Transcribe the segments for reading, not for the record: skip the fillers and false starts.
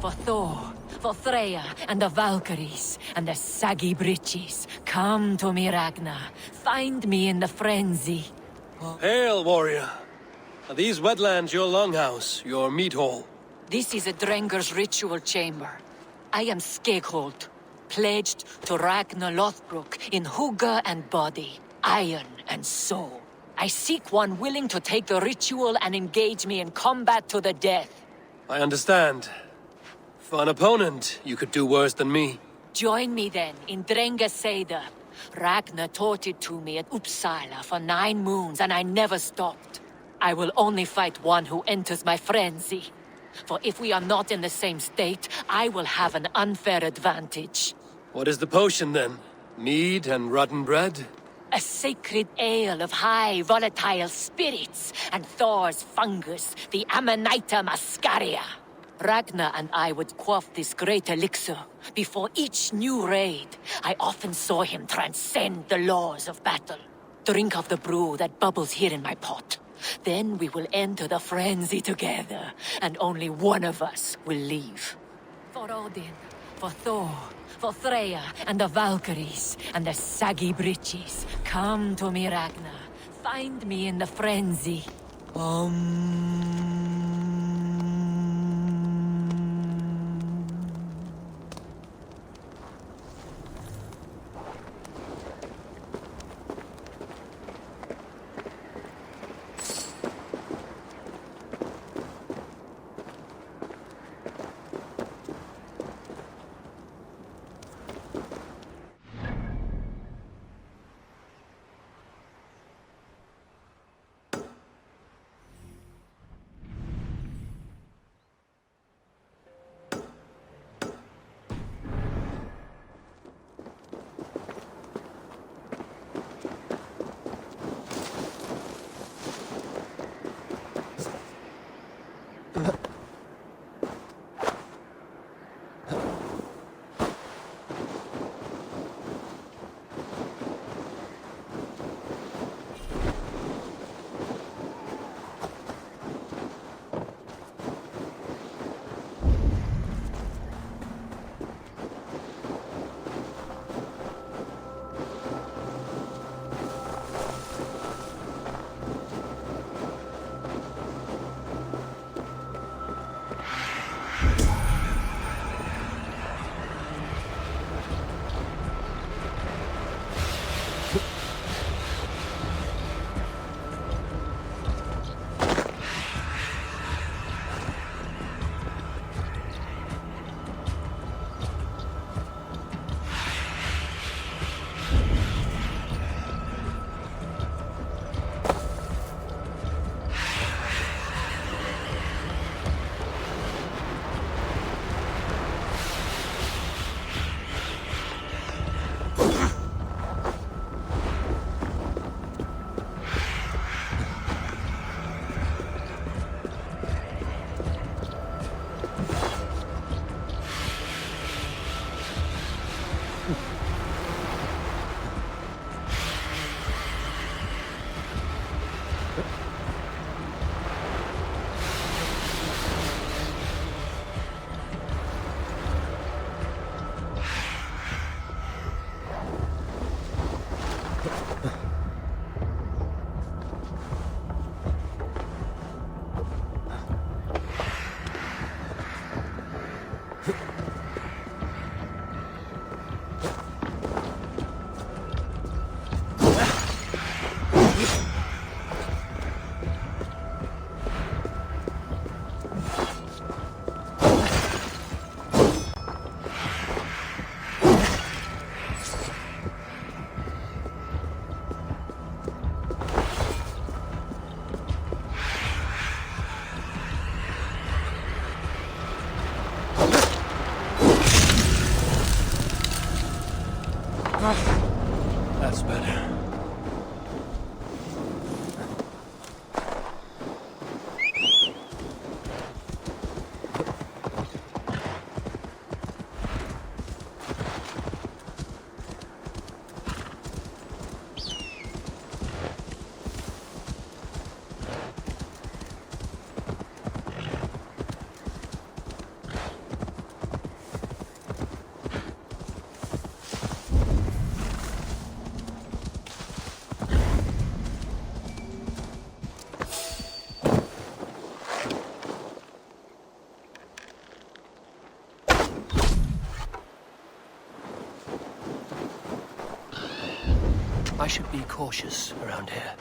For Thor, for Freya, and the Valkyries, and the saggy breeches. Come to me, Ragnar. Find me in the frenzy. Hail, warrior. Are these wetlands your longhouse, your meat hall? This is a Drenger's ritual chamber. I am Skeghold, pledged to Ragnar Lothbrok in hugger and body, iron and soul. I seek one willing to take the ritual and engage me in combat to the death. I understand. For an opponent, you could do worse than me. Join me then in Drenga Seder. Ragnar taught it to me at Uppsala for 9 moons and I never stopped. I will only fight one who enters my frenzy. For if we are not in the same state, I will have an unfair advantage. What is the potion then? Mead and rotten bread? A sacred ale of high volatile spirits, and Thor's fungus, the Amanita muscaria. Ragnar and I would quaff this great elixir. Before each new raid, I often saw him transcend the laws of battle. Drink of the brew that bubbles here in my pot. Then we will enter the frenzy together, and only one of us will leave. For Odin, for Thor, for Freya, and the Valkyries, and the saggy breeches. Come to me, Ragnar. Find me in the frenzy. I should be cautious around here.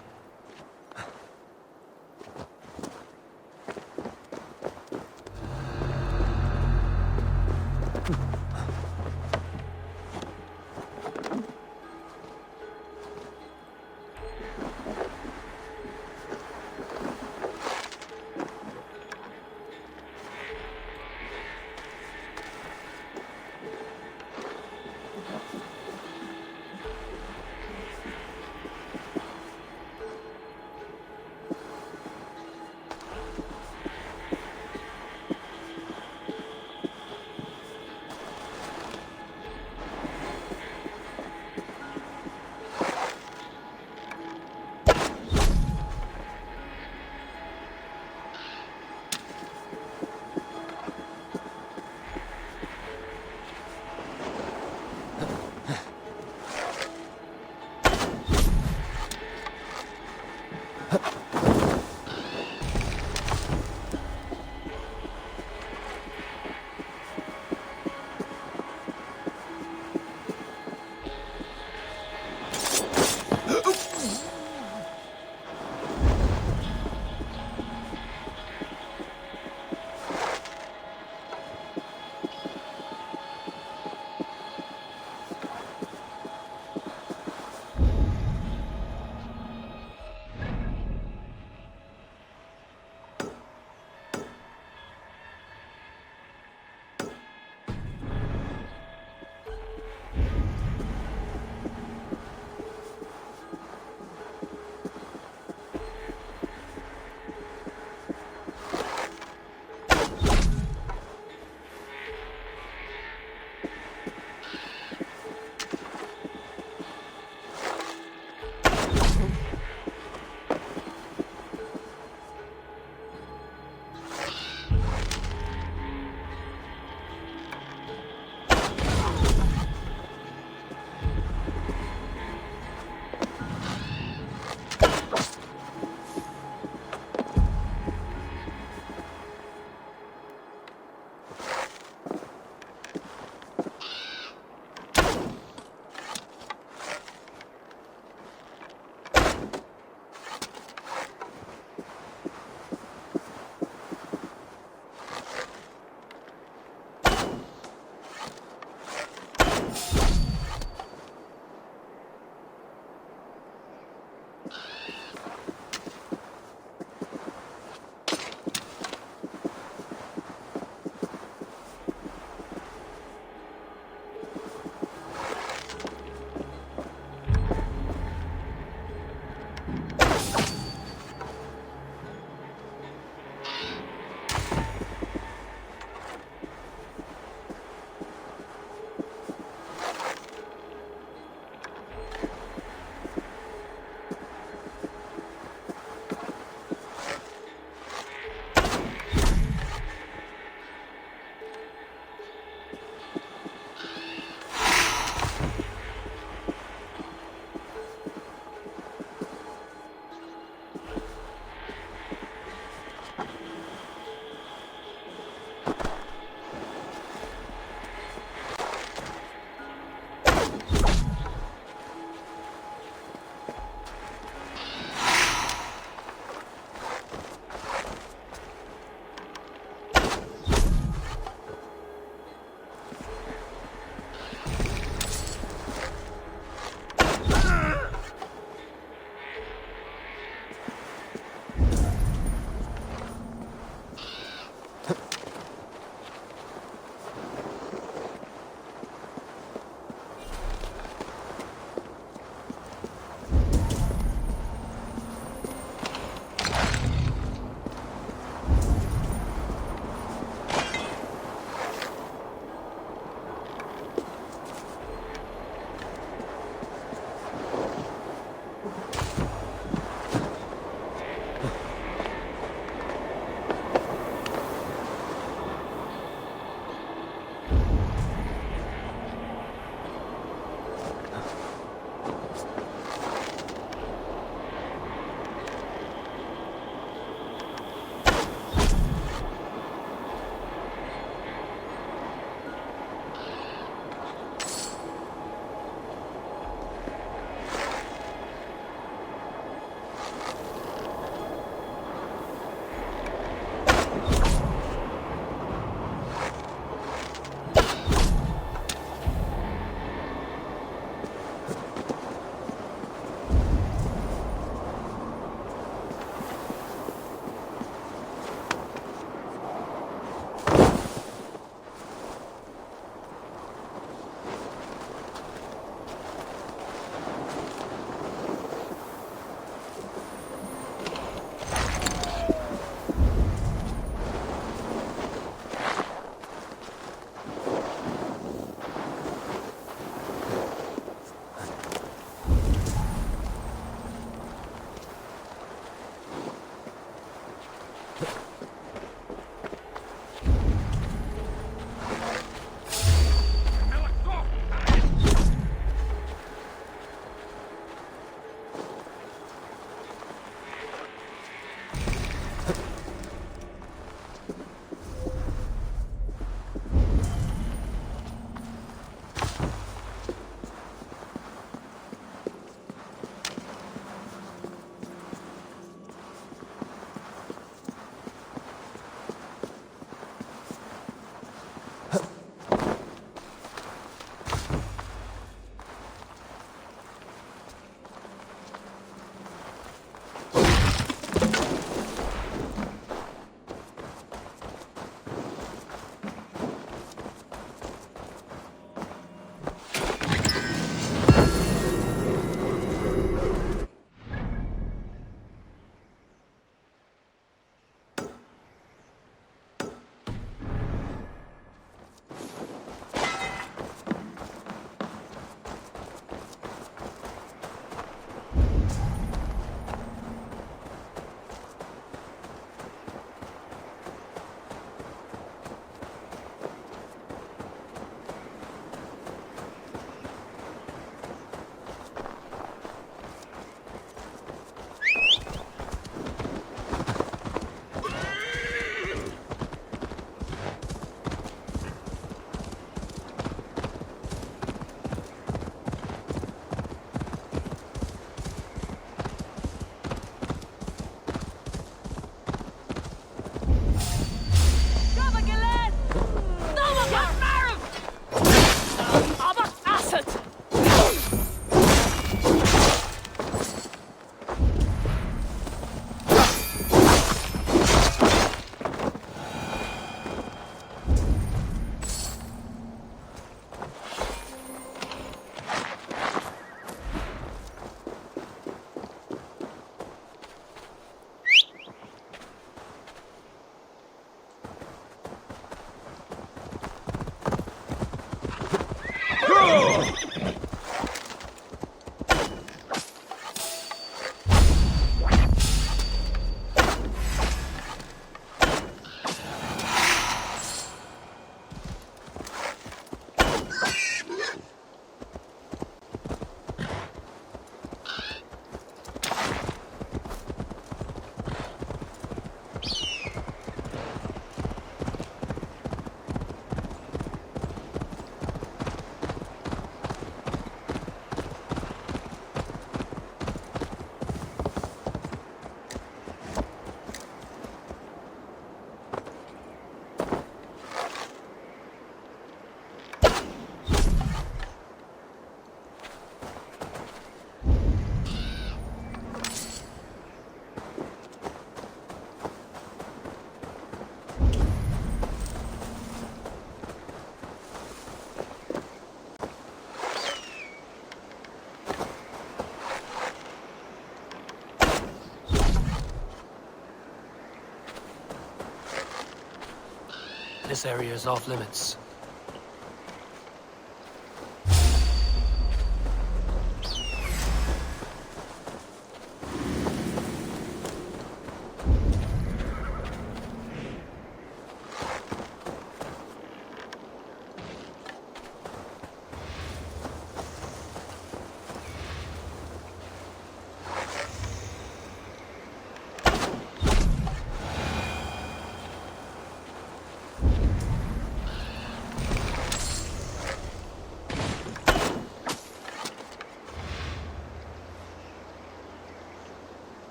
This area is off limits.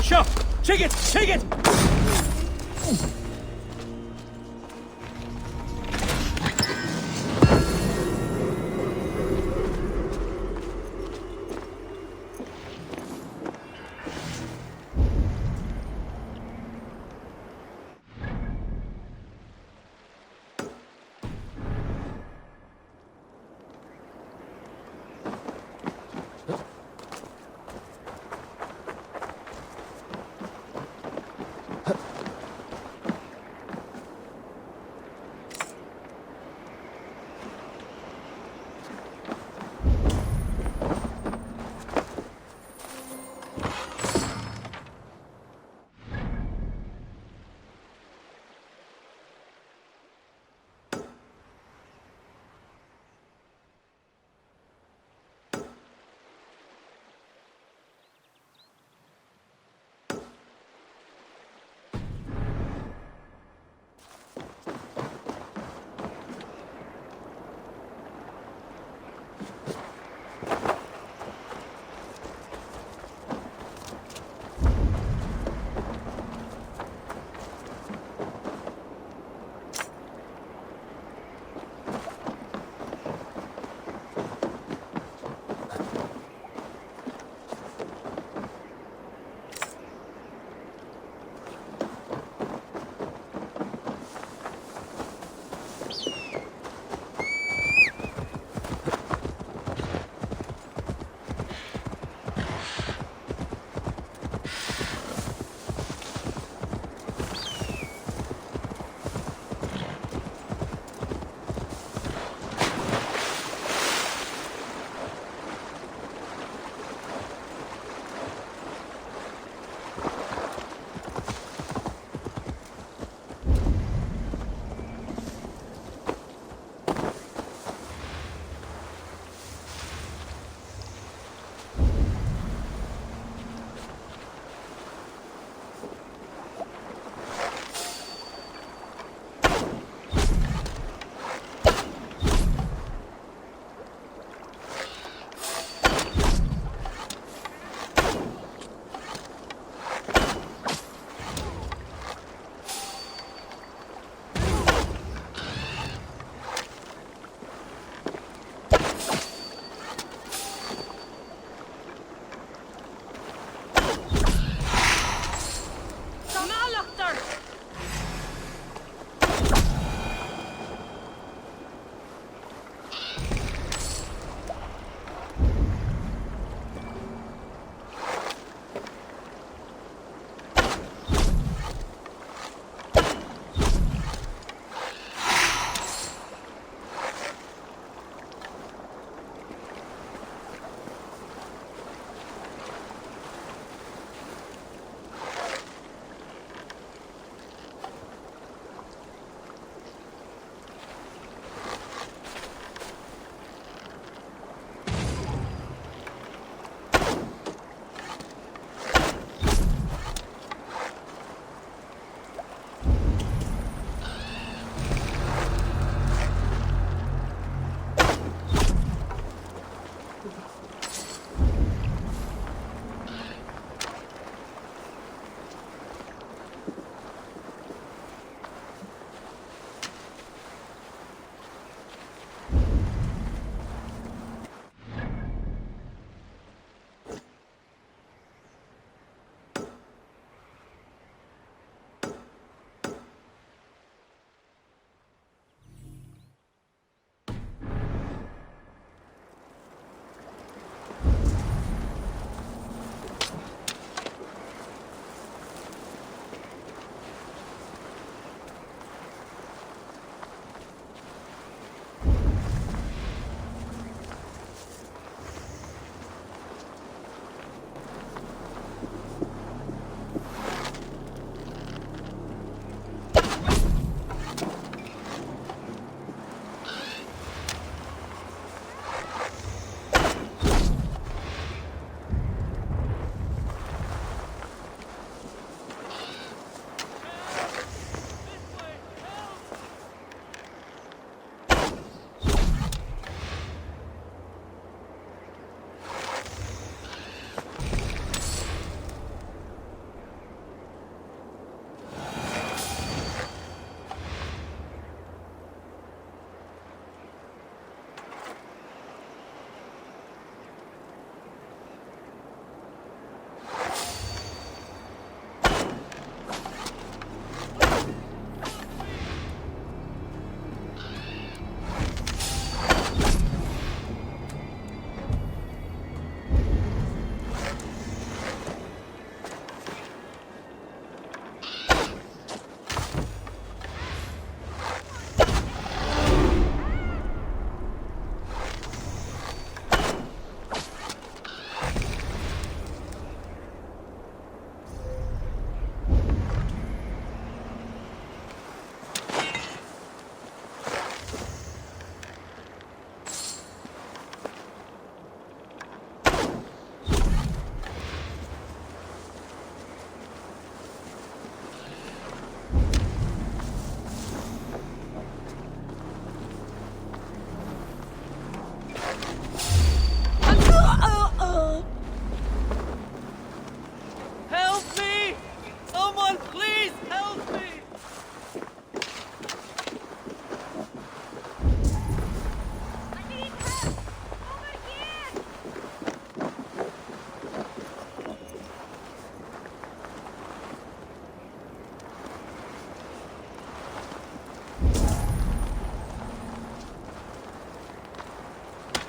Sure! Shake it! Shake it!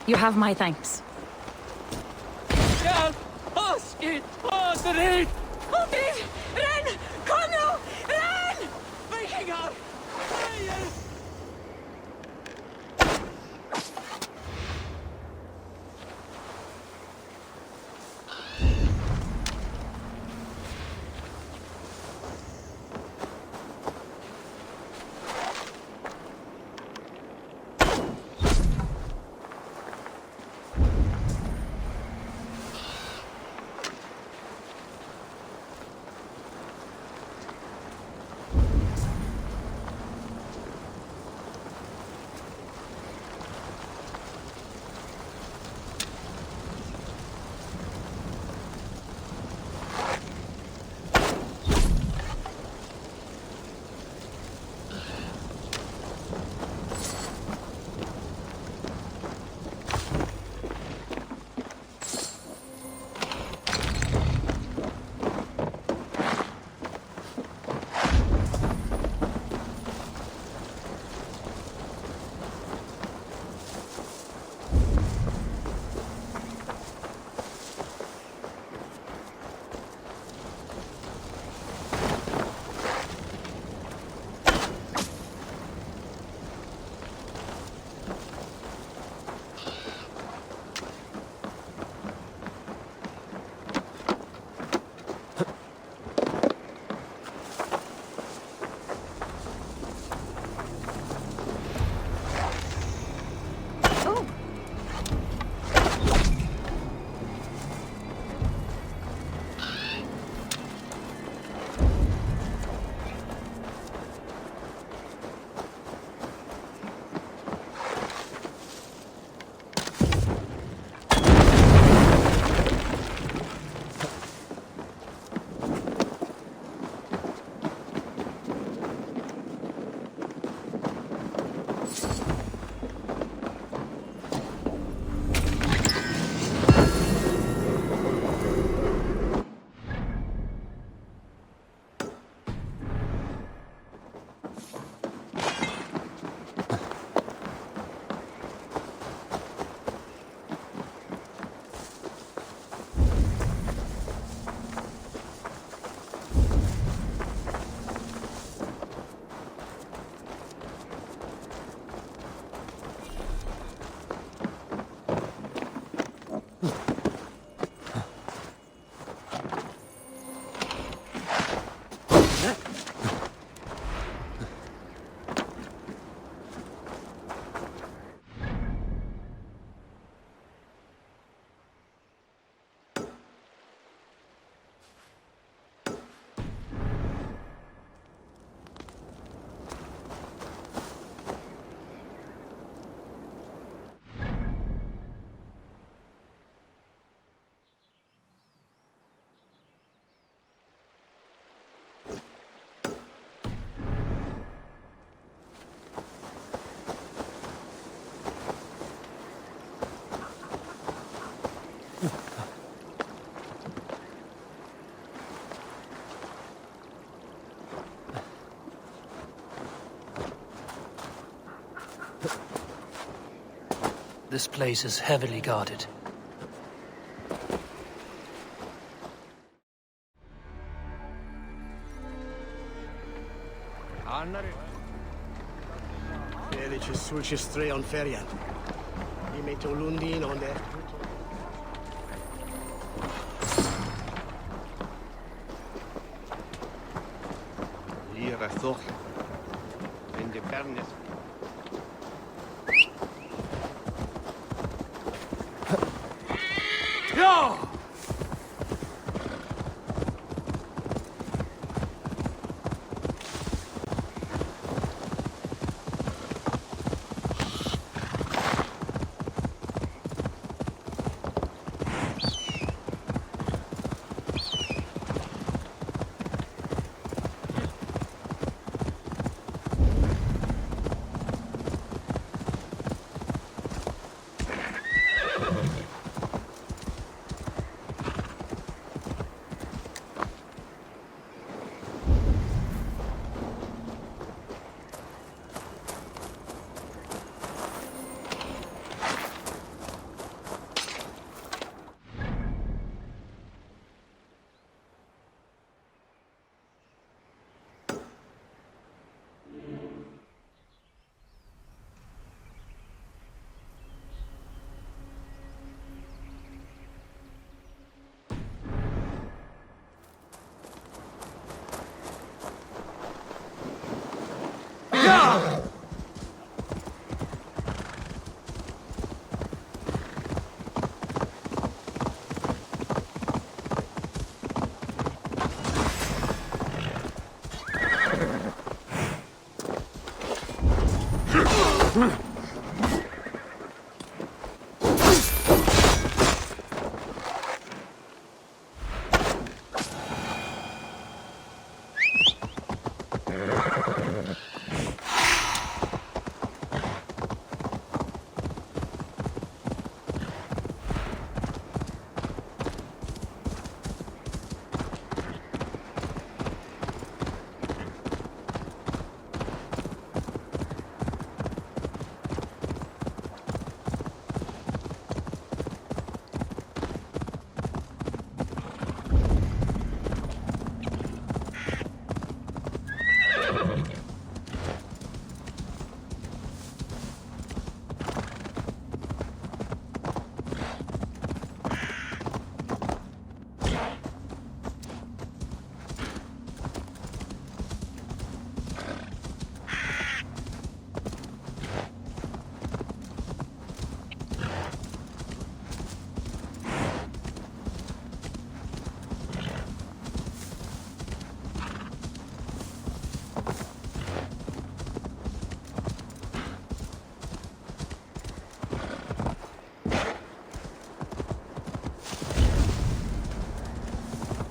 You have my thanks. Hjälp oss ut återut! Ovid! Ren! Kom nu! Ren! Vikingar! Fire! This place is heavily guarded. Ci sulci stray on ferian. I metto Lundin on there. Hier is toch. In de kernis. Ja!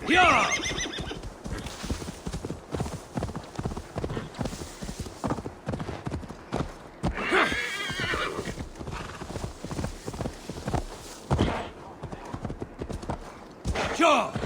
Yeah! Yeah!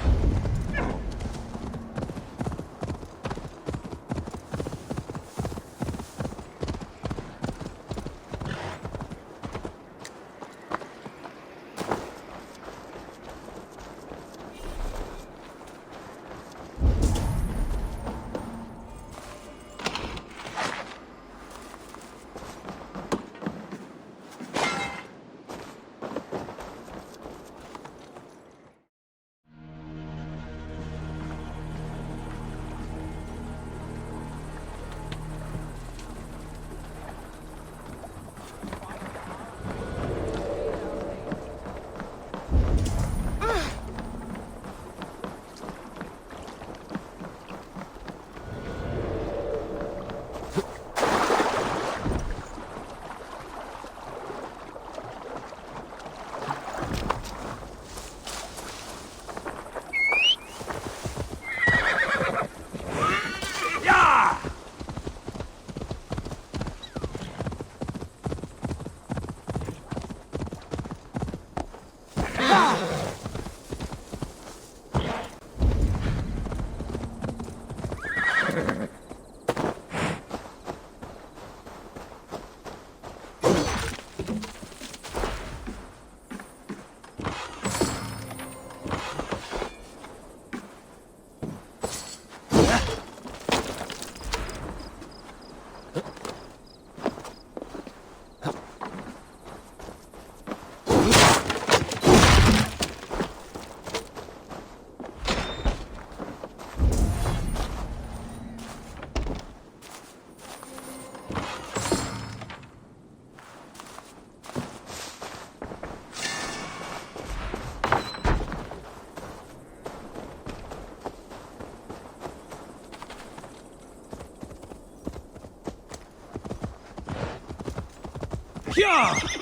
Yeah!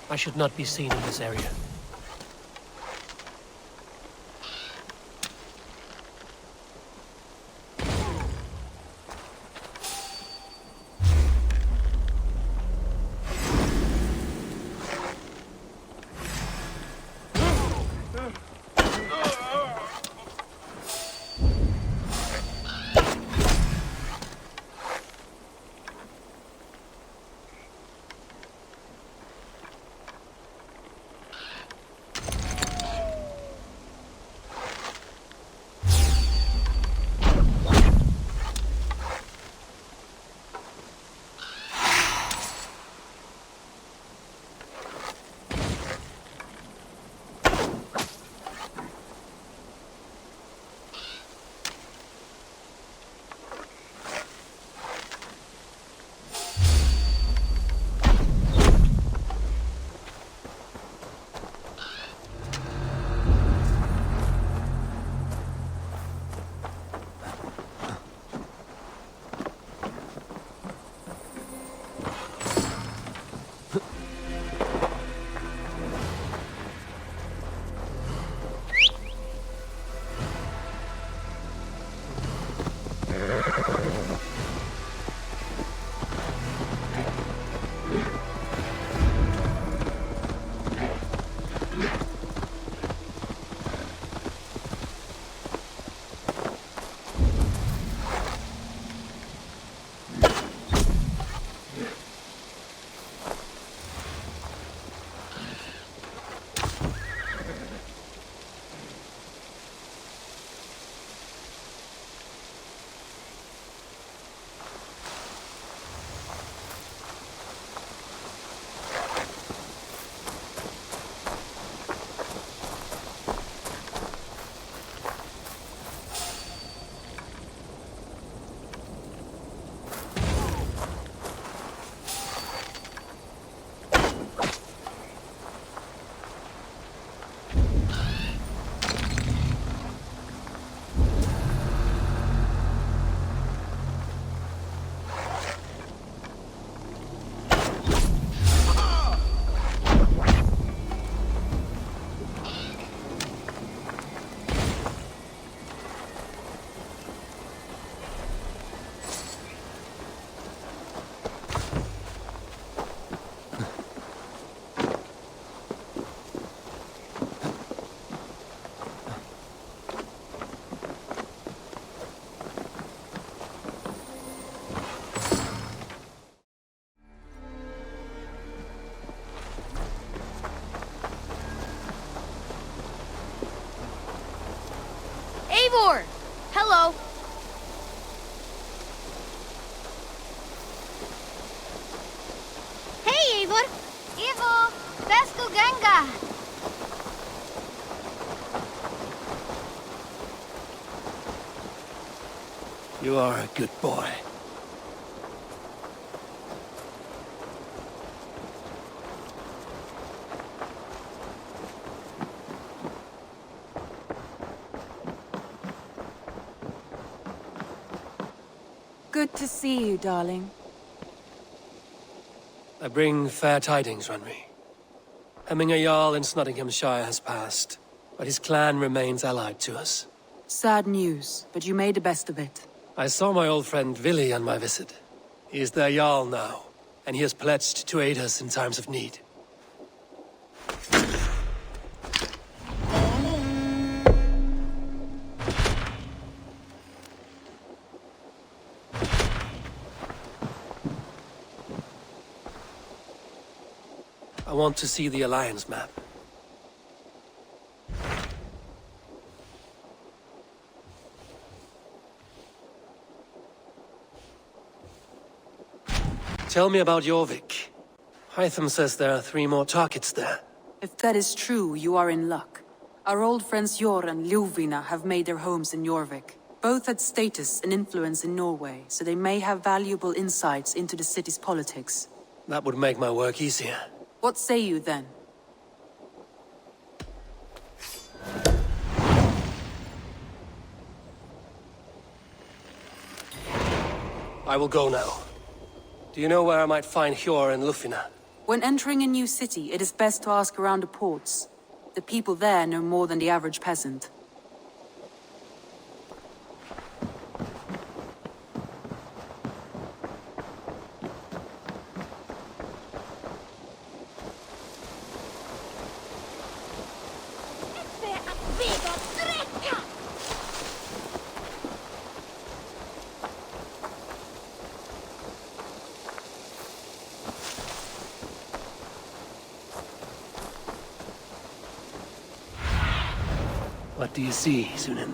I should not be seen in this area. Eivor! Hello. Hey, Eivor! Eivor! Vesco Ganga! You are a good boy. Good to see you, darling. I bring fair tidings, Runry. Hemminger Jarl in Nottinghamshire has passed, but his clan remains allied to us. Sad news, but you made the best of it. I saw my old friend Vili on my visit. He is their Jarl now, and he has pledged to aid us in times of need. I want to see the Alliance map. Tell me about Jorvik. Hytham says there are 3 more targets there. If that is true, you are in luck. Our old friends Jor and Ljuvina have made their homes in Jorvik. Both had status and influence in Norway, so they may have valuable insights into the city's politics. That would make my work easier. What say you then? I will go now. Do you know where I might find Hjor and Lufina? When entering a new city, it is best to ask around the ports. The people there know more than the average peasant. What do you see, Sunan?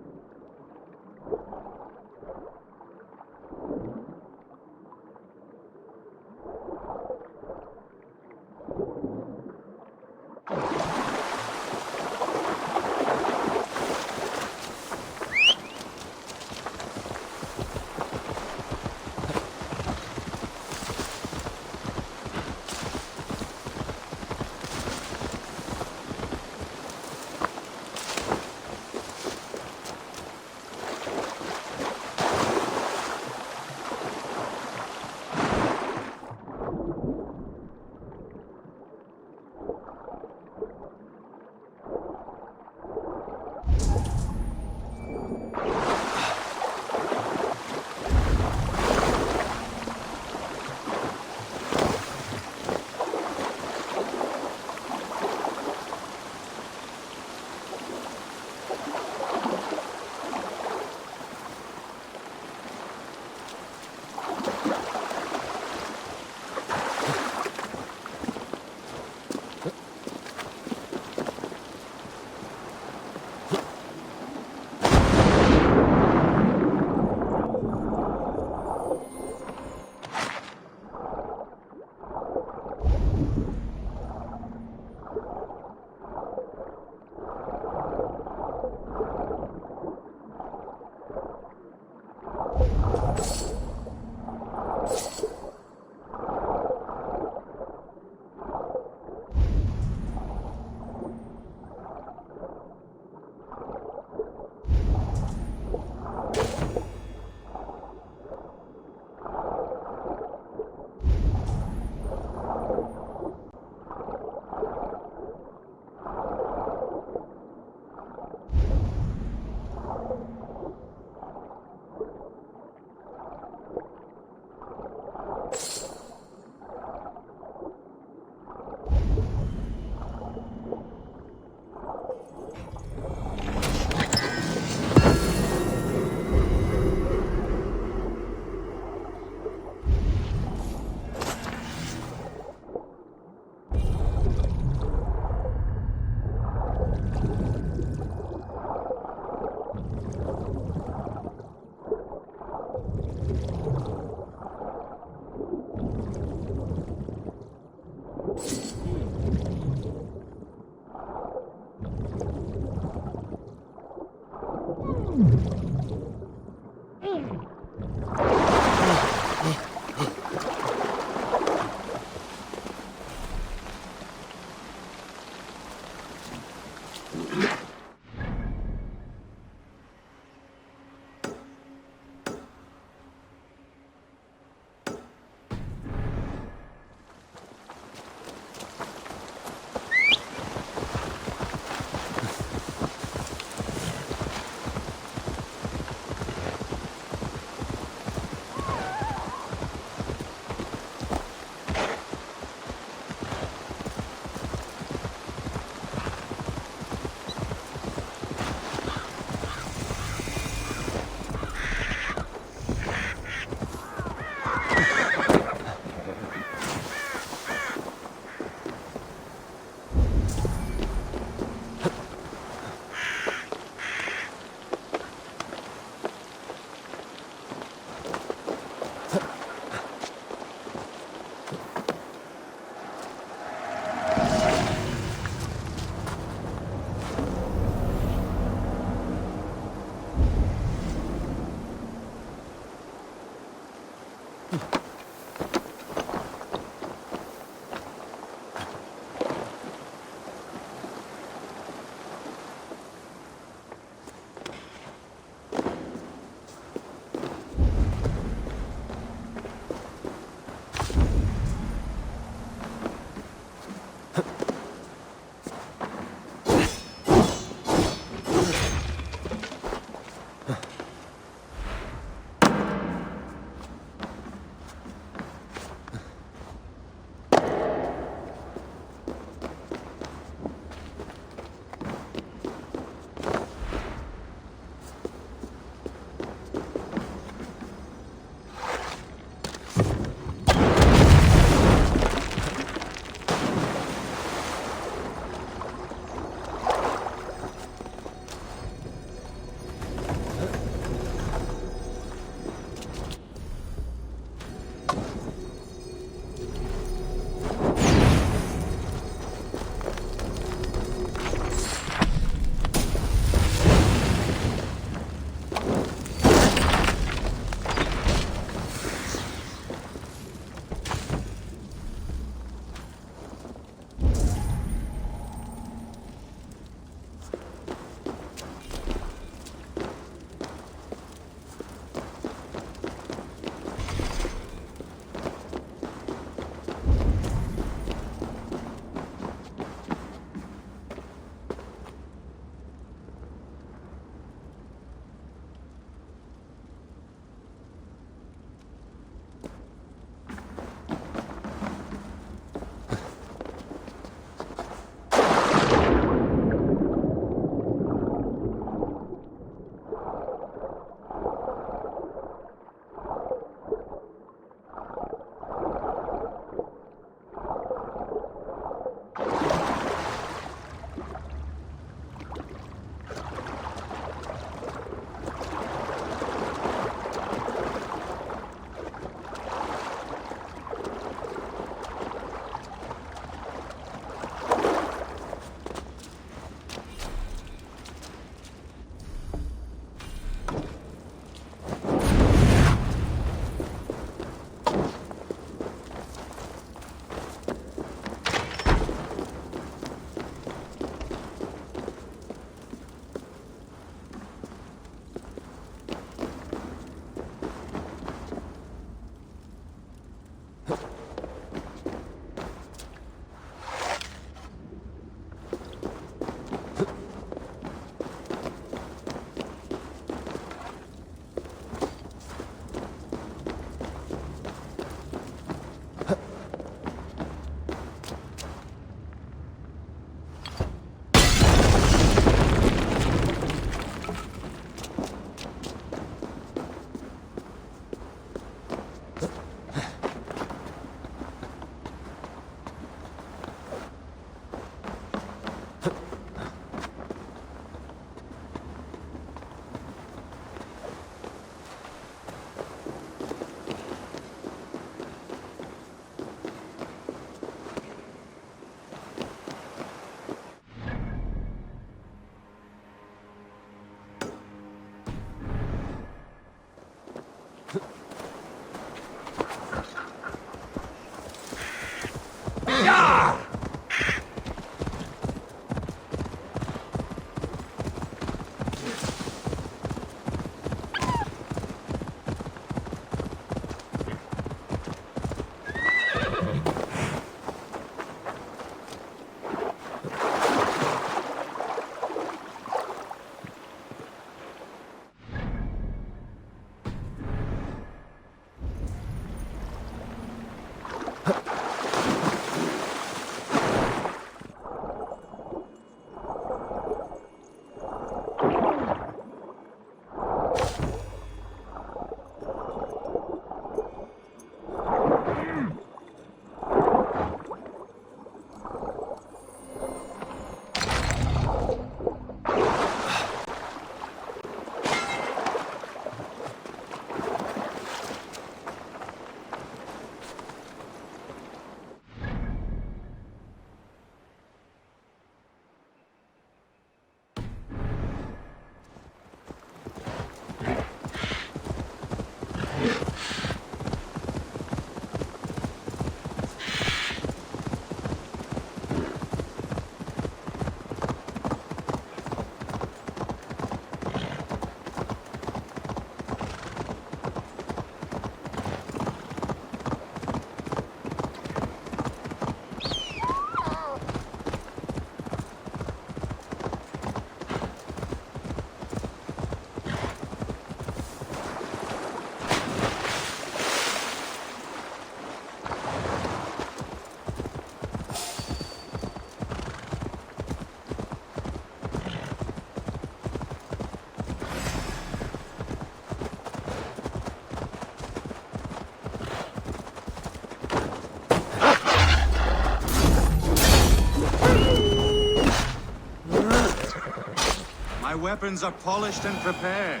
My weapons are polished and prepared,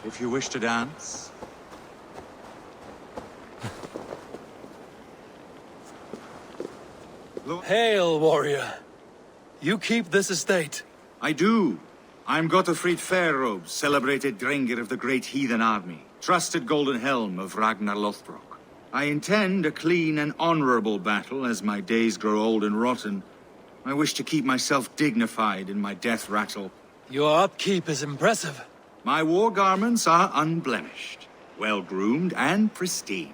if you wish to dance. Hail, warrior. You keep this estate. I do. I'm Gottfried Fairrobes, celebrated Drengr of the great heathen army, trusted golden helm of Ragnar Lothbrok. I intend a clean and honorable battle as my days grow old and rotten. I wish to keep myself dignified in my death rattle. Your upkeep is impressive. My war garments are unblemished, well-groomed and pristine.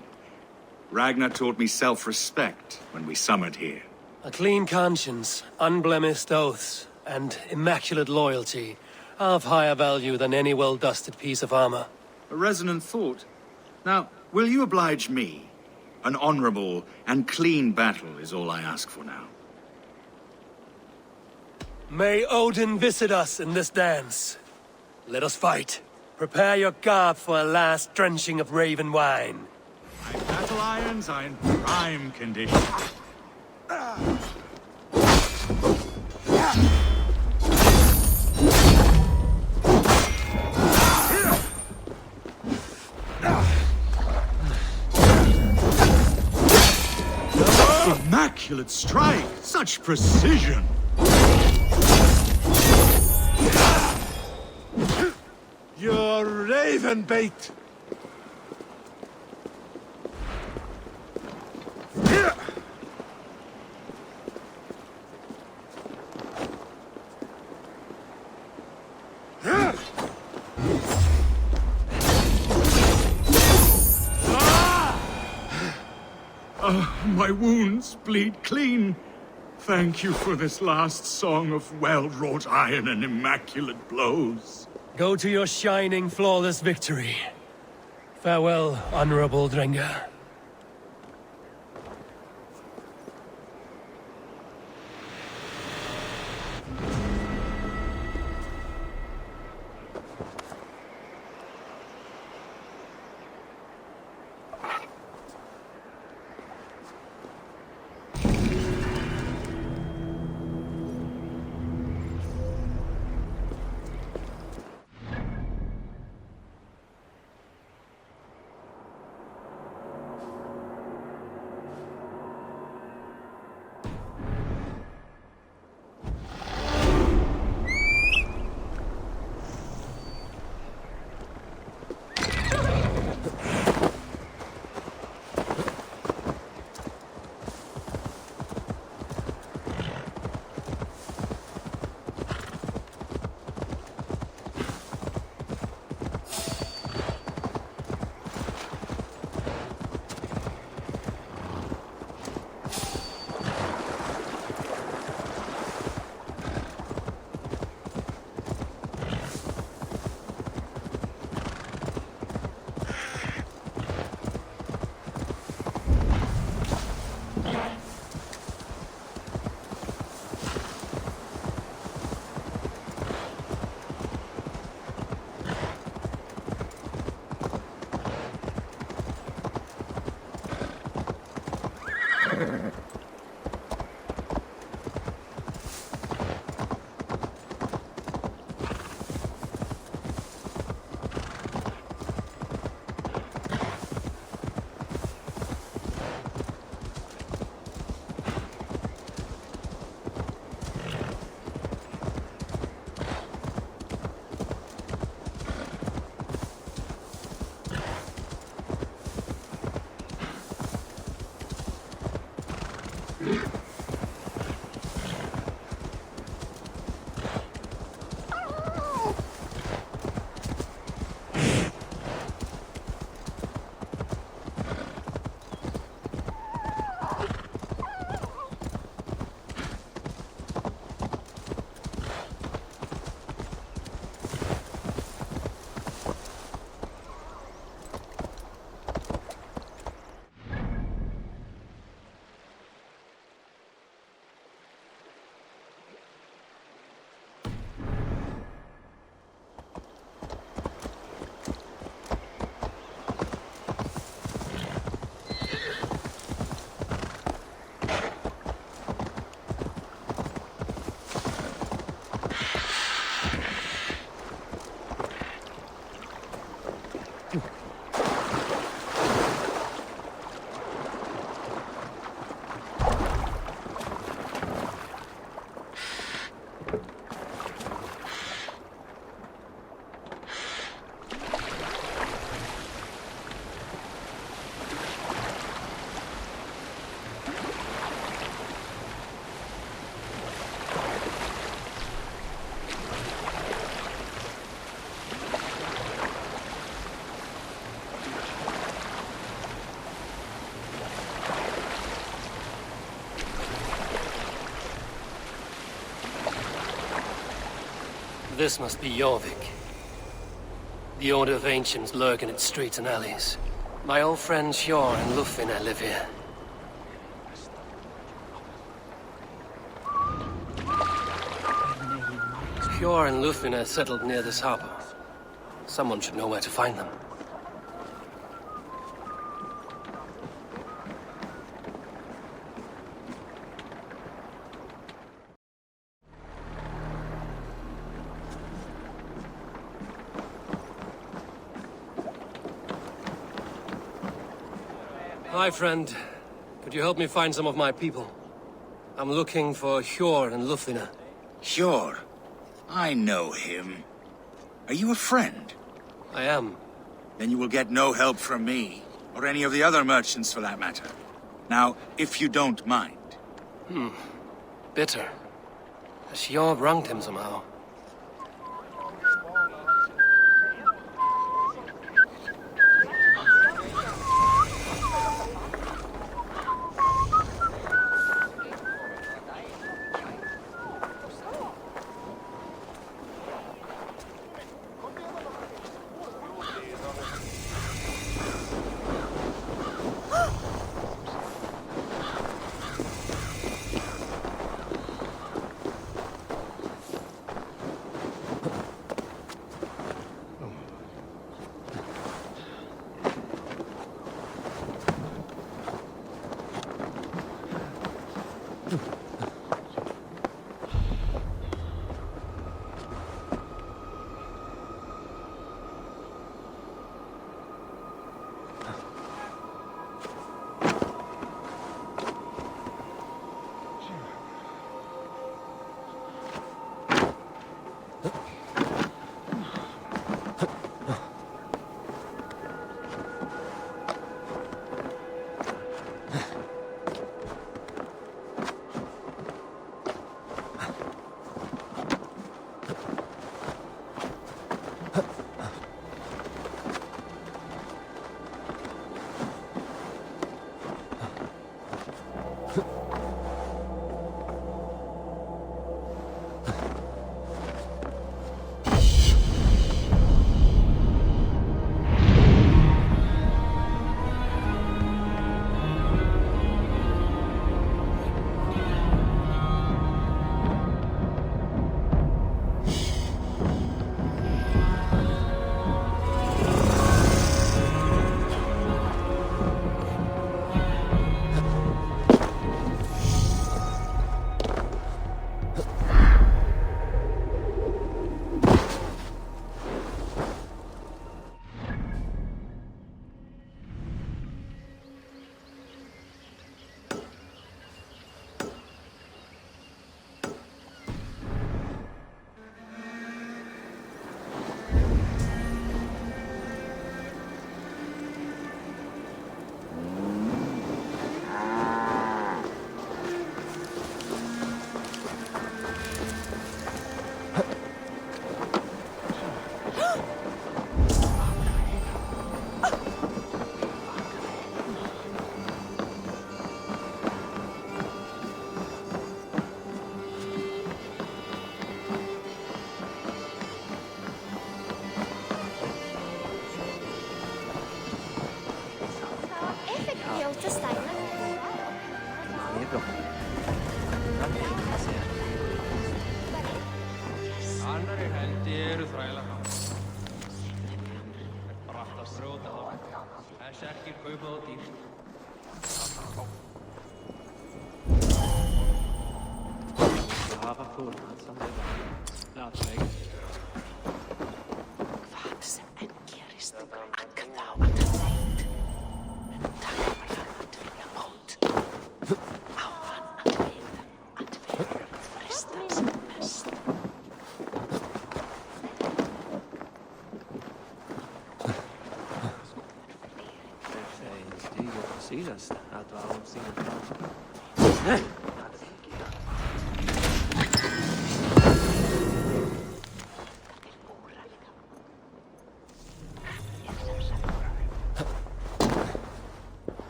Ragnar taught me self-respect when we summered here. A clean conscience, unblemished oaths, and immaculate loyalty are of higher value than any well-dusted piece of armor. A resonant thought. Now, will you oblige me? An honorable and clean battle is all I ask for now. May Odin visit us in this dance. Let us fight. Prepare your garb for a last drenching of raven wine. My battle irons are in prime condition. Immaculate strike! Such precision! You're raven bait! My wounds bleed clean. Thank you for this last song of well-wrought iron and immaculate blows. Go to your shining, flawless victory. Farewell, honorable Drengr. This must be Jorvik. The Order of Ancients lurk in its streets and alleys. My old friends Hjor and Lufina live here. Hjor and Lufina settled near this harbor. Someone should know where to find them. Hi, friend. Could you help me find some of my people? I'm looking for Hjor and Lufina. Sure. I know him. Are you a friend? I am. Then you will get no help from me, or any of the other merchants for that matter. Now, if you don't mind. Bitter. Has Hjor wronged him somehow?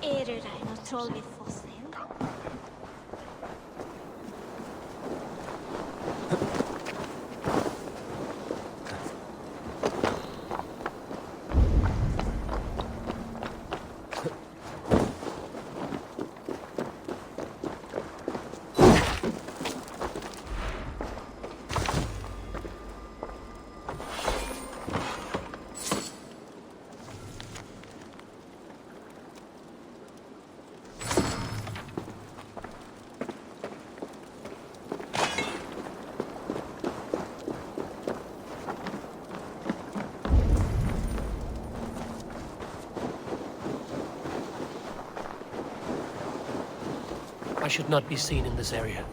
Erurein og troll vi fossen. I should not be seen in this area.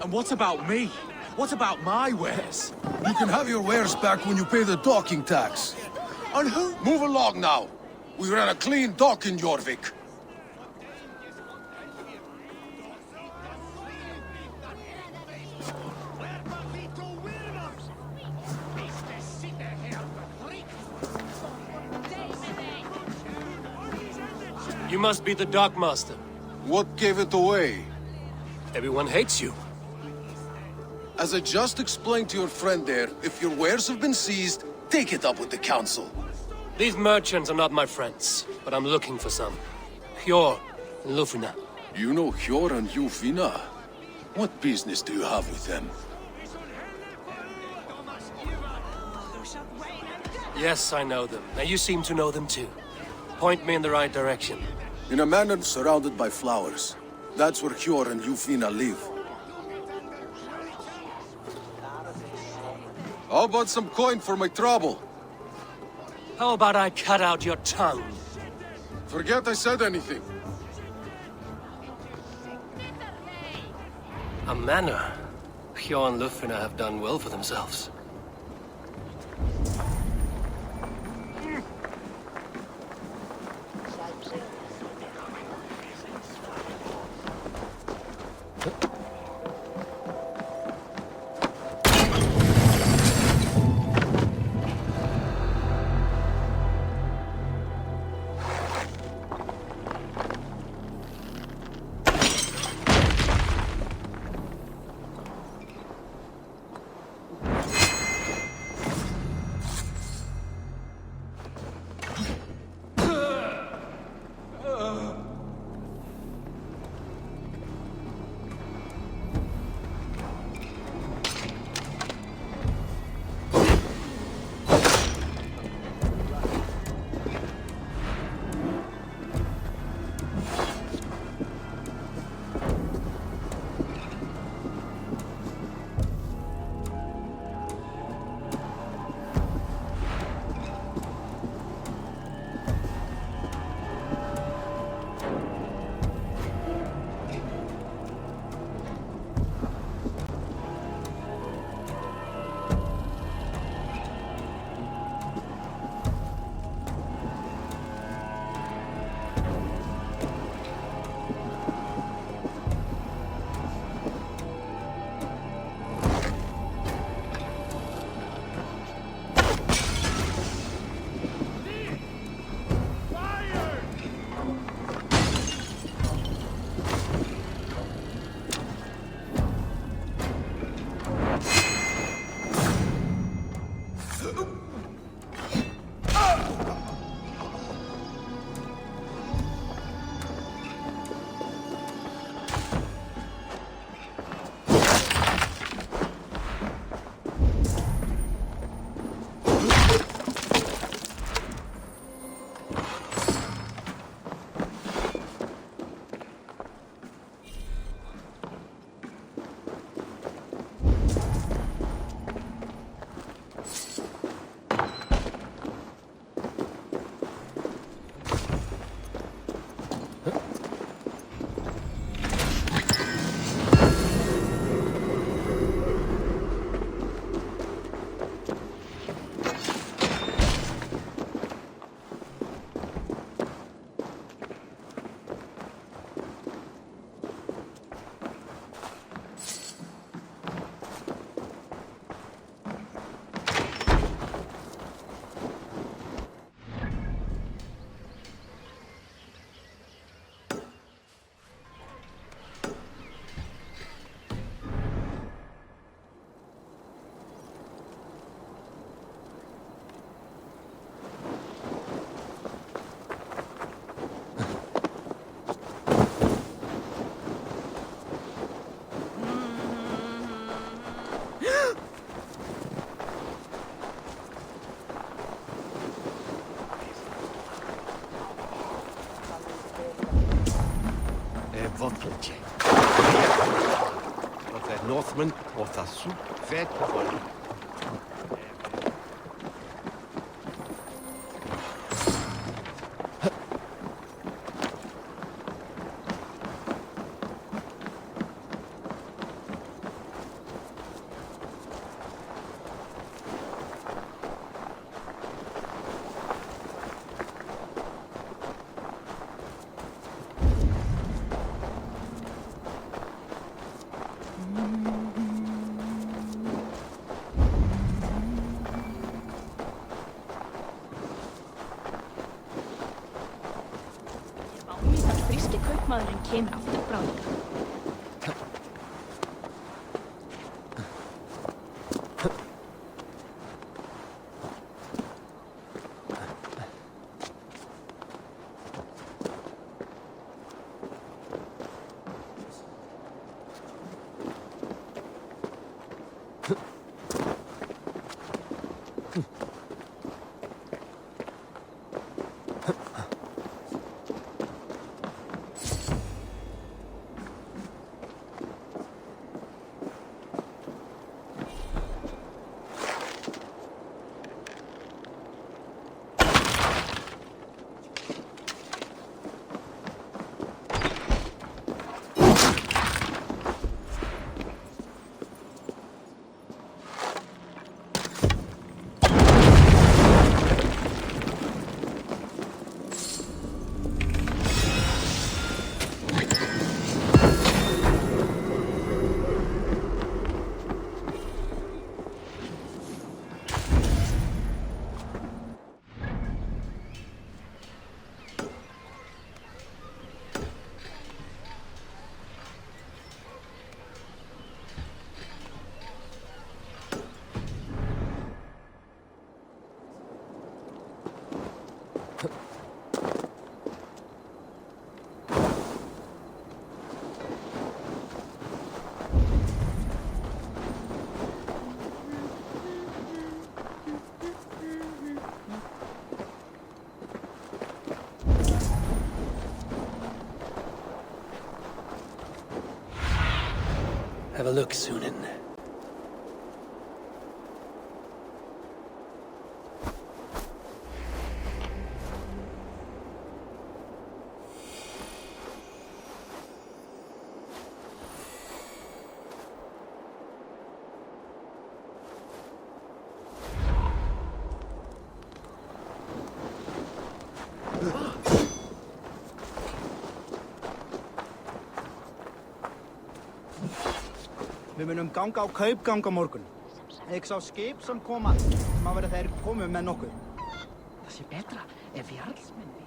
And what about me? What about my wares? You can have your wares back when you pay the docking tax. On who? Move along now. We ran a clean dock in Jorvik. You must be the dockmaster. What gave it away? Everyone hates you. As I just explained to your friend there, if your wares have been seized, take it up with the council. These merchants are not my friends, but I'm looking for some. Hjor and Lufina. You know Hjor and Jufina? What business do you have with them? Yes, I know them. Now you seem to know them too. Point me in the right direction. In a manor surrounded by flowers. That's where Hjor and Jufina live. How about some coin for my trouble? How about I cut out your tongue? Forget I said anything. A manor. Hjor and Lufina have done well for themselves. Votteltje. Wat er Northman of dat soep vet voor. Fríski kaupmaðurinn kemur aftur bráðlega. Have a look, Sunan. Við munum ganga á kaupgang á morgun. Ég sá skip sem koma, má vera þeir komið með nokkuð. Það sé betra ef jarlsmenn við.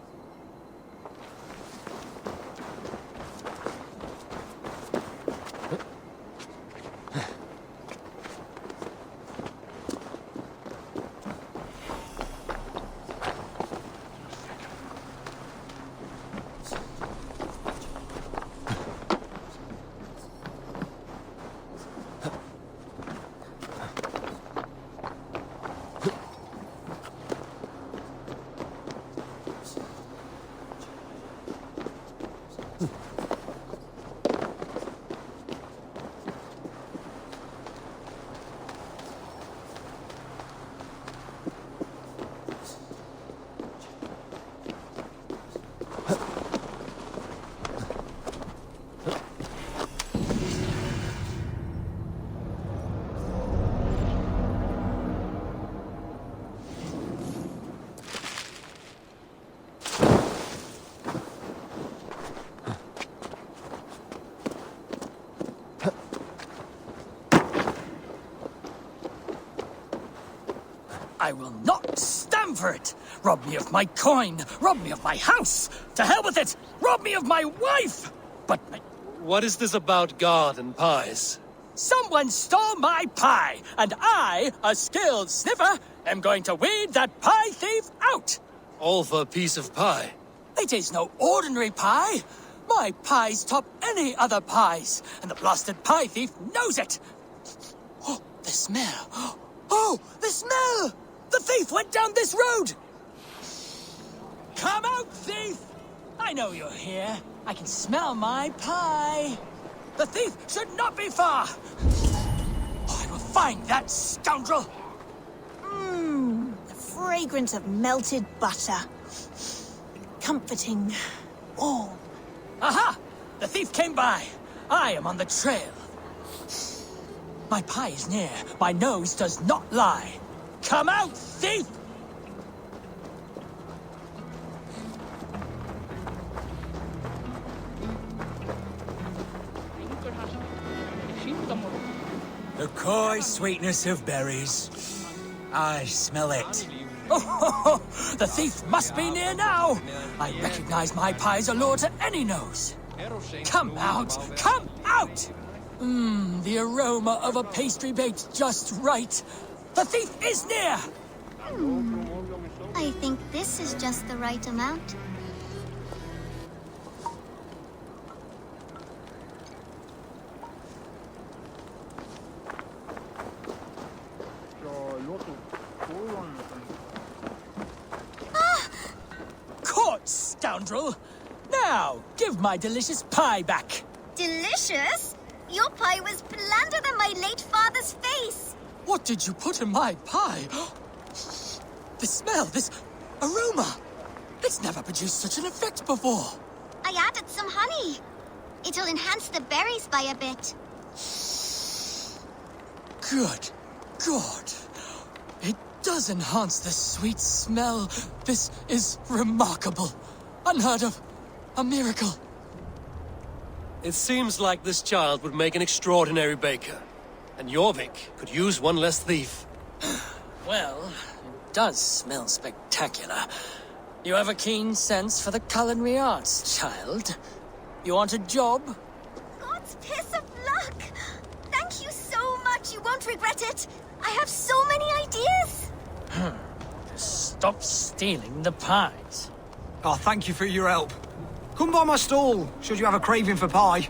I will not stand for it! Rob me of my coin! Rob me of my house! To hell with it! Rob me of my wife! But What is this about God and pies? someone stole my pie, and I, a skilled sniffer, am going to weed that pie thief out! All for a piece of pie. It is no ordinary pie! My pies top any other pies, and the blasted pie thief knows it! Oh, the smell! Oh, the smell! The thief went down this road! Come out, thief! I I know you're here. I can smell my pie. The thief should not be far. Oh, I will find that scoundrel. The fragrance of melted butter. Comforting. Warm. Aha! The thief came by. I am on the trail. My pie is near. My nose does not lie. Come out, thief! The coy sweetness of berries. I smell it. Oh, the thief must be near now. I recognize my pie's allure to any nose. Come out! Come out! The aroma of a pastry baked just right. The thief is near! I think this is just the right amount. Caught, scoundrel! Now, give my delicious pie back. Delicious? Your pie was blander than my late father's face. What did you put in my pie? The smell, this aroma. It's never produced such an effect before. I added some honey. It'll enhance the berries by a bit. Good. Good. It does enhance the sweet smell. This is remarkable. Unheard of. A miracle. It seems like this child would make an extraordinary baker. And Jorvik could use one less thief. Well, it does smell spectacular. You have a keen sense for the culinary arts, child. You want a job? God's piss of luck! Thank you so much, you won't regret it. I have so many ideas. Stop stealing the pies. Oh, thank you for your help. Come by my stall, should you have a craving for pie.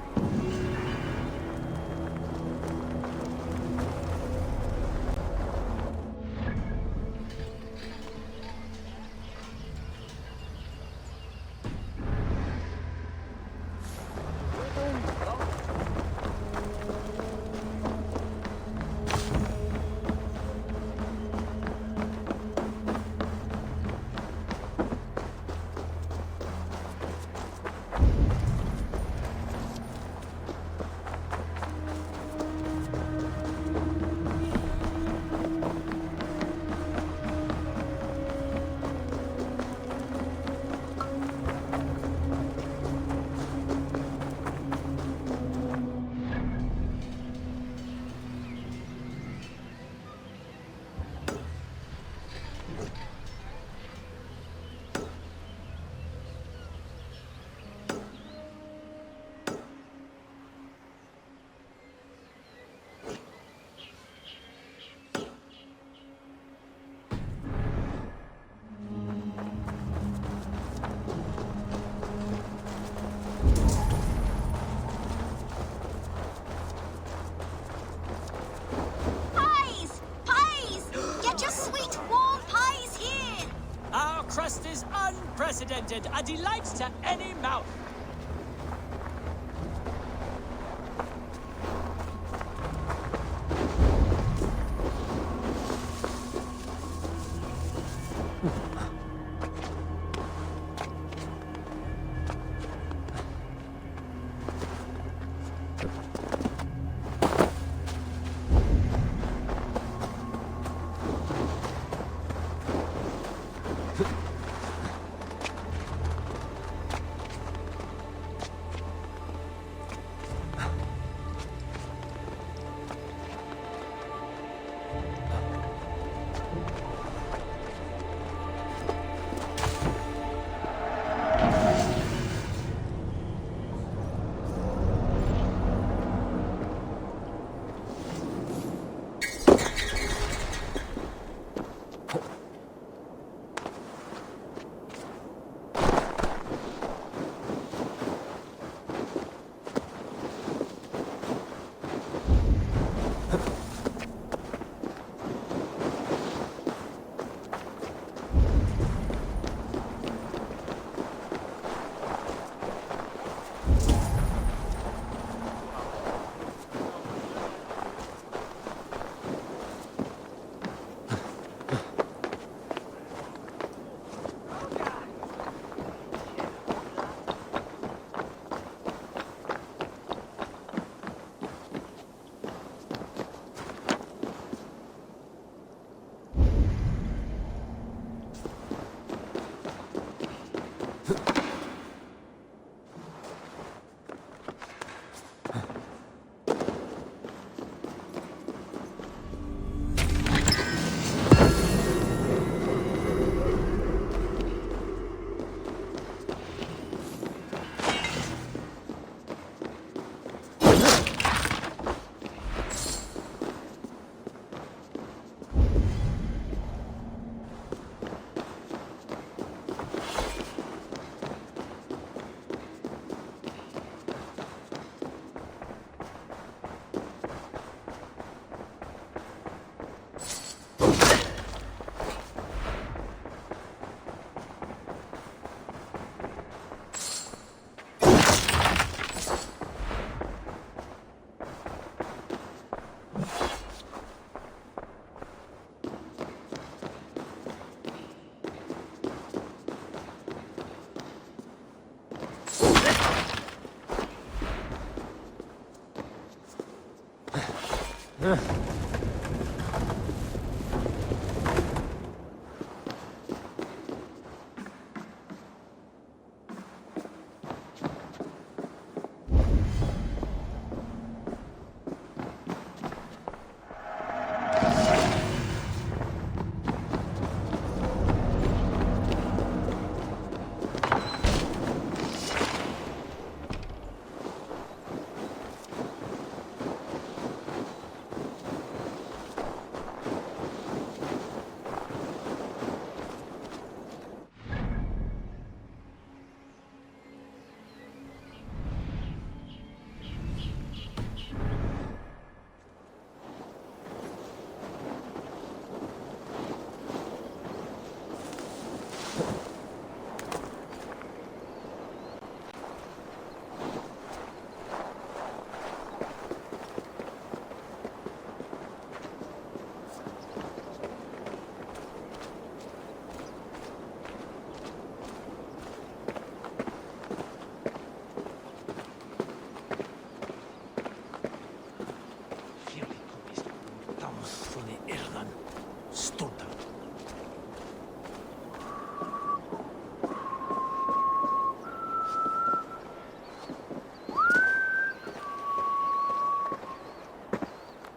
Crust is unprecedented, a delight to any mouth.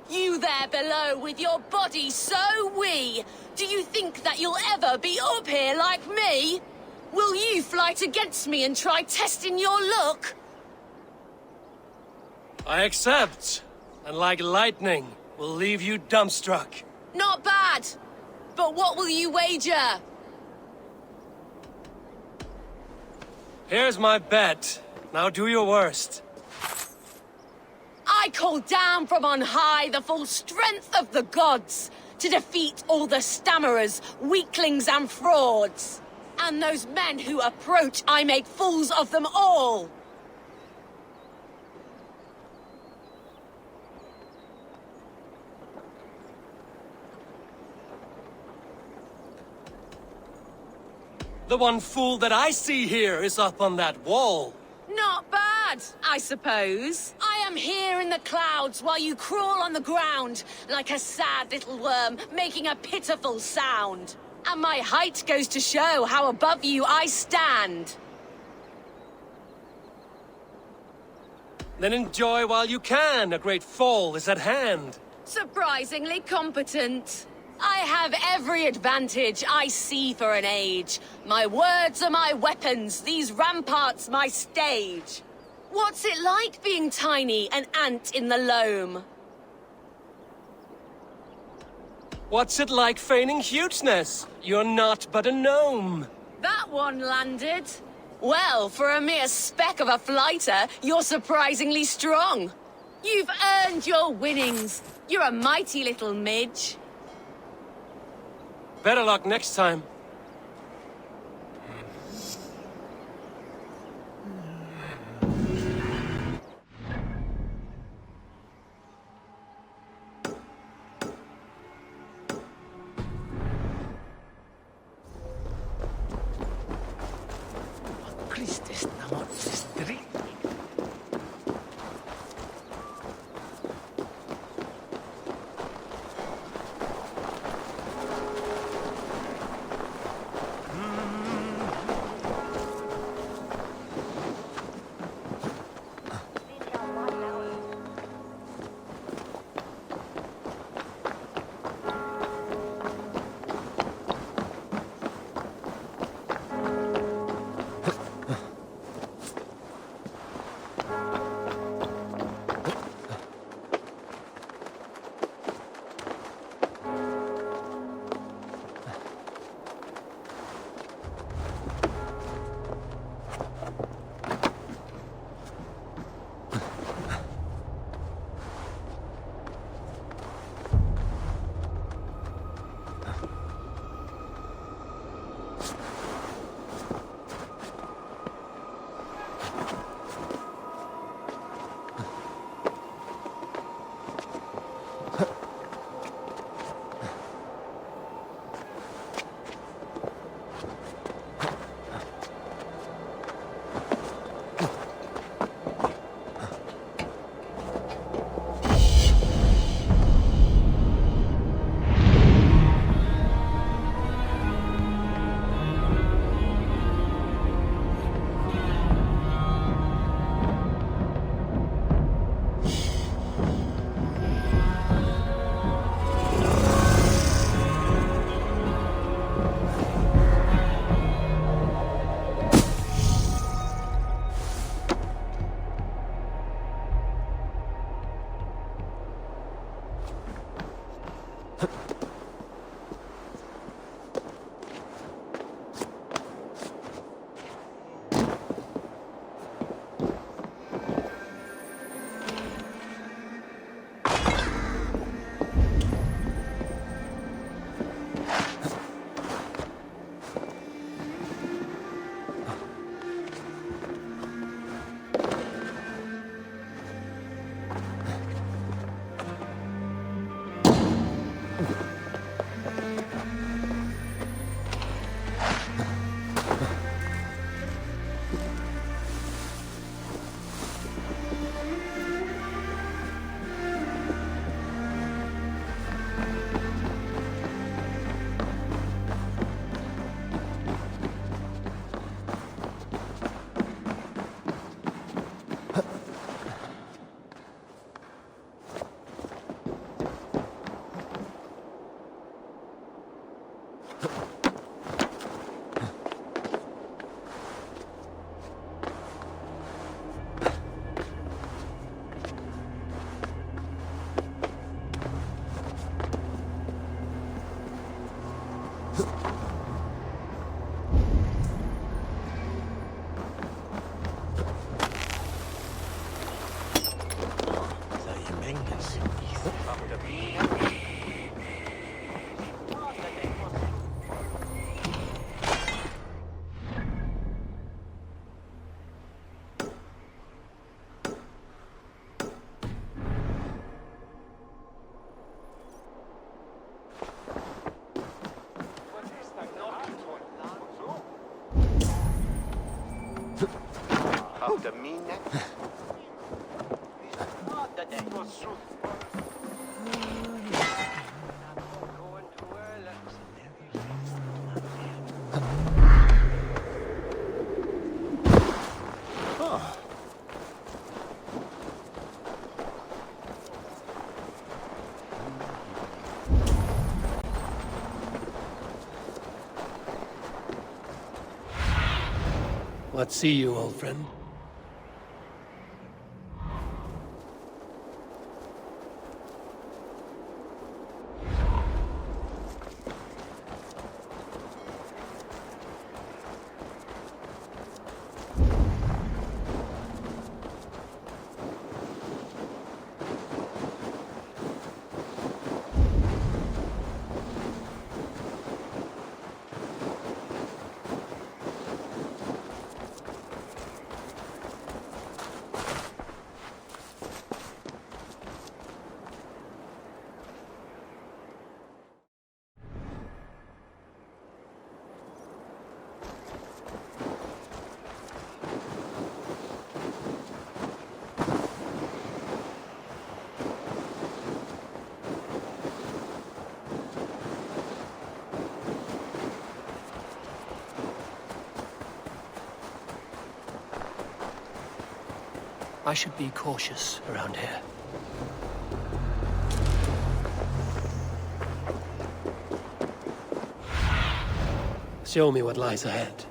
You there below with your body so wee! Do you think that you'll ever be up here like me? Will you fight against me and try testing your luck? I accept. And like lightning, will leave you dumbstruck. Not bad. But what will you wager? Here's my bet. Now do your worst. I call down from on high the full strength of the gods to defeat all the stammerers, weaklings and frauds. And those men who approach, I make fools of them all. The one fool that I see here is up on that wall. Not bad, I suppose. I am here in the clouds while you crawl on the ground like a sad little worm making a pitiful sound. And my height goes to show how above you I stand. Then enjoy while you can. A great fall is at hand. Surprisingly competent. I have every advantage I see for an age. My words are my weapons, these ramparts my stage. What's it like being tiny, an ant in the loam? What's it like feigning hugeness? You're not but a gnome. That one landed. Well, for a mere speck of a flighter, you're surprisingly strong. You've earned your winnings. You're a mighty little midge. Better luck next time. Christus namortis dri. What see you, old friend? I should be cautious around here. Show me what lies ahead.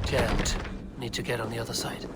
Jammed. Need to get on the other side.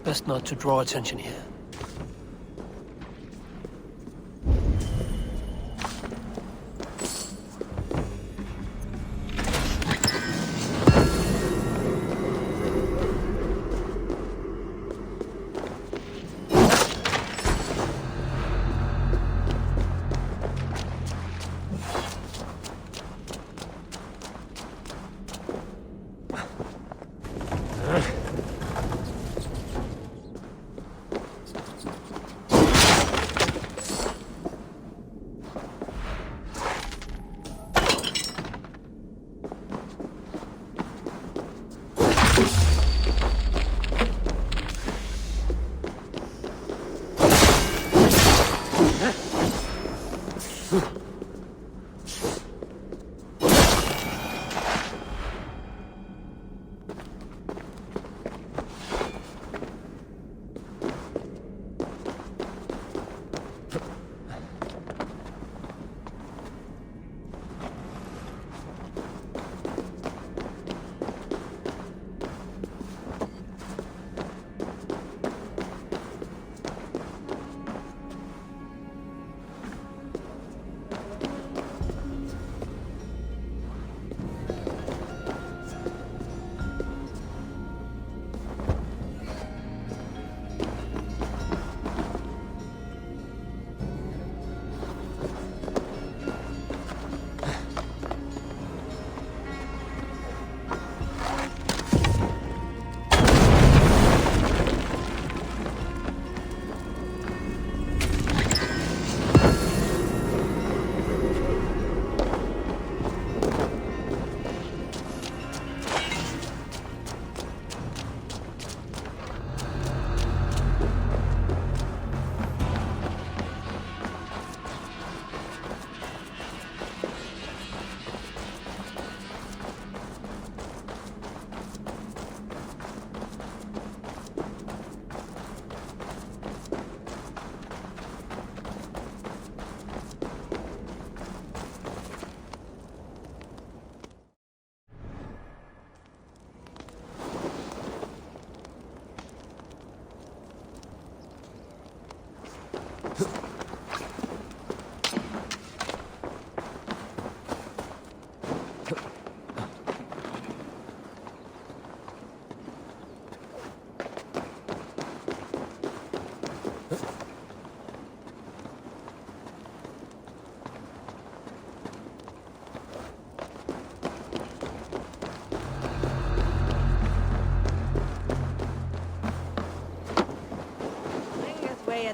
Best not to draw attention here.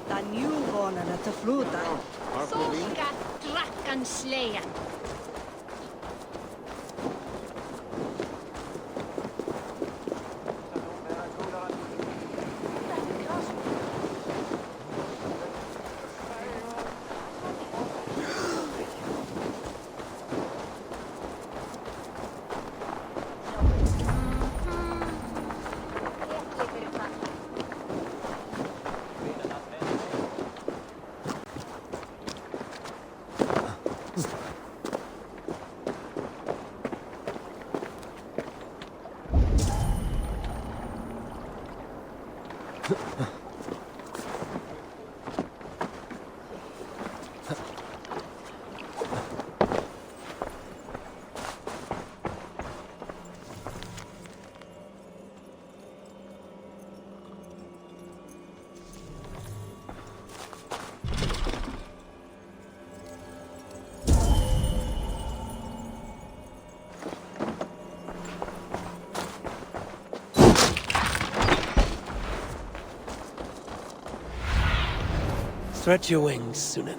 The newborn at the fruta. Solga Drakan Slayer. Stretch your wings, Sunan.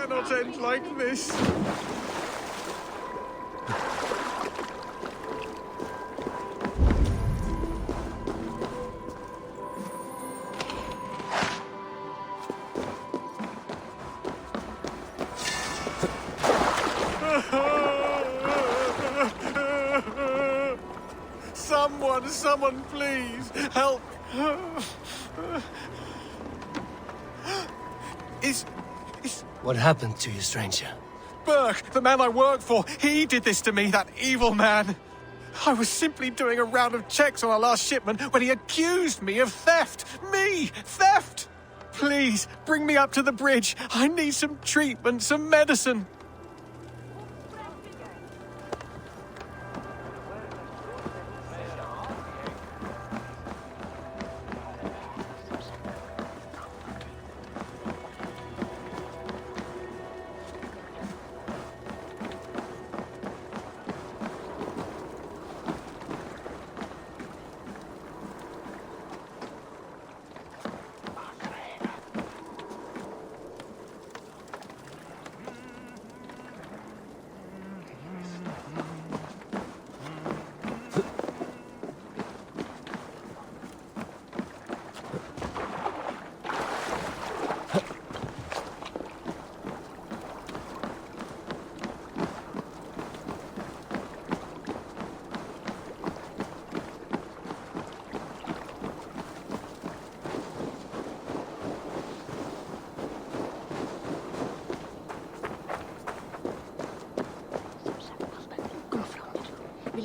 Cannot end like this. Someone please help. What happened to you, stranger? Burke, the man I work for, he did this to me, that evil man. I was simply doing a round of checks on our last shipment when he accused me of theft. Me! Theft! Please, bring me up to the bridge. I need some treatment, some medicine.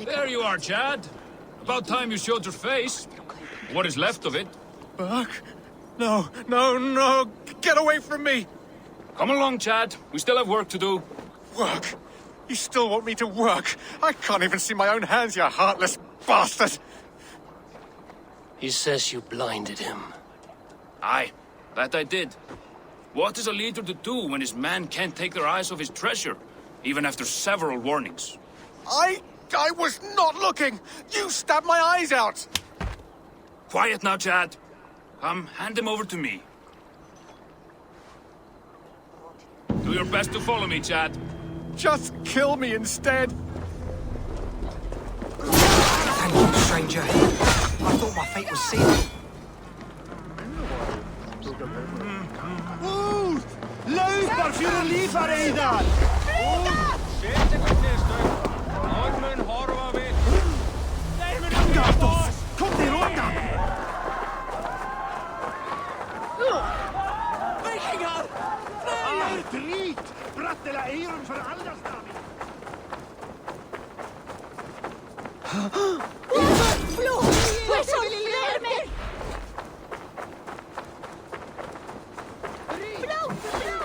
There you are, Chad. About time you showed your face. What is left of it? Burke? No, no, no! Get away from me! Come along, Chad. We still have work to do. Work? You still want me to work? I can't even see my own hands, you heartless bastard! He says you blinded him. Aye, that I did. What is a leader to do when his men can't take their eyes off his treasure, even after several warnings? I was not looking! You stabbed my eyes out! Quiet now, Chad. Come, hand him over to me. Do your best to follow me, Chad. Just kill me instead! Thank you, stranger. I thought my fate was sealed. Út! Laupar fyrir lífareiðar! Set ykkur niður, Norðmenn horfa við. Gatos! Kom þér undan! Vikingar! Nei! Drít! Brattela eyrum för alla stavi! Blod! Hvor som fler mer! Blod! Blod!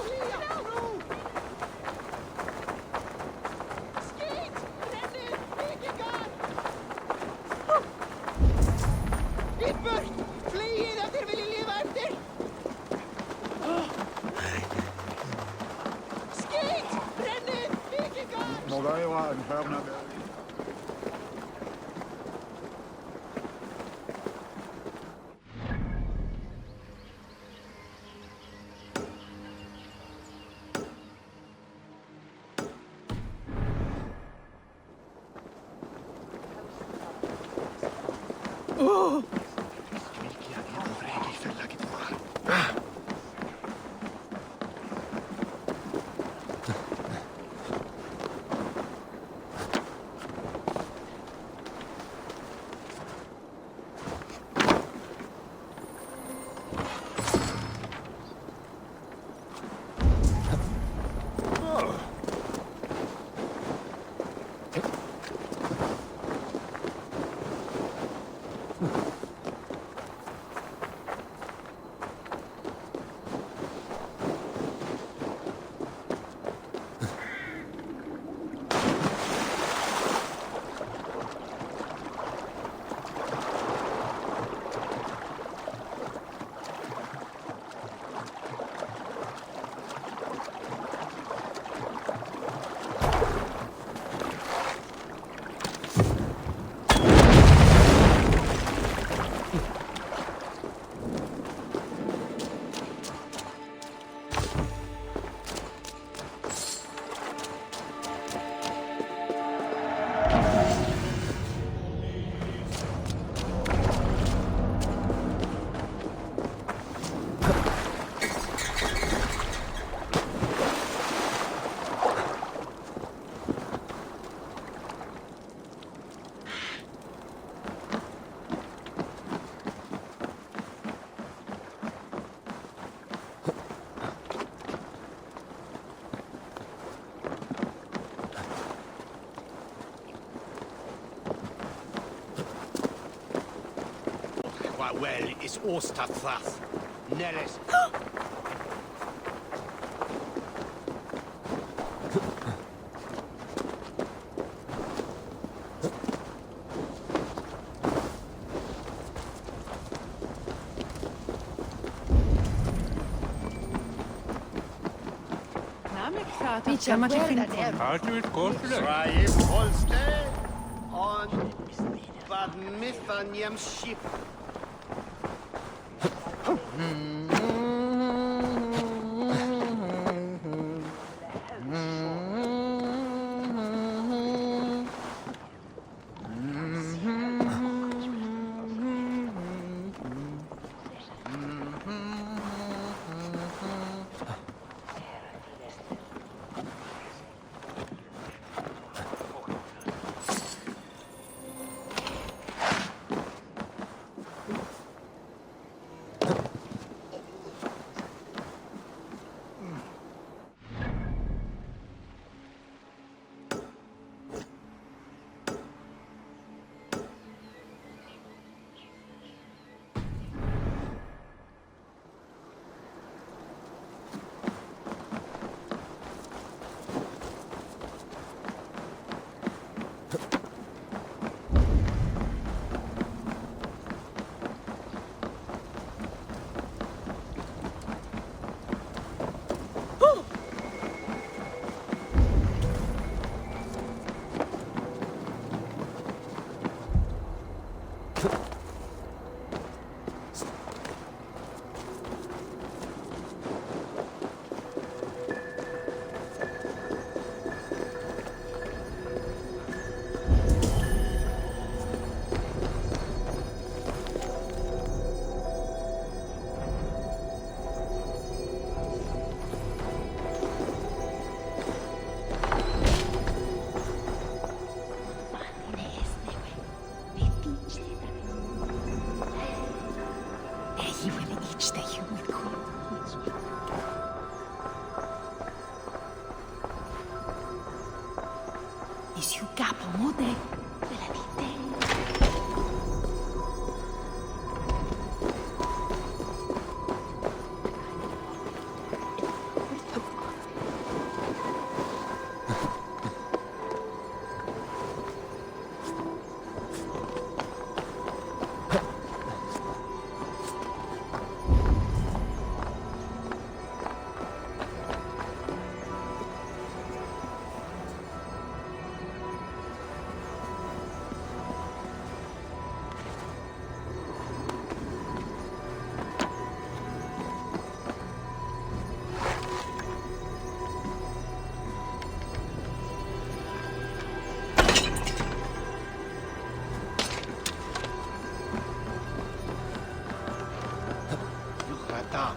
Skit! Renner! Vikingar! I burt! Flyet at dere ville leve efter! Skit! Renner! Vikingar! Mogę ja hörna Well, is Osterthas. Neres. Swaip Holstead on Bad Mithanium ship.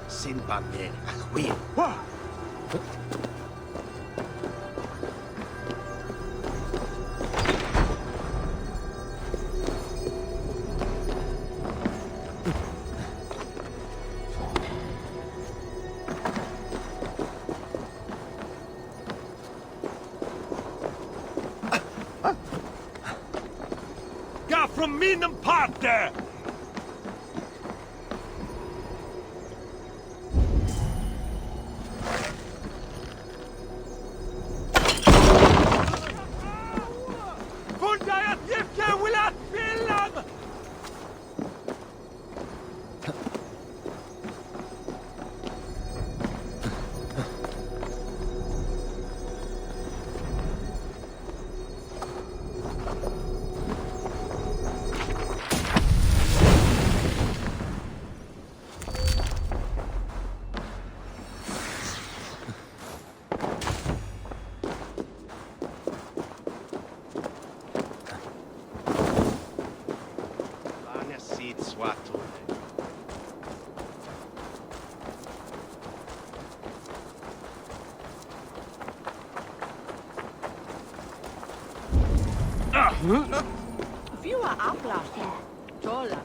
Sin bamien. Oui. Got from Minam Park there! Fyra applar. Tålar.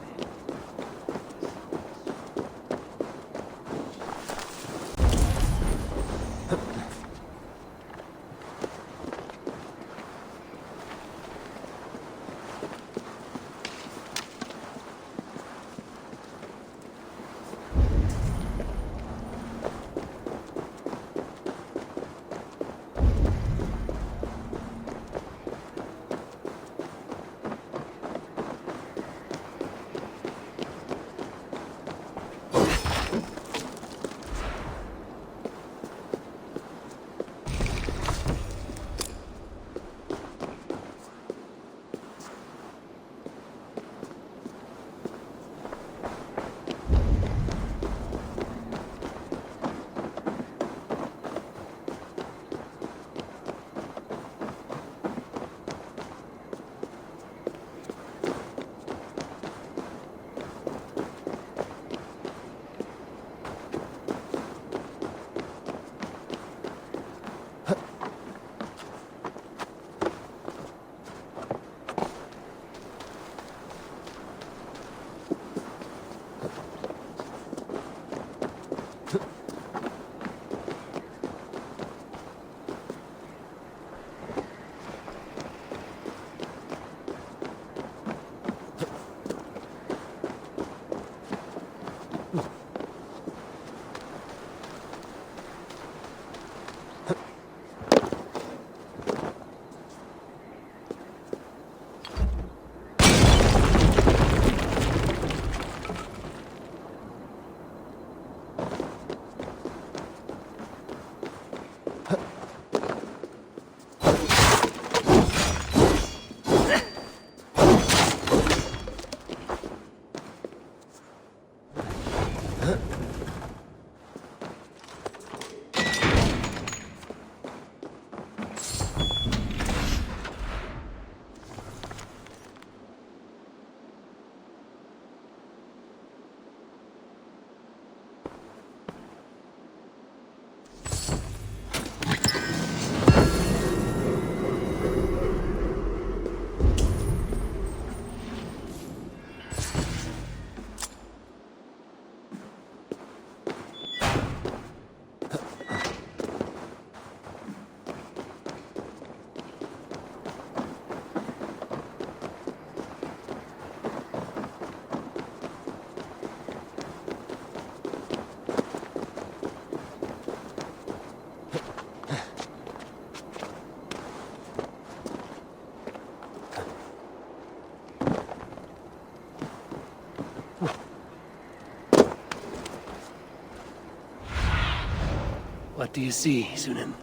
What do you see, Sunan?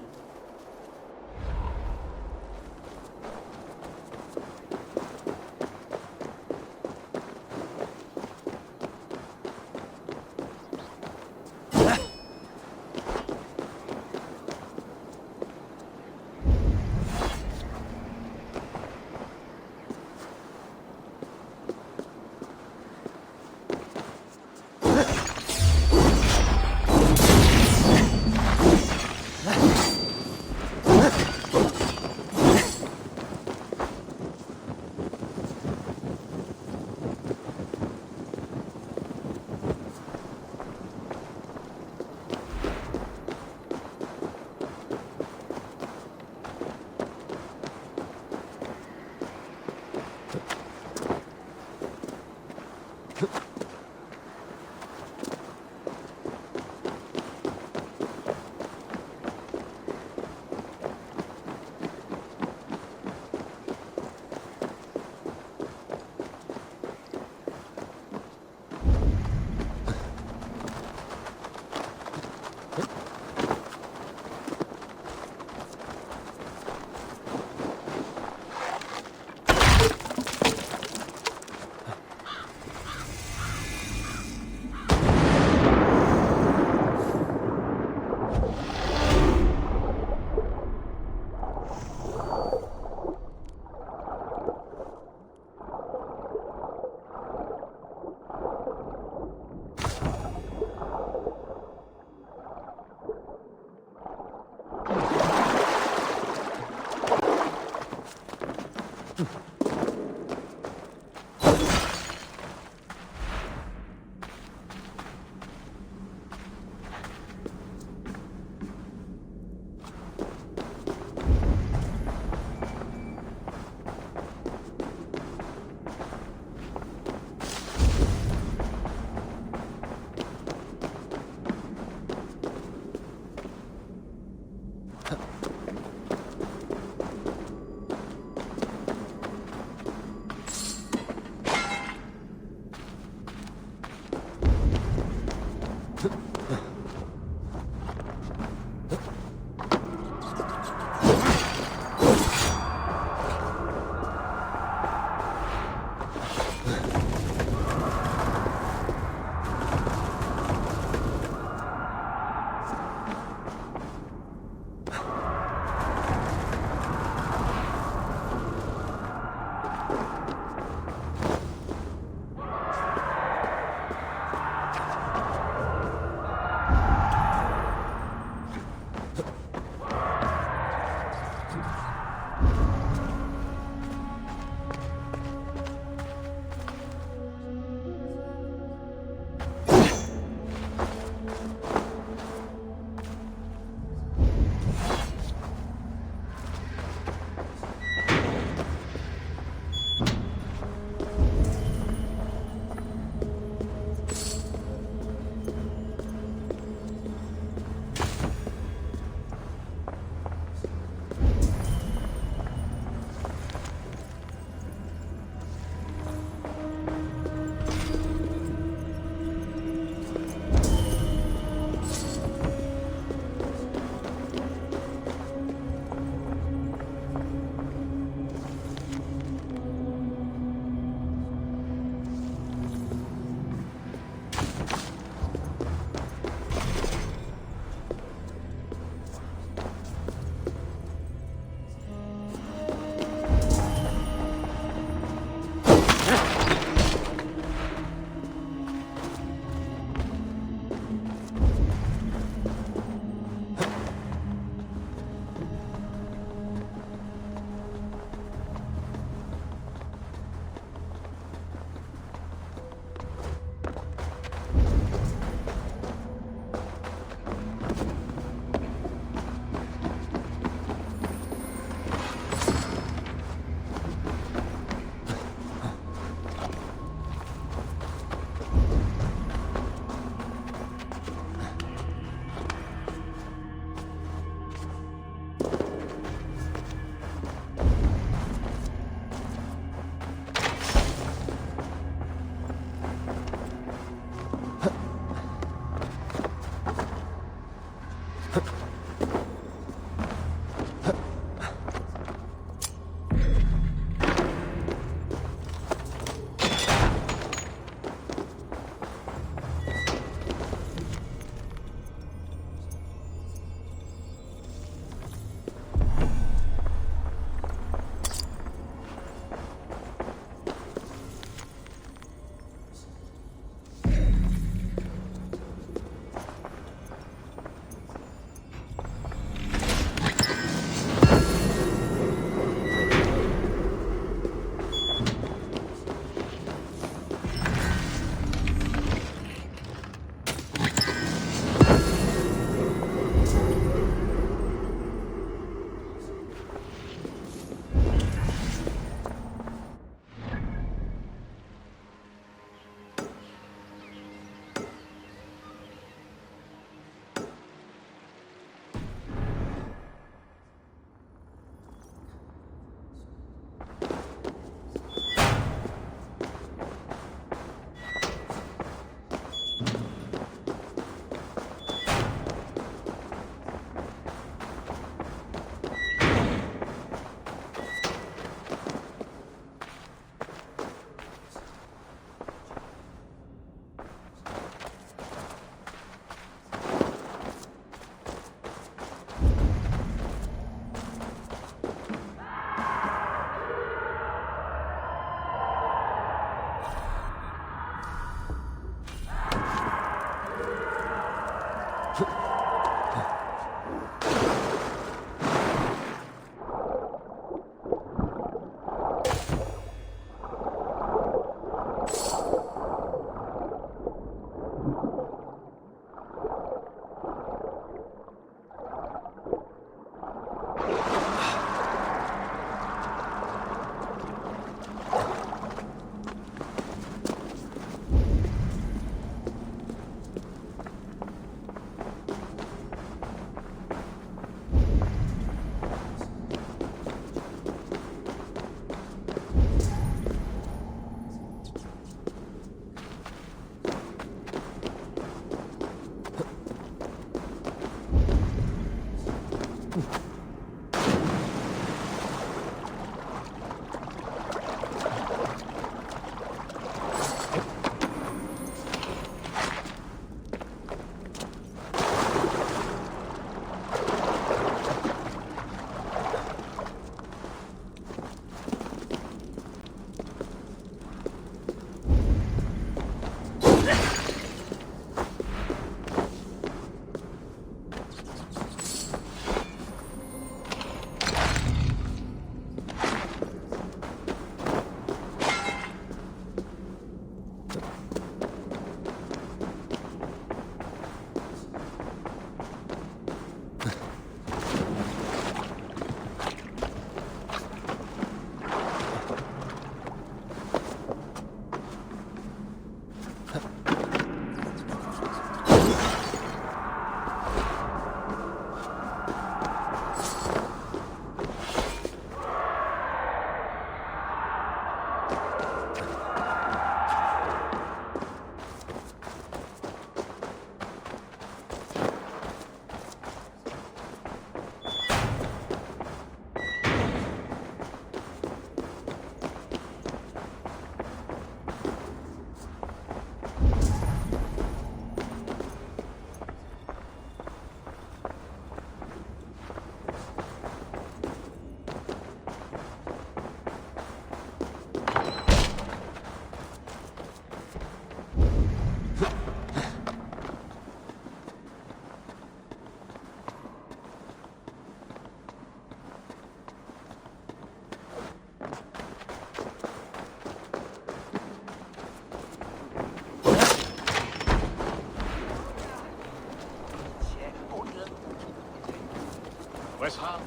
Where's Hal?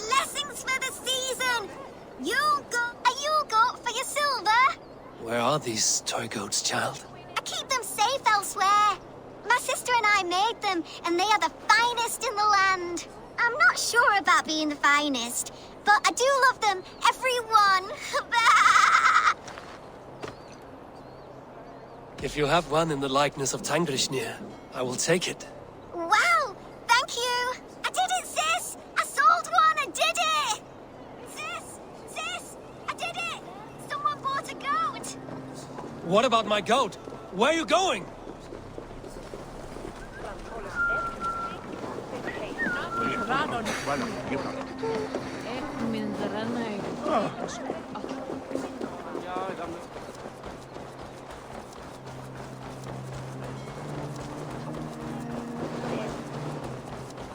Lessons for the season! You got for your silver? Where are these toy goats, child? I keep them safe elsewhere. My sister and I made them, and they are the finest in the land. I'm not sure about being the finest, but I do love them, every one. If you have one in the likeness of Tangrishnir, I will take it. Wow, thank you. I did it, sis. I sold one, I did it. Sis, I did it. Someone bought a goat. What about my goat? Where are you going?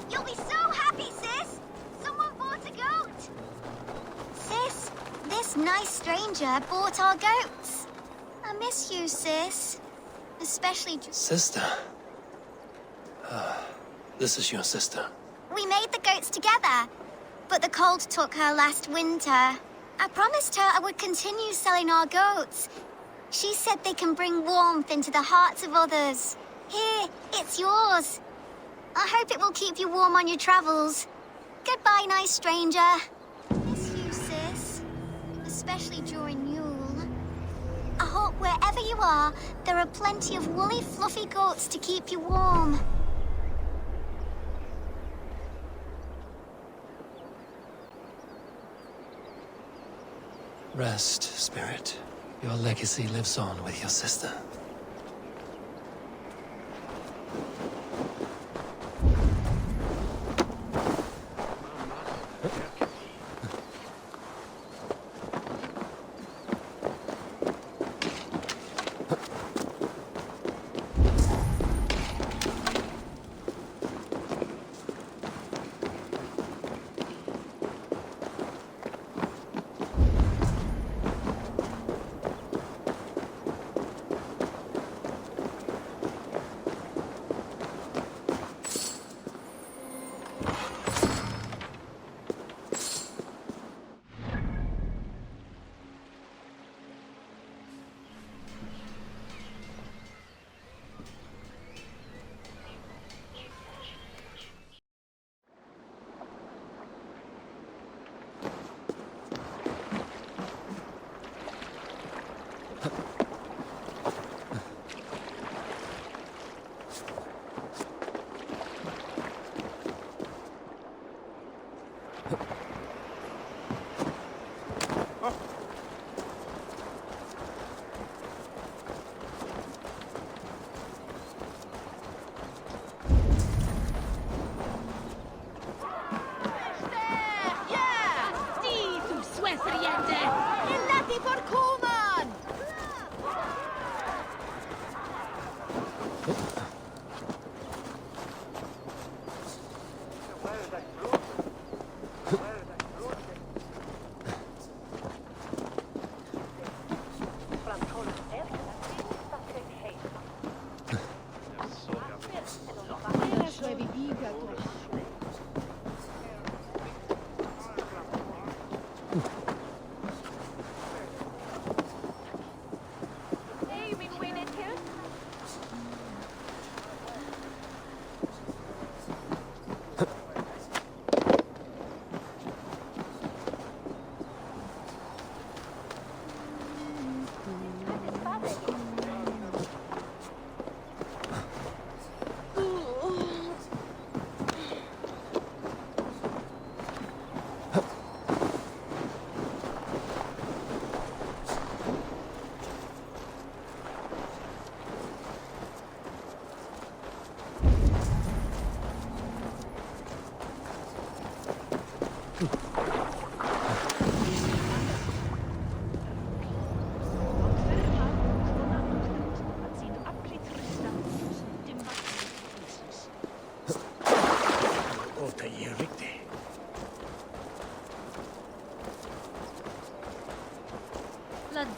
You'll be so happy, sis. Someone bought a goat. Sis, this nice stranger bought our goats. I miss you, sis. Especially... Sister. This is your sister. We made the goats together, but the cold took her last winter. I promised her I would continue selling our goats. She said they can bring warmth into the hearts of others. Here, it's yours. I hope it will keep you warm on your travels. Goodbye, nice stranger. Miss you, sis. Especially during Yule. I hope wherever you are, there are plenty of woolly, fluffy goats to keep you warm. Rest, spirit. Your legacy lives on with your sister.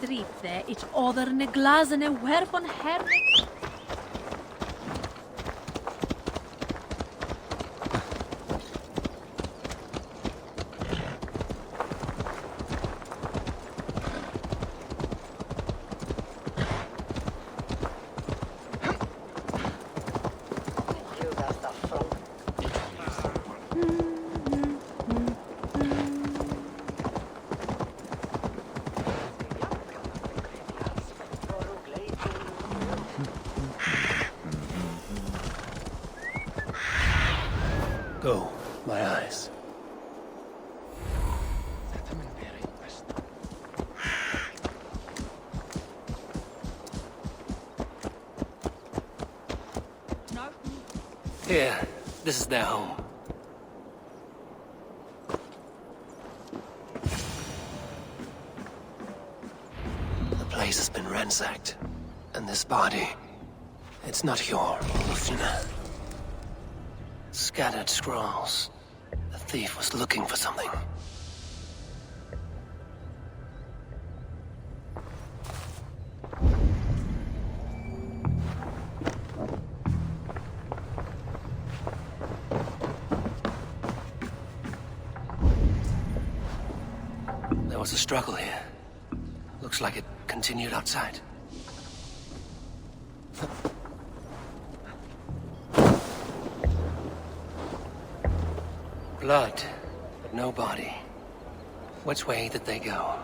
drifte, ich oder ne glasene wer von Herren. Go, my eyes. Here, this is their home. The place has been ransacked. And this body, it's not your Lufina. Scattered scrolls. The thief was looking for something. There was a struggle here. Looks like it continued outside. Blood, but no body. Which way did they go?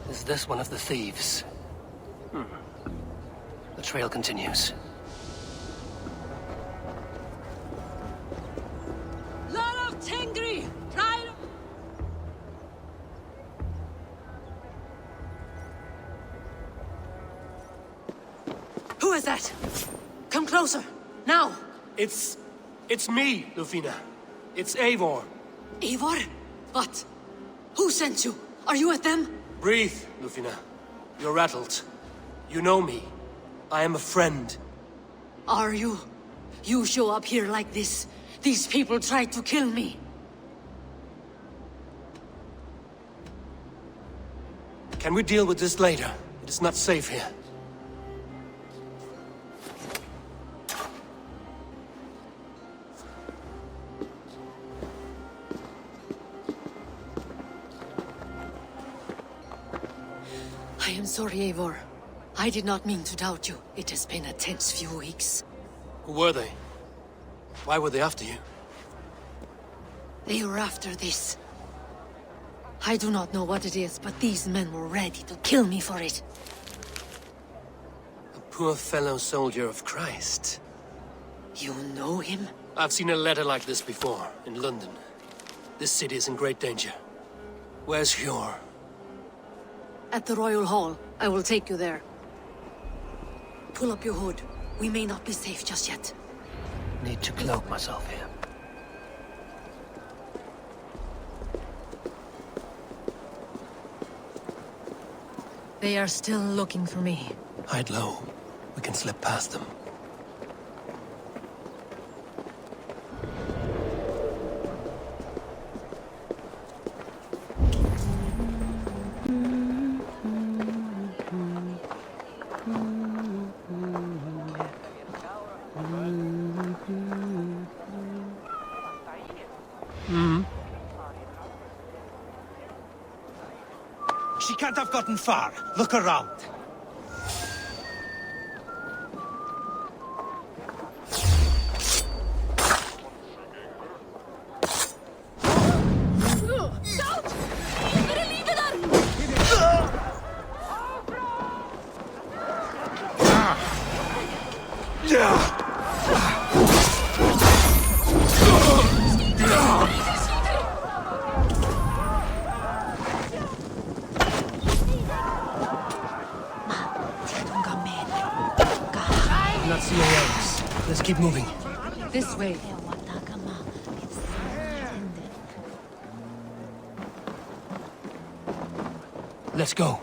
Is this one of the thieves? The trail continues. Lord of Tengri! Pride of... Who is that? Come closer, now! It's me, Lufina. It's Eivor. Eivor? What? Who sent you? Are you with them? Breathe, Lufina. You're rattled. You know me. I am a friend. Are you? You show up here like this. These people tried to kill me. Can we deal with this later? It is not safe here. I am sorry, Eivor. I did not mean to doubt you. It has been a tense few weeks. Who were they? Why were they after you? They were after this. I do not know what it is, but these men were ready to kill me for it. A poor fellow soldier of Christ. You know him? I've seen a letter like this before, in London. This city is in great danger. Where's Hjor? At the Royal Hall. I will take you there. Pull up your hood. We may not be safe just yet. Need to cloak myself here. They are still looking for me. Hide low. We can slip past them. She can't have gotten far. Look around. Not seeing else. Let's keep moving. This way. Let's go.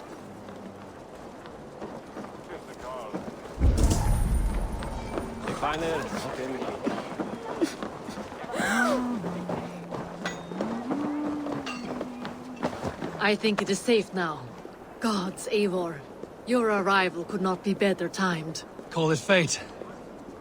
I think it is safe now. Gods, Eivor. Your arrival could not be better timed. Call it fate.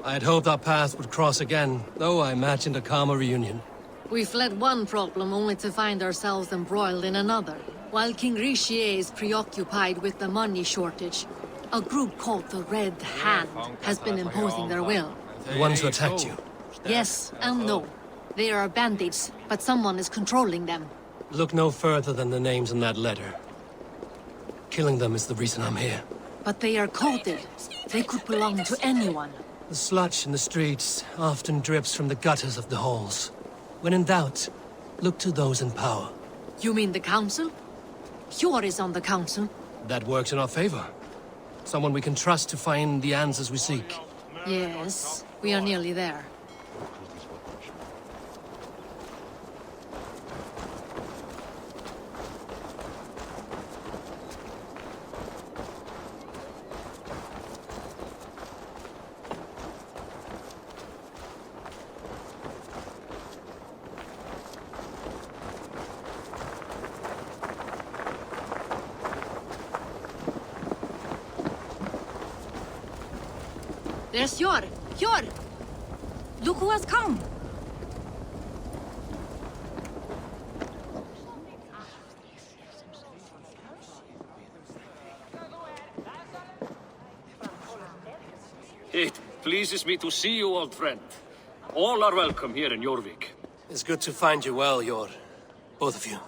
I had hoped our paths would cross again, though I imagined a calmer reunion. We fled one problem only to find ourselves embroiled in another. While King Richier is preoccupied with the money shortage, a group called the Red Hand has been imposing their will. The ones who attacked you? Yes and no. They are bandits, but someone is controlling them. Look no further than the names in that letter. Killing them is the reason I'm here. But they are coded. They could belong to anyone. The sludge in the streets often drips from the gutters of the halls. When in doubt, look to those in power. You mean the council? Hjor is on the council. That works in our favor. Someone we can trust to find the answers we seek. Yes, we are nearly there. There's Hjor! Hjor! Look who has come! It pleases me to see you, old friend. All are welcome here in Jorvik. It's good to find you well, Hjor. Both of you.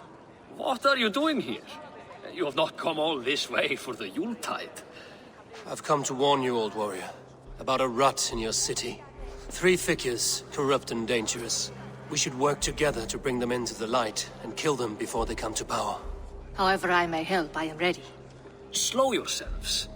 What are you doing here? You have not come all this way for the Yuletide. I've come to warn you, old warrior, about a rot in your city. 3 figures, corrupt and dangerous. We should work together to bring them into the light and kill them before they come to power. However I may help, I am ready. Slow yourselves.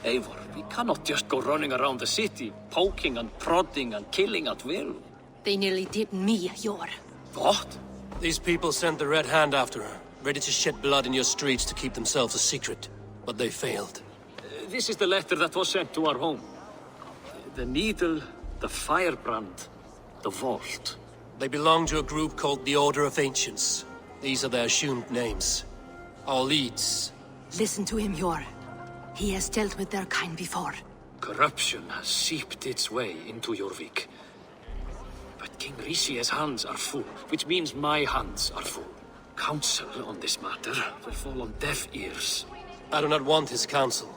Eivor, we cannot just go running around the city, poking and prodding and killing at will. They nearly did me, Hjor. What? These people sent the Red Hand after her, ready to shed blood in your streets to keep themselves a secret. But they failed. This is the letter that was sent to our home. The needle, the firebrand, the vault. They belong to a group called the Order of Ancients. These are their assumed names. Our leads. Listen to him, Hjor. He has dealt with their kind before. Corruption has seeped its way into Jorvik. But King Richier's hands are full, which means my hands are full. Counsel on this matter will fall on deaf ears. I do not want his counsel.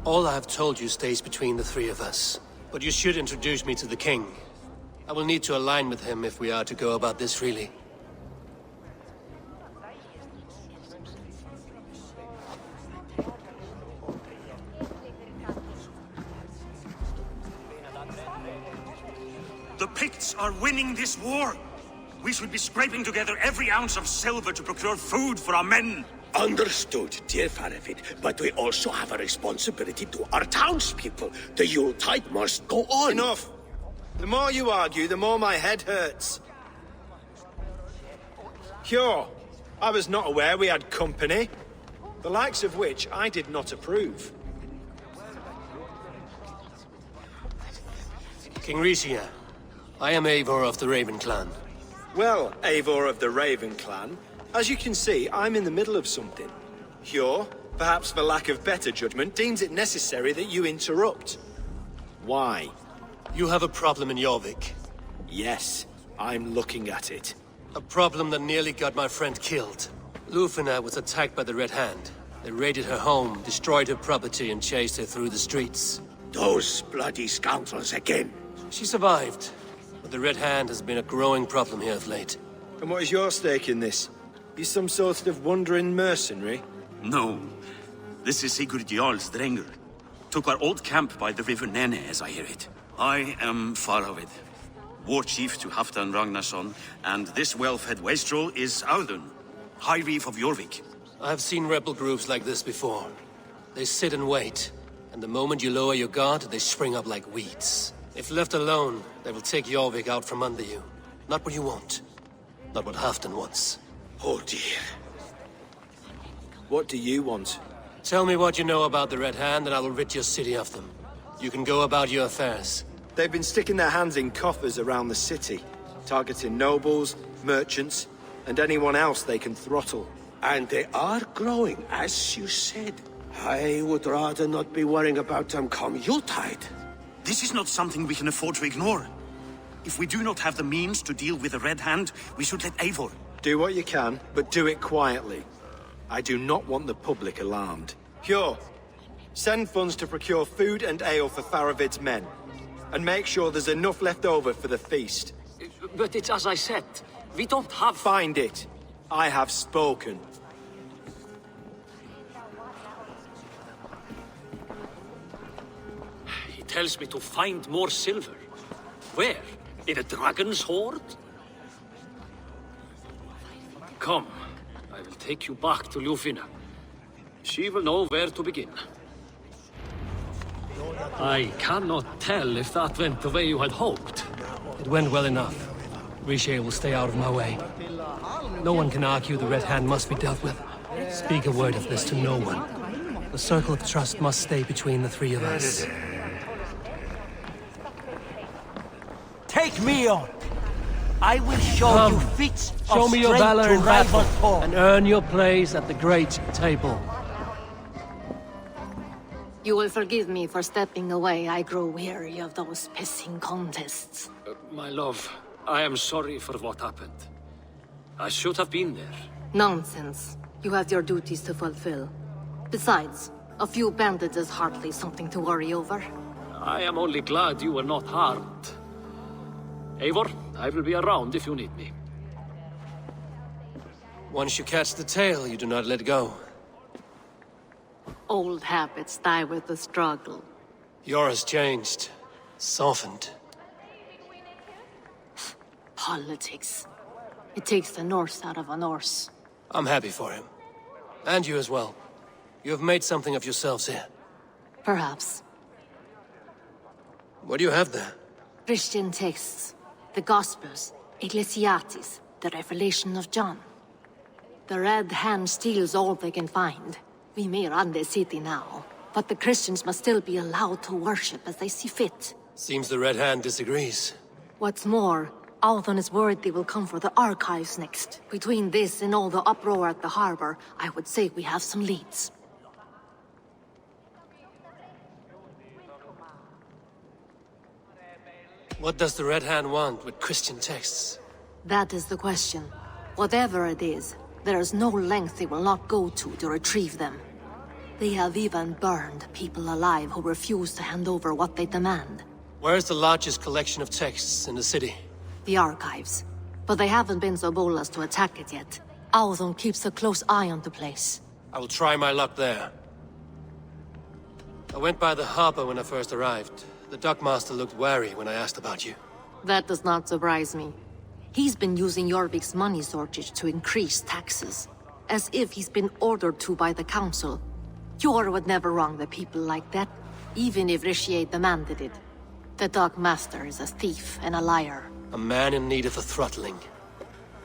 All I have told you stays between the 3 of us. But you should introduce me to the king. I will need to align with him if we are to go about this freely. The Picts are winning this war. We should be scraping together every ounce of silver to procure food for our men. Understood, dear Faravid, but we also have a responsibility to our townspeople. The Yuletide must go on. Enough! The more you argue, the more my head hurts. Hjor, I was not aware we had company, the likes of which I did not approve. King Richier, I am Eivor of the Raven clan. Well, Eivor of the Raven clan, as you can see, I'm in the middle of something. Hjor, perhaps for lack of better judgment, deems it necessary that you interrupt. Why? You have a problem in Jorvik. Yes, I'm looking at it. A problem that nearly got my friend killed. Lufina was attacked by the Red Hand. They raided her home, destroyed her property, and chased her through the streets. Those bloody scoundrels again. She survived, but the Red Hand has been a growing problem here of late. And what is your stake in this? You some sort of wandering mercenary? No. This is Sigurd Jarl's Drenger. Took our old camp by the river Nene, as I hear it. I am Faravid, war chief to Halfdan Ragnarsson, and this well-fed wastrel is Audun, High Reef of Jorvik. I have seen rebel groups like this before. They sit and wait, and the moment you lower your guard, they spring up like weeds. If left alone, they will take Jorvik out from under you. Not what you want. Not what Halfdan wants. Oh dear. What do you want? Tell me what you know about the Red Hand, and I will rid your city of them. You can go about your affairs. They've been sticking their hands in coffers around the city, targeting nobles, merchants, and anyone else they can throttle. And they are growing, as you said. I would rather not be worrying about them come Yuletide. This is not something we can afford to ignore. If we do not have the means to deal with the Red Hand, we should let Eivor. Do what you can, but do it quietly. I do not want the public alarmed. Pure, send funds to procure food and ale for Faravid's men. And make sure there's enough left over for the feast. But it's as I said. We don't have... Find it. I have spoken. He tells me to find more silver. Where? In a dragon's hoard? Come, I will take you back to Ljufina. She will know where to begin. I cannot tell if that went the way you had hoped. It went well enough. Riche will stay out of my way. No one can argue the Red Hand must be dealt with. Speak a word of this to no one. The circle of trust must stay between the three of us. Take me on. I will show Come, you feats show of me your strength valor to in battle, rival foe. and earn your place at the great table. You will forgive me for stepping away. I grow weary of those pissing contests. My love, I am sorry for what happened. I should have been there. Nonsense. You have your duties to fulfill. Besides, a few bandits is hardly something to worry over. I am only glad you were not harmed. Eivor, I will be around if you need me. Once you catch the tail, you do not let go. Old habits die with the struggle. Yours changed. Softened. Politics. It takes the Norse out of a Norse. I'm happy for him. And you as well. You have made something of yourselves here. Perhaps. What do you have there? Christian texts. The Gospels. Ecclesiastes. The Revelation of John. The Red Hand steals all they can find. We may run the city now, but the Christians must still be allowed to worship as they see fit. Seems the Red Hand disagrees. What's more, Althon is worried they will come for the archives next. Between this and all the uproar at the harbor, I would say we have some leads. What does the Red Hand want with Christian texts? That is the question. Whatever it is, there is no length they will not go to retrieve them. They have even burned people alive who refuse to hand over what they demand. Where's the largest collection of texts in the city? The archives. But they haven't been so bold as to attack it yet. Althon keeps a close eye on the place. I will try my luck there. I went by the harbor when I first arrived. The dockmaster looked wary when I asked about you. That does not surprise me. He's been using Jorvik's money shortage to increase taxes. As if he's been ordered to by the council. Jor would never wrong the people like that, even if Richier demanded it. The dockmaster is a thief and a liar. A man in need of a throttling.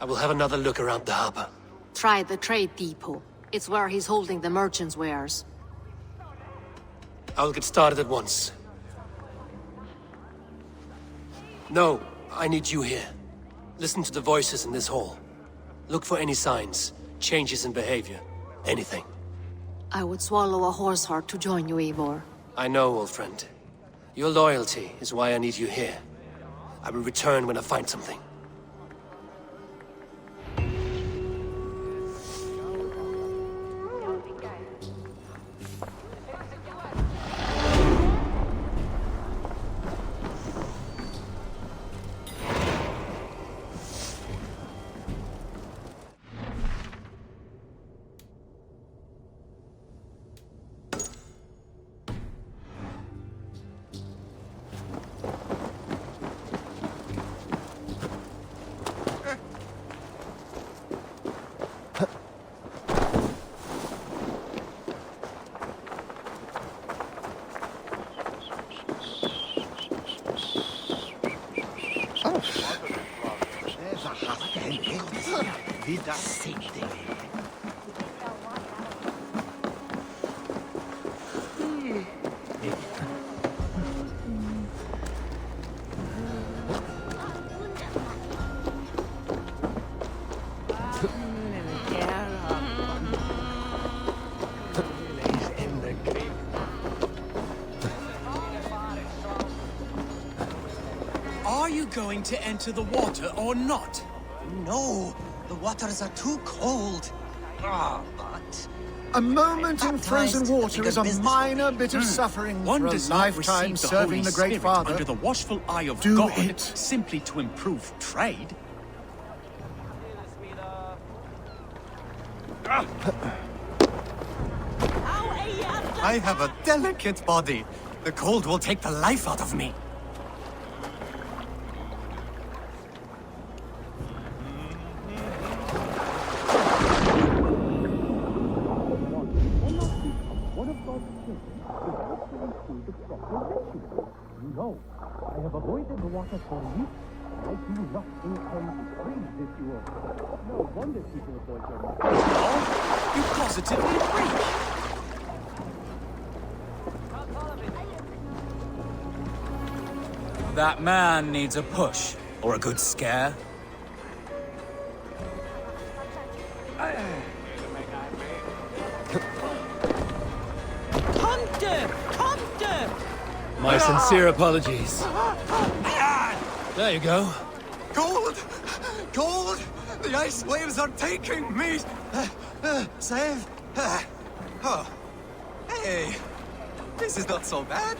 I will have another look around the harbor. Try the trade depot. It's where he's holding the merchants' wares. I will get started at once. No, I need you here. Listen to the voices in this hall. Look for any signs, changes in behavior, anything. I would swallow a horse heart to join you, Eivor. I know, old friend. Your loyalty is why I need you here. I will return when I find something. Are you going to enter the water or not? No, the waters are too cold. Ah, but... A moment in frozen Baptized, water is a business minor bit of suffering One for a does not lifetime receive the serving Holy the Great Spirit Father. under the watchful eye of Do God it. simply to improve trade. I have a delicate body. The cold will take the life out of me. No, I have avoided the water for weeks. I do not intend to freeze this year. No wonder people avoid your mouth. You positively preach. That man needs a push, or a good scare. My sincere apologies. There you go. Cold! Cold! The ice waves are taking me! Save! Oh. Hey! This is not so bad.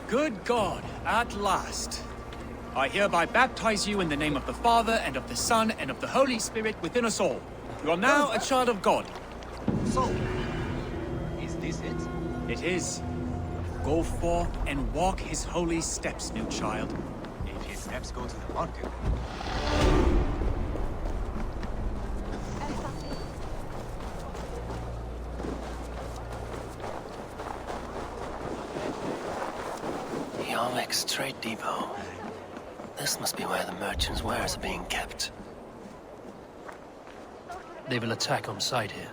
Good God, at last. I hereby baptize you in the name of the Father, and of the Son, and of the Holy Spirit within us all. You are now a child of God. So, is this it? It is. Go forth and walk his holy steps, new child. If his steps go to the market. Yarvik's trade depot. This must be where the merchants' wares are being kept. They will attack on sight here.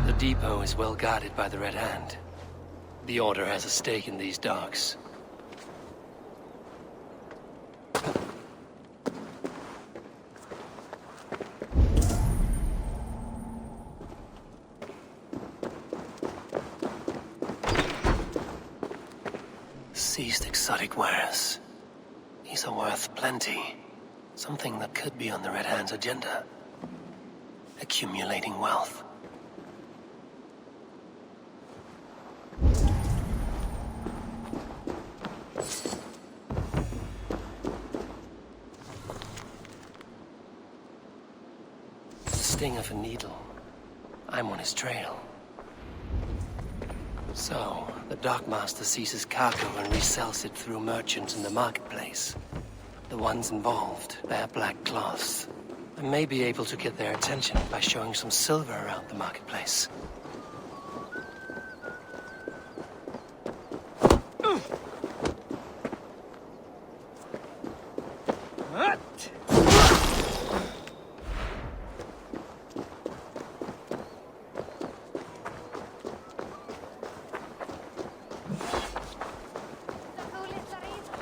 The depot is well guarded by the Red Hand. The Order has a stake in these docks. Seized exotic wares. These are worth plenty. Something that could be on the Red Hand's agenda. Accumulating wealth. The sting of a needle. I'm on his trail. So, the dockmaster seizes cargo and resells it through merchants in the marketplace. The ones involved wear black cloths. I may be able to get their attention by showing some silver around the marketplace.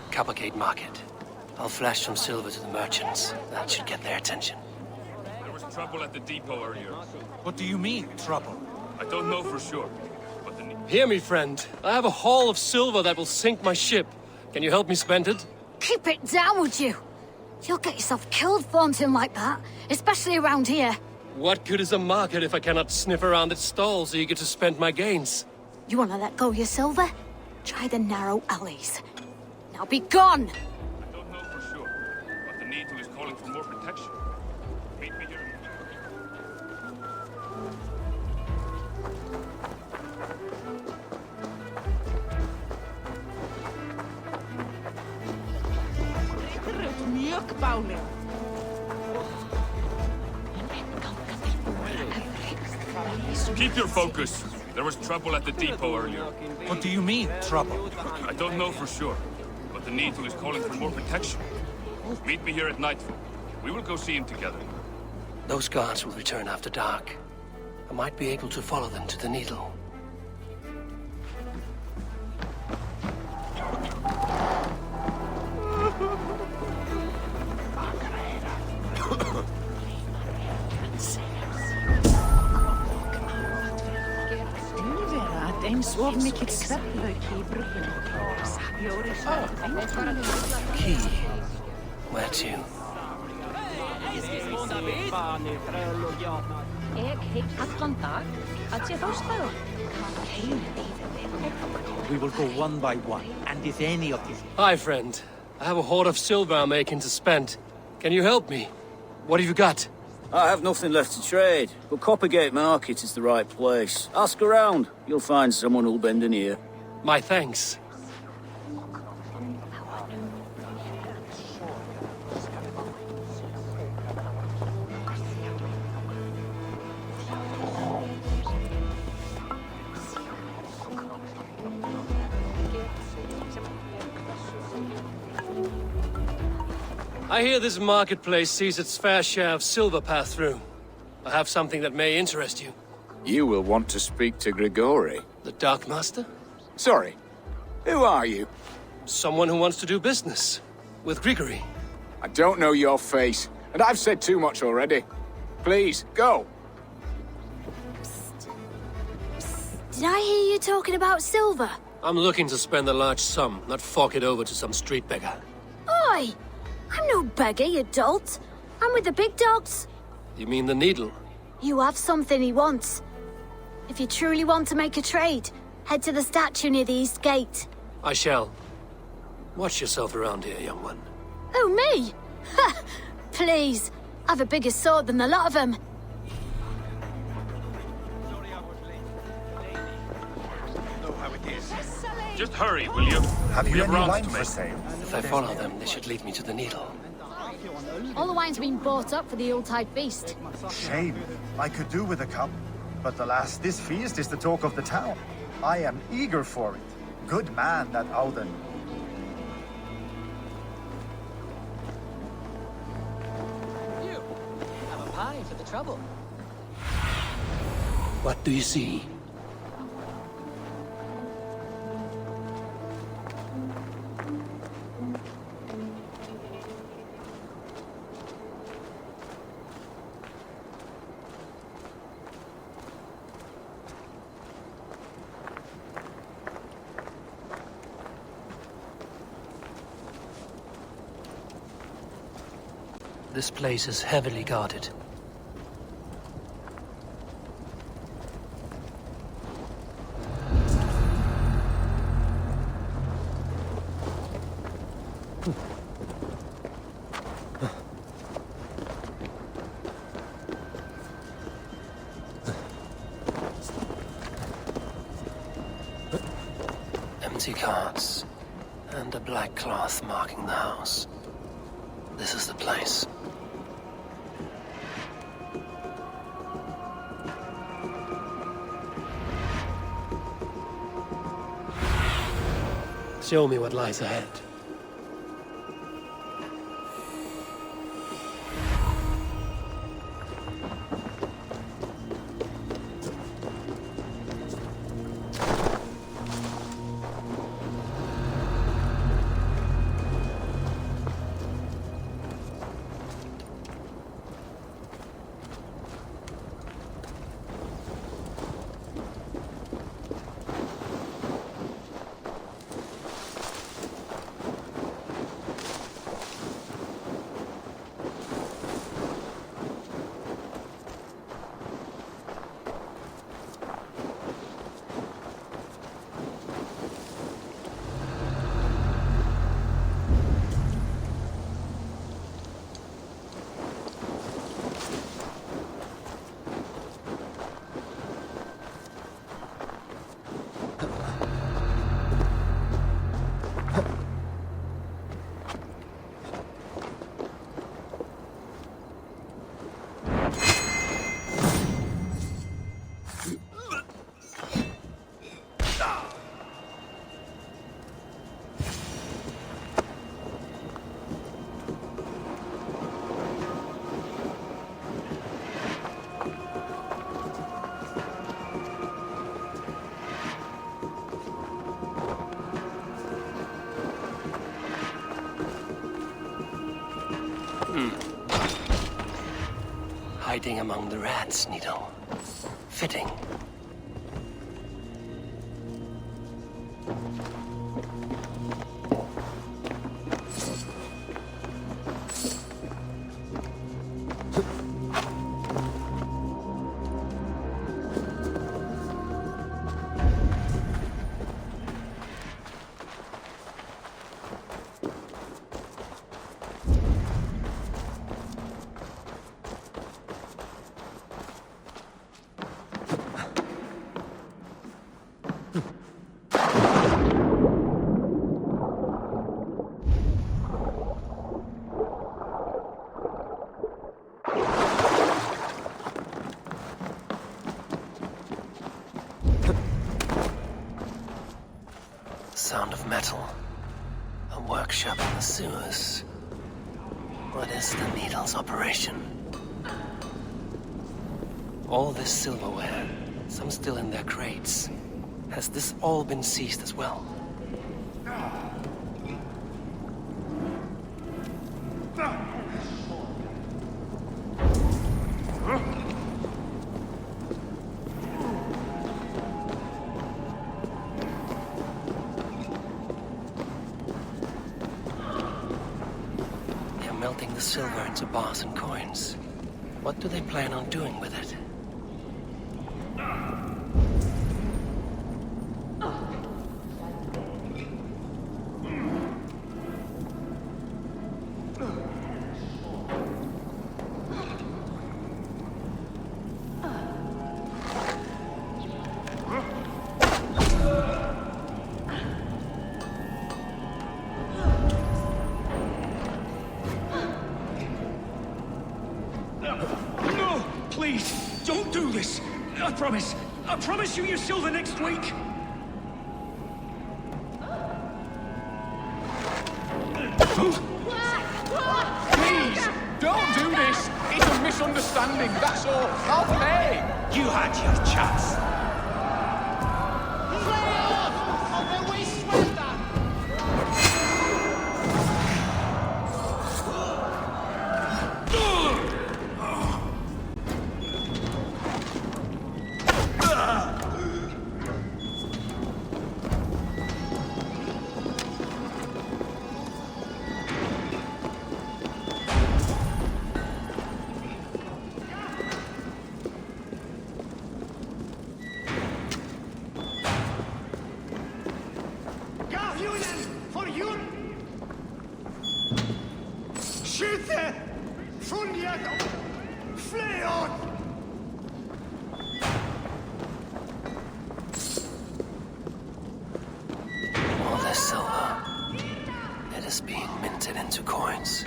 Cavalcade Market. I'll flash some silver to the merchants. That should get their attention. There was trouble at the depot earlier. What do you mean, trouble? I don't know for sure, but Hear me, friend. I have a haul of silver that will sink my ship. Can you help me spend it? Keep it down, would you? You'll get yourself killed flaunting like that, especially around here. What good is a market if I cannot sniff around its stalls eager to spend my gains? You want to let go of your silver? Try the narrow alleys. Now be gone! I don't know for sure, but the Needle is calling for more protection. Meet me here. Keep your focus. There was trouble at the depot earlier. What do you mean, trouble? I don't know for sure, but the Needle is calling for more protection. Meet me here at nightfall. We will go see him together. Those guards will return after dark. I might be able to follow them to the needle. Key. Where to? We will go one by one, and if any of these... Hi, friend. I have a hoard of silver I'm making to spend. Can you help me? What have you got? I have nothing left to trade, but Coppergate Market is the right place. Ask around. You'll find someone who'll bend an ear. My thanks. I hear this marketplace sees its fair share of silver pass through. I have something that may interest you. You will want to speak to Grigori. The Dark Master? Sorry. Who are you? Someone who wants to do business. With Grigori. I don't know your face, and I've said too much already. Please, go. Did I hear you talking about silver? I'm looking to spend a large sum, not fork it over to some street beggar. Oi! I'm no beggar, you dolt. I'm with the big dogs. You mean the needle? You have something he wants. If you truly want to make a trade, head to the statue near the east gate. I shall. Watch yourself around here, young one. Oh, me? Ha! Please. I've a bigger sword than the lot of them. Just hurry, will you? Have you any rounds wine to for make. sale? If I follow them, they should lead me to the needle. All the wine's been bought up for the Yuletide feast. Shame. I could do with a cup. But alas, this feast is the talk of the town. I am eager for it. Good man, that Auden. You have a pie for the trouble. What do you see? This place is heavily guarded. Empty carts, and a black cloth marking the house. This is the place. Show me what lies ahead. Hiding among the rats, Needle. Fitting. Sound of metal. A workshop in the sewers. What is the Needle's operation? All this silverware, some still in their crates. Has this all been seized as well? Melting the silver into bars and coins. What do they plan on doing with it? No! Please, don't do this! I promise you your silver next week! Please, don't do this! It's a misunderstanding, that's all. I'll pay! You had your chance. Schütze! Fundiert! Fleon! All this silver, it is being minted into coins.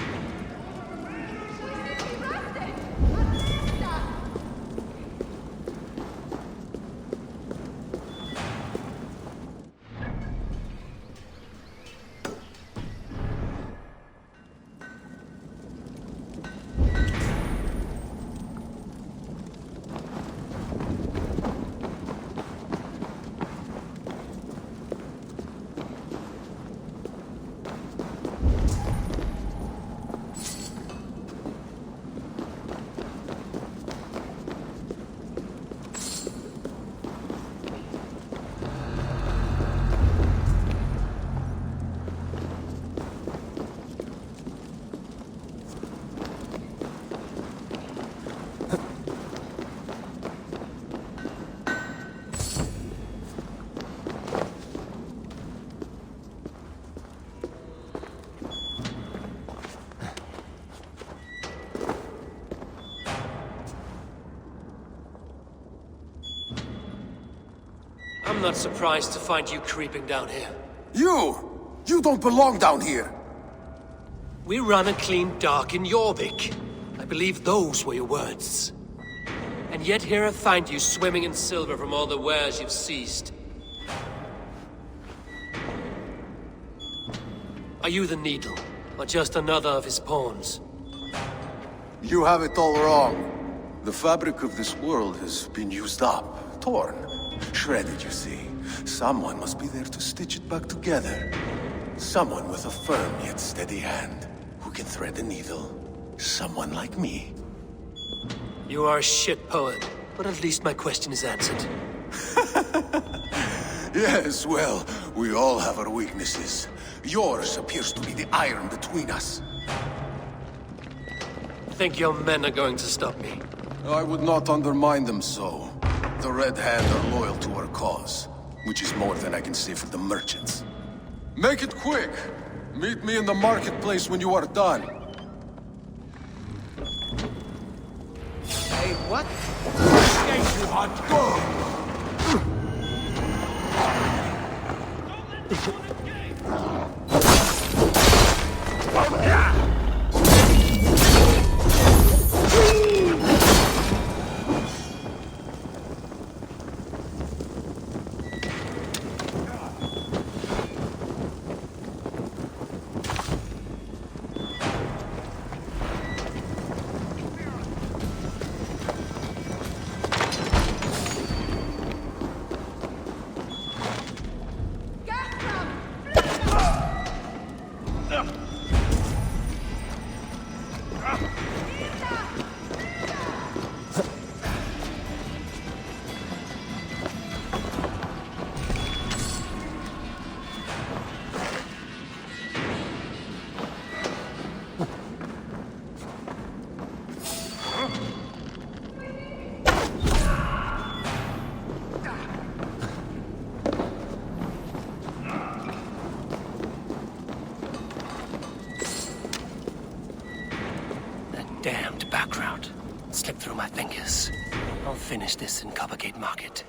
I'm not surprised to find you creeping down here. You don't belong down here! We run a clean dock in Jorvik. I believe those were your words. And yet here I find you swimming in silver from all the wares you've seized. Are you the Needle, or just another of his pawns? You have it all wrong. The fabric of this world has been used up, torn, shredded, you see. Someone must be there to stitch it back together. Someone with a firm yet steady hand, who can thread the needle. Someone like me. You are a shit poet, but at least my question is answered. Yes, well, we all have our weaknesses. Yours appears to be the iron between us. Think your men are going to stop me? I would not undermine them so. The Red Hand are loyal to our cause, which is more than I can say for the merchants. Make it quick! Meet me in the marketplace when you are done. Hey, what? Escape, you hot dog! Damned back route. Slipped through my fingers. I'll finish this in Coppergate Market.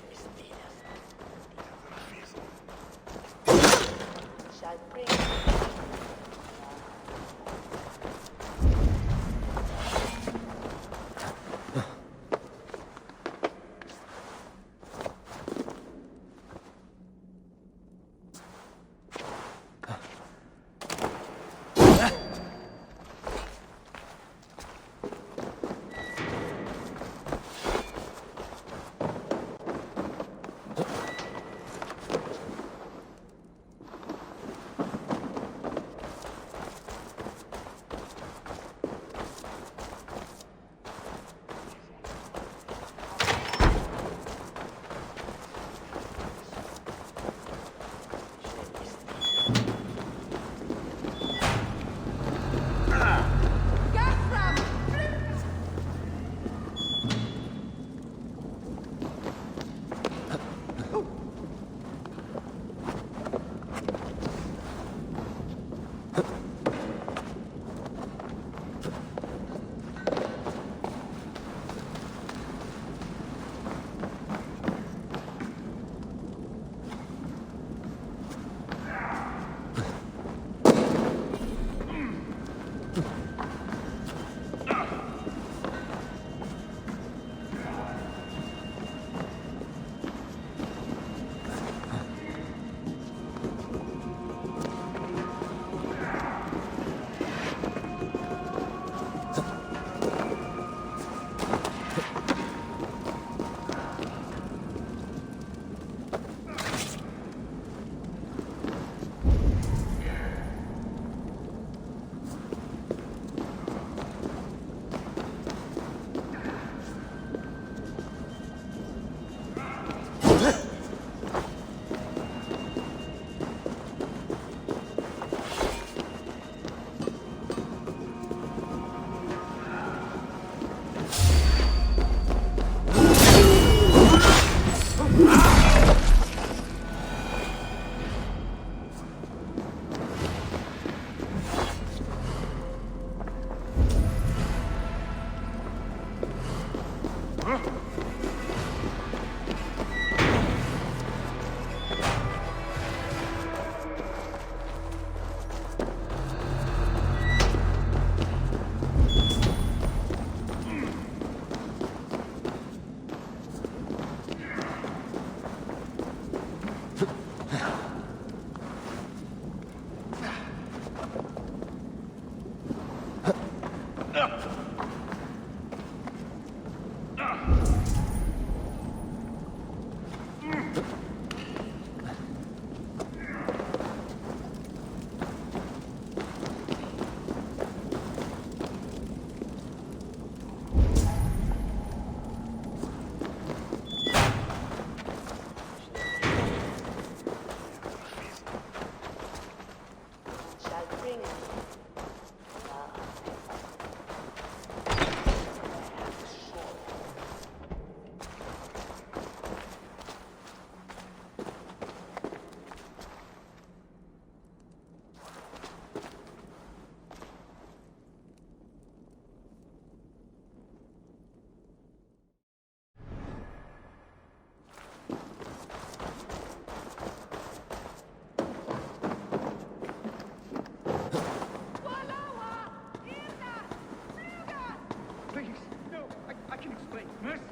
can explain mercy.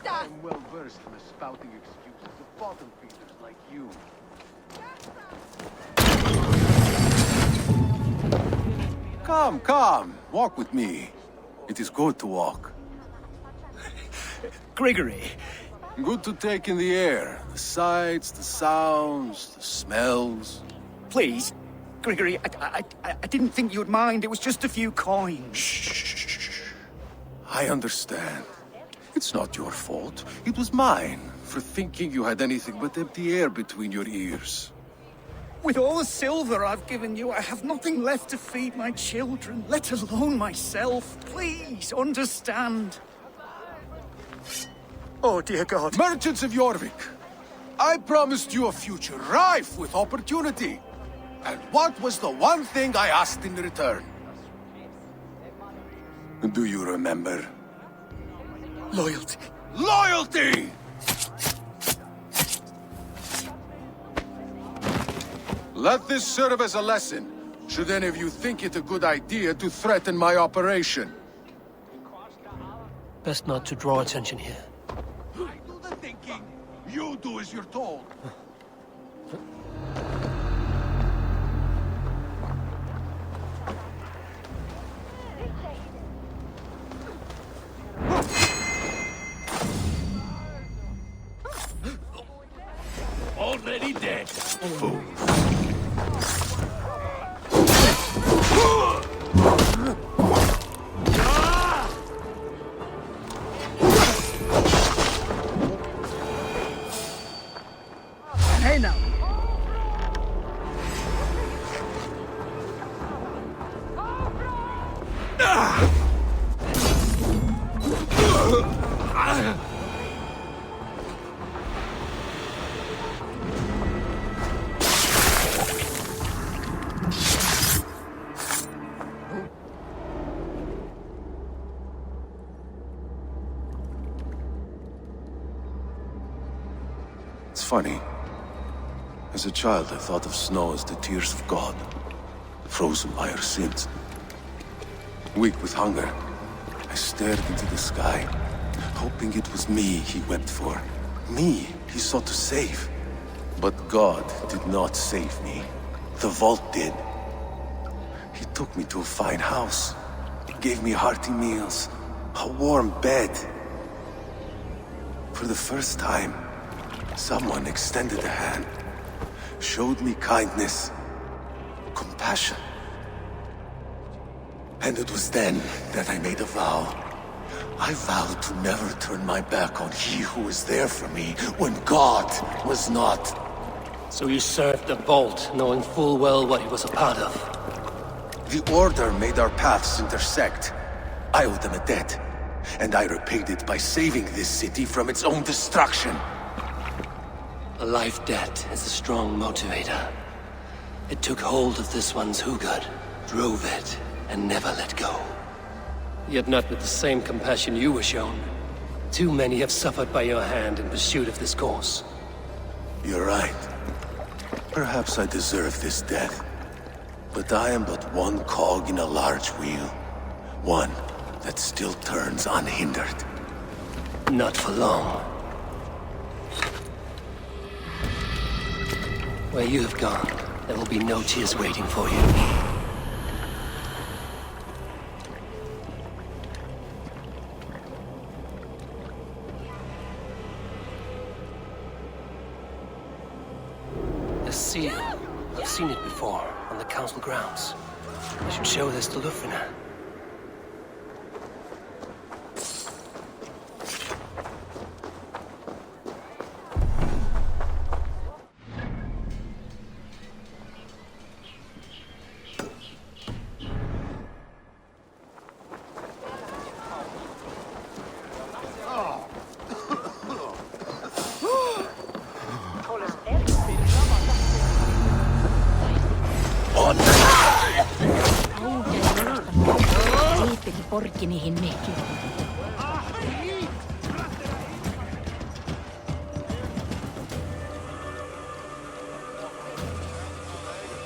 I'm well versed in the spouting excuses of bottom feeders like you. Come, walk with me. It is good to walk. Grigory. Good to take in the air. The sights, the sounds, the smells. Please, Grigory, I didn't think you'd mind. It was just a few coins. Shh. I understand. It's not your fault. It was mine, for thinking you had anything but empty air between your ears. With all the silver I've given you, I have nothing left to feed my children, let alone myself. Please, understand. Oh, dear God. Merchants of Jorvik, I promised you a future rife with opportunity. And what was the one thing I asked in return? Do you remember? Loyalty. Loyalty! Let this serve as a lesson, should any of you think it a good idea to threaten my operation. Best not to draw attention here. I do the thinking. You do as you're told. Already dead. Fool. Hey now. It's funny. As a child, I thought of snow as the tears of God, frozen by our sins. Weak with hunger, I stared into the sky, hoping it was me he wept for. Me he sought to save. But God did not save me. The vault did. He took me to a fine house, gave me hearty meals, a warm bed. For the first time, someone extended a hand, showed me kindness, compassion. And it was then that I made a vow. I vowed to never turn my back on he who was there for me when God was not. So you served the Vault, knowing full well what he was a part of. The Order made our paths intersect. I owed them a debt, and I repaid it by saving this city from its own destruction. A life debt is a strong motivator. It took hold of this one's Hugad, drove it, and never let go. Yet not with the same compassion you were shown. Too many have suffered by your hand in pursuit of this course. You're right. Perhaps I deserve this death. But I am but one cog in a large wheel. One that still turns unhindered. Not for long. Where you have gone, there will be no tears waiting for you. The seal. I've seen it before, on the council grounds. I should show this to Lufina.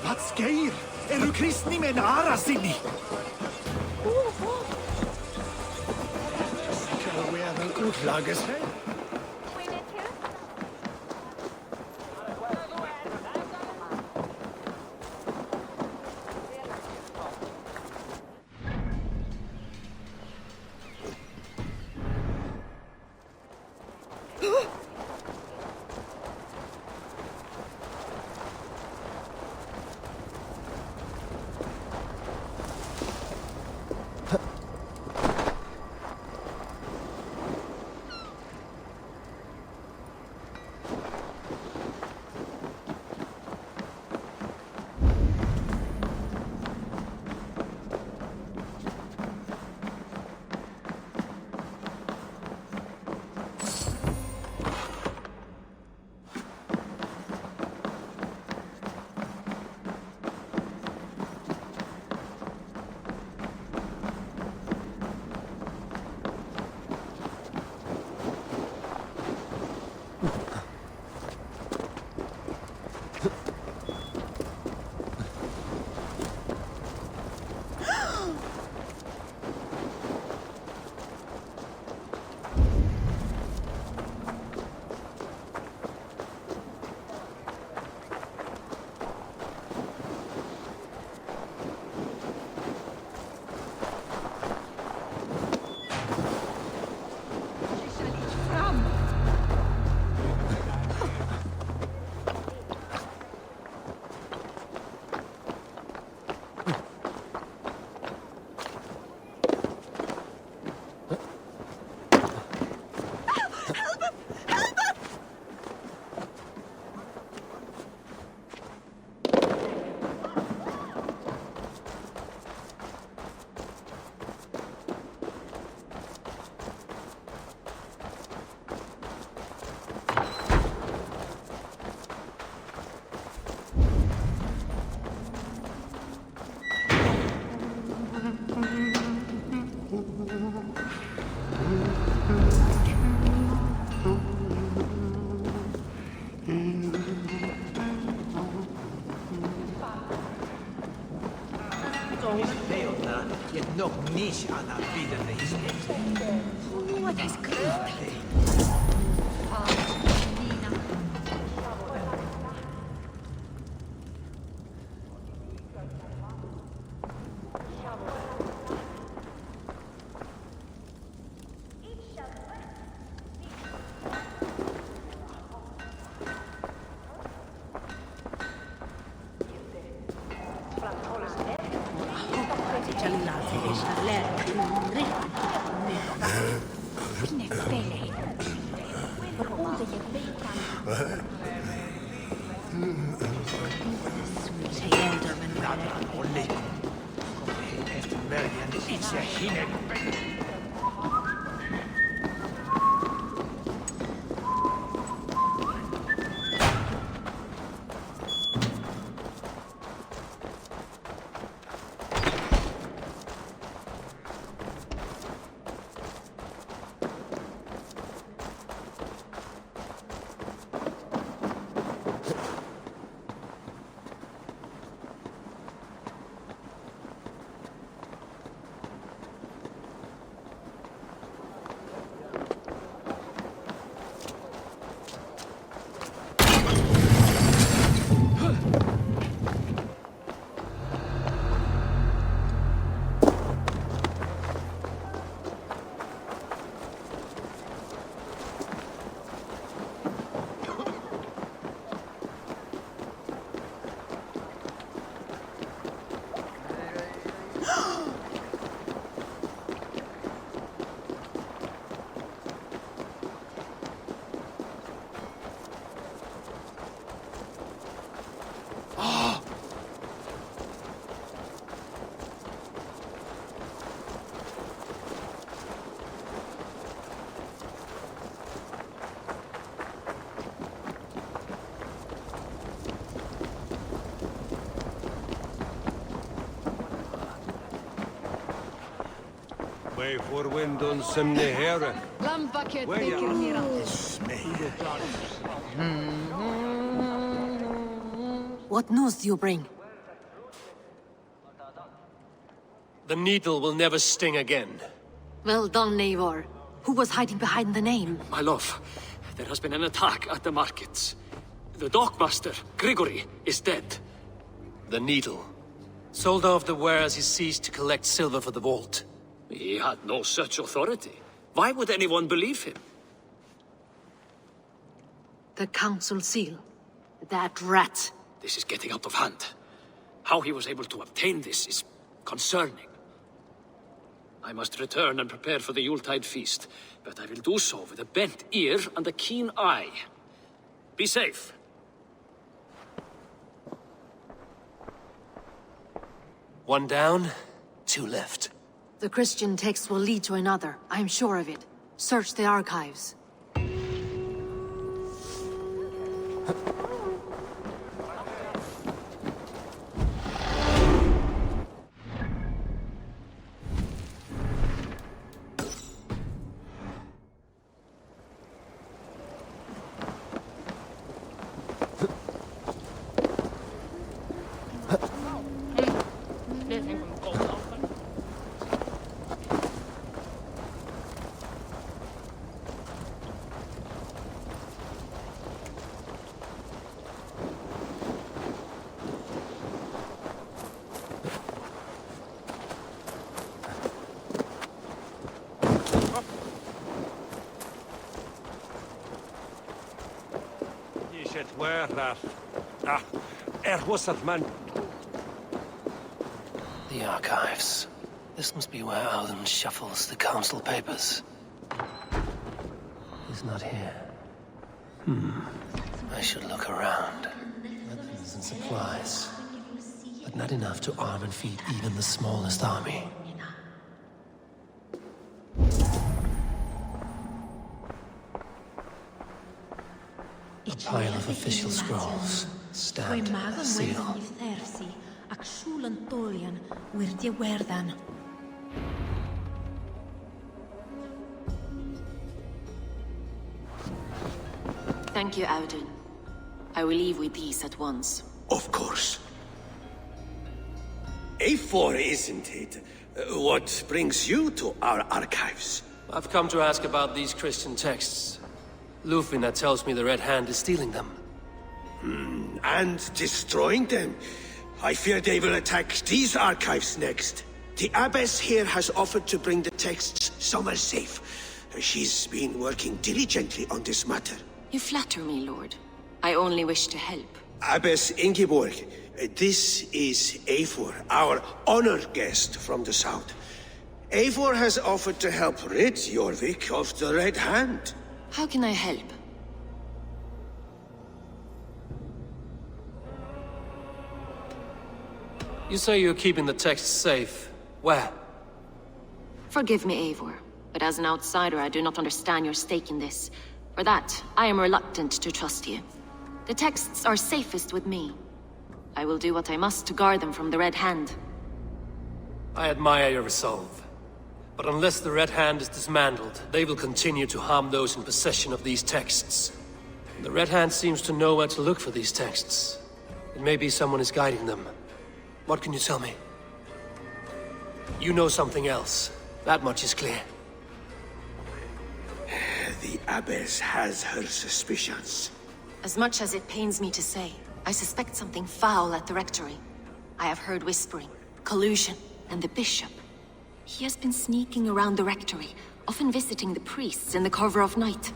Wat skeir? Er du kristni med en ara sinni? Utlages. Nog niet aan aanbieden is. Wat is Wij voorwinden zijn heren. Lampaket What news do you bring? The needle will never sting again. Well done, Eivor. Who was hiding behind the name? My love, there has been an attack at the markets. The dockmaster, Grigory, is dead. The needle. Sold off the wares he seized to collect silver for the vault. He had no such authority. Why would anyone believe him? The council seal. That rat. This is getting out of hand. How he was able to obtain this is concerning. I must return and prepare for the Yuletide feast, but I will do so with a bent ear and a keen eye. Be safe. One down, 2 left. The Christian text will lead to another. I am sure of it. Search the archives. Man. The archives. This must be where Alden shuffles the council papers. He's not here. I should look around. Weapons and supplies. But not enough to arm and feed even the smallest army. A pile of official scrolls. Stamped with a seal. Thank you, Audun. I will leave with these at once. Of course. A4, isn't it? What brings you to our archives? I've come to ask about these Christian texts. Lufina tells me the Red Hand is stealing them. And destroying them. I fear they will attack these archives next. The Abbess here has offered to bring the texts somewhere safe. She's been working diligently on this matter. You flatter me, Lord. I only wish to help. Abbess Ingeborg, this is Eivor, our honored guest from the south. Eivor has offered to help rid Jorvik of the Red Hand. How can I help? You say you're keeping the texts safe. Where? Forgive me, Eivor, but as an outsider, I do not understand your stake in this. For that, I am reluctant to trust you. The texts are safest with me. I will do what I must to guard them from the Red Hand. I admire your resolve. But unless the Red Hand is dismantled, they will continue to harm those in possession of these texts. The Red Hand seems to know where to look for these texts. It may be someone is guiding them. What can you tell me? You know something else. That much is clear. The Abbess has her suspicions. As much as it pains me to say, I suspect something foul at the Rectory. I have heard whispering, collusion, and the Bishop. He has been sneaking around the Rectory, often visiting the priests in the cover of night.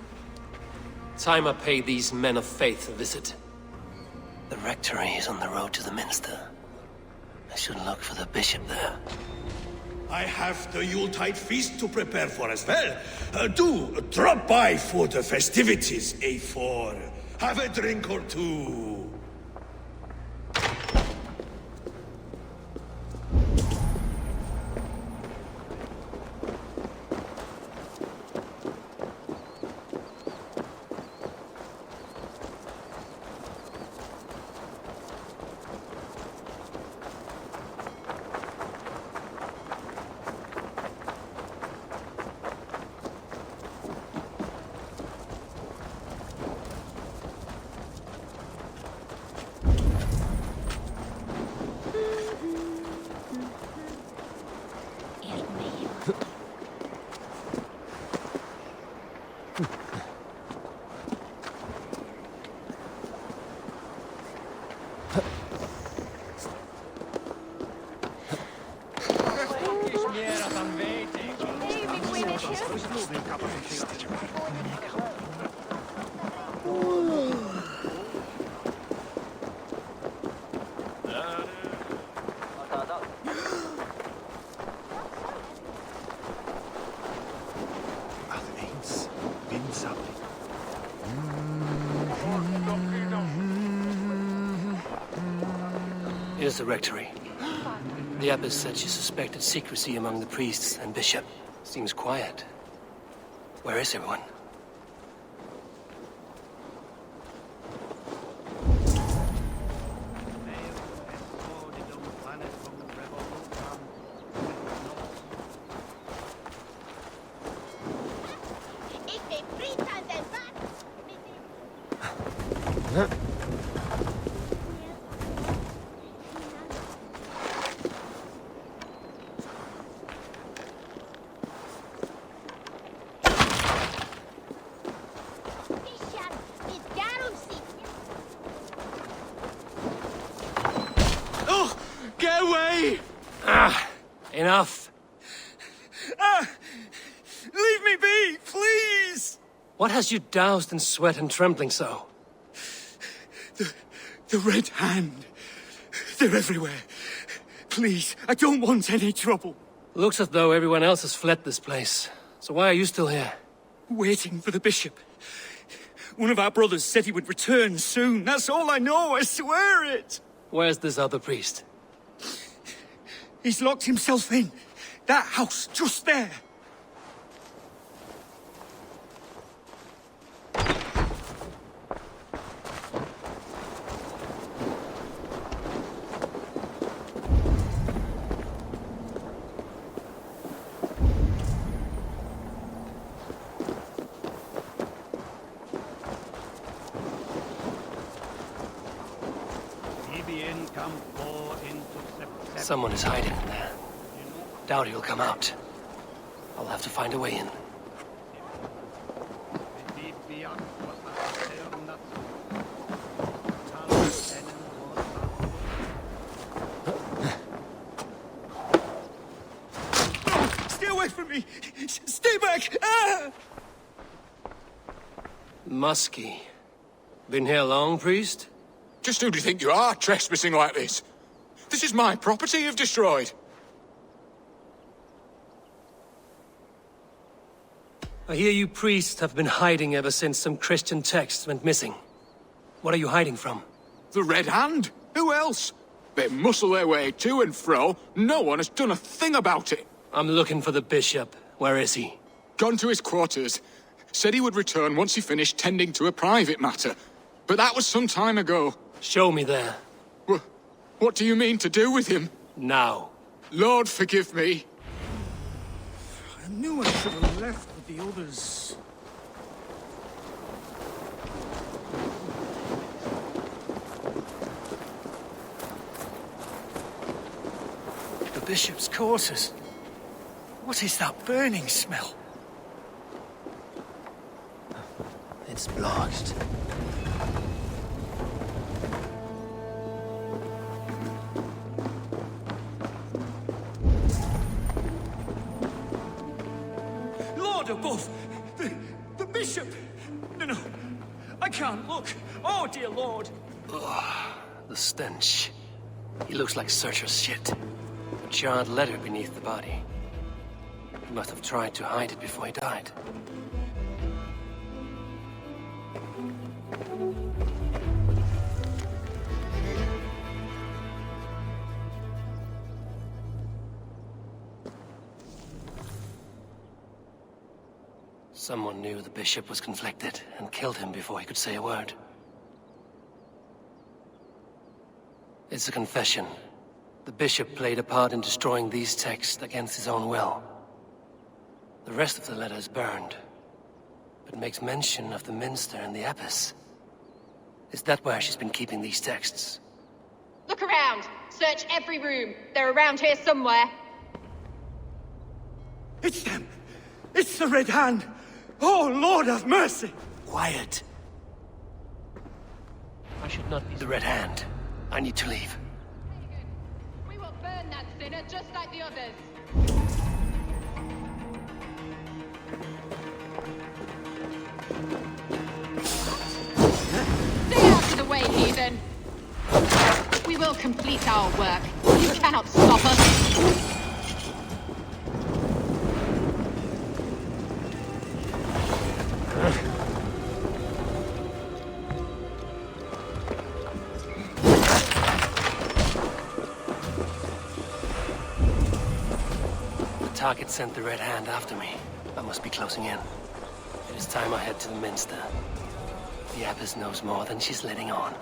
Time I pay these men of faith a visit. The Rectory is on the road to the Minster. I should look for the Bishop there. I have the Yuletide feast to prepare for as well. Do drop by for the festivities, A4. Have a drink or two. Here's the rectory. The abbess said she suspected secrecy among the priests and bishop. Seems quiet. Where is everyone? Get away! Enough. Leave me be, please! What has you doused in sweat and trembling so? The Red Hand. They're everywhere. Please, I don't want any trouble. Looks as though everyone else has fled this place. So why are you still here? Waiting for the bishop. One of our brothers said he would return soon. That's all I know, I swear it! Where's this other priest? He's locked himself in. That house, just there. Someone is hiding in there. Doubt he'll come out. I'll have to find a way in. Stay away from me! Stay back! Ah! Muskie. Been here long, priest? Just who do you think you are, trespassing like this? This is my property you've destroyed. I hear you priests have been hiding ever since some Christian texts went missing. What are you hiding from? The Red Hand? Who else? They muscle their way to and fro. No one has done a thing about it. I'm looking for the bishop. Where is he? Gone to his quarters. Said he would return once he finished tending to a private matter. But that was some time ago. Show me there. What do you mean to do with him? Now. Lord, forgive me. I knew I should have left with the others. The bishop's quarters. What is that burning smell? It's blocked. Above! The bishop! No, I can't look! Oh, dear Lord! Ugh, the stench. He looks like Searcher's shit. A charred letter beneath the body. He must have tried to hide it before he died. Someone knew the bishop was conflicted and killed him before he could say a word. It's a confession. The bishop played a part in destroying these texts against his own will. The rest of the letter is burned, but makes mention of the minster and the abbess. Is that where she's been keeping these texts? Look around! Search every room! They're around here somewhere! It's them! It's the Red Hand! Oh, Lord have mercy! Quiet. I should not be the Red Hand. I need to leave. We will burn that sinner just like the others! heathen! We will complete our work. You cannot stop us. The target sent the Red Hand after me. I must be closing in. It is time I head to the Minster. The Abbess knows more than she's letting on.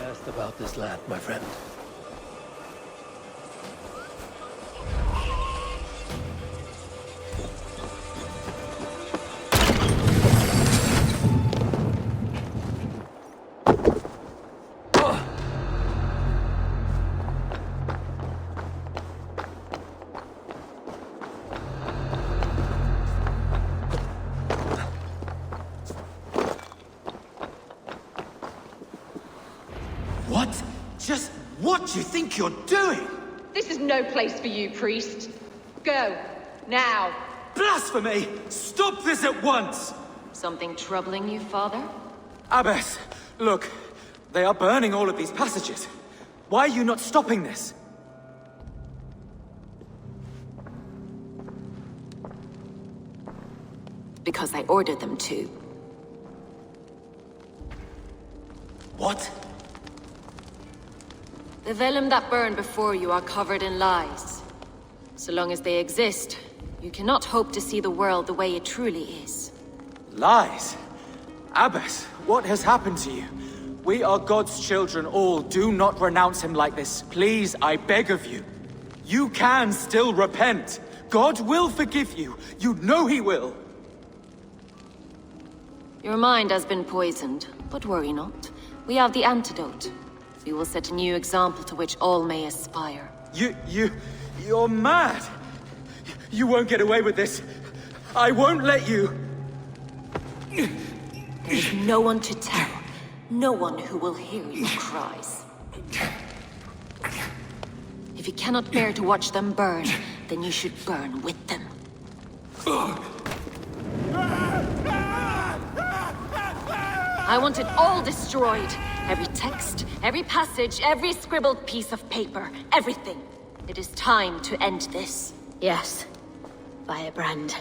Asked about this lad, my friend. What? Just what do you think you're doing? This is no place for you, priest. Go. Now. Blasphemy! Stop this at once! Something troubling you, father? Abbess, look. They are burning all of these passages. Why are you not stopping this? Because I ordered them to. What? The vellum that burn before you are covered in lies. So long as they exist, you cannot hope to see the world the way it truly is. Lies? Abbess, what has happened to you? We are God's children all. Do not renounce him like this. Please, I beg of you. You can still repent. God will forgive you. You know he will. Your mind has been poisoned, but worry not. We have the antidote. We will set a new example to which all may aspire. You're mad! You won't get away with this. I won't let you! There's no one to tell. No one who will hear your cries. If you cannot bear to watch them burn, then you should burn with them. I want it all destroyed. Every text, every passage, every scribbled piece of paper, everything. It is time to end this. Yes. Firebrand.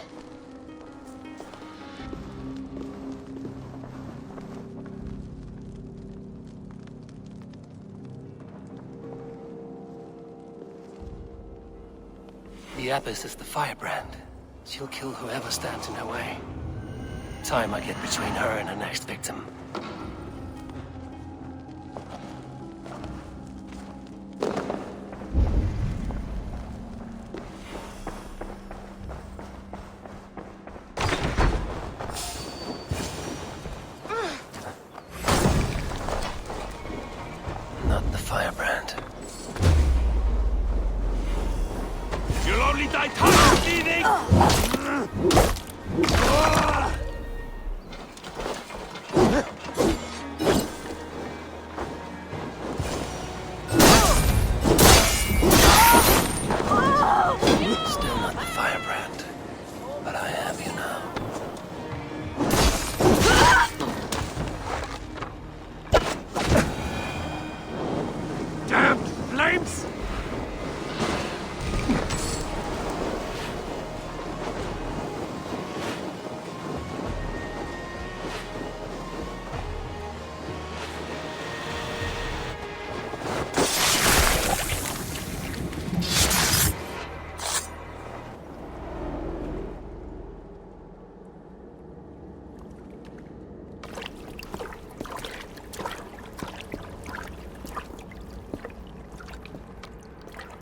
The Abbess is the firebrand. She'll kill whoever stands in her way. Time I get between her and her next victim. Not the firebrand. You'll only die tired, thieving!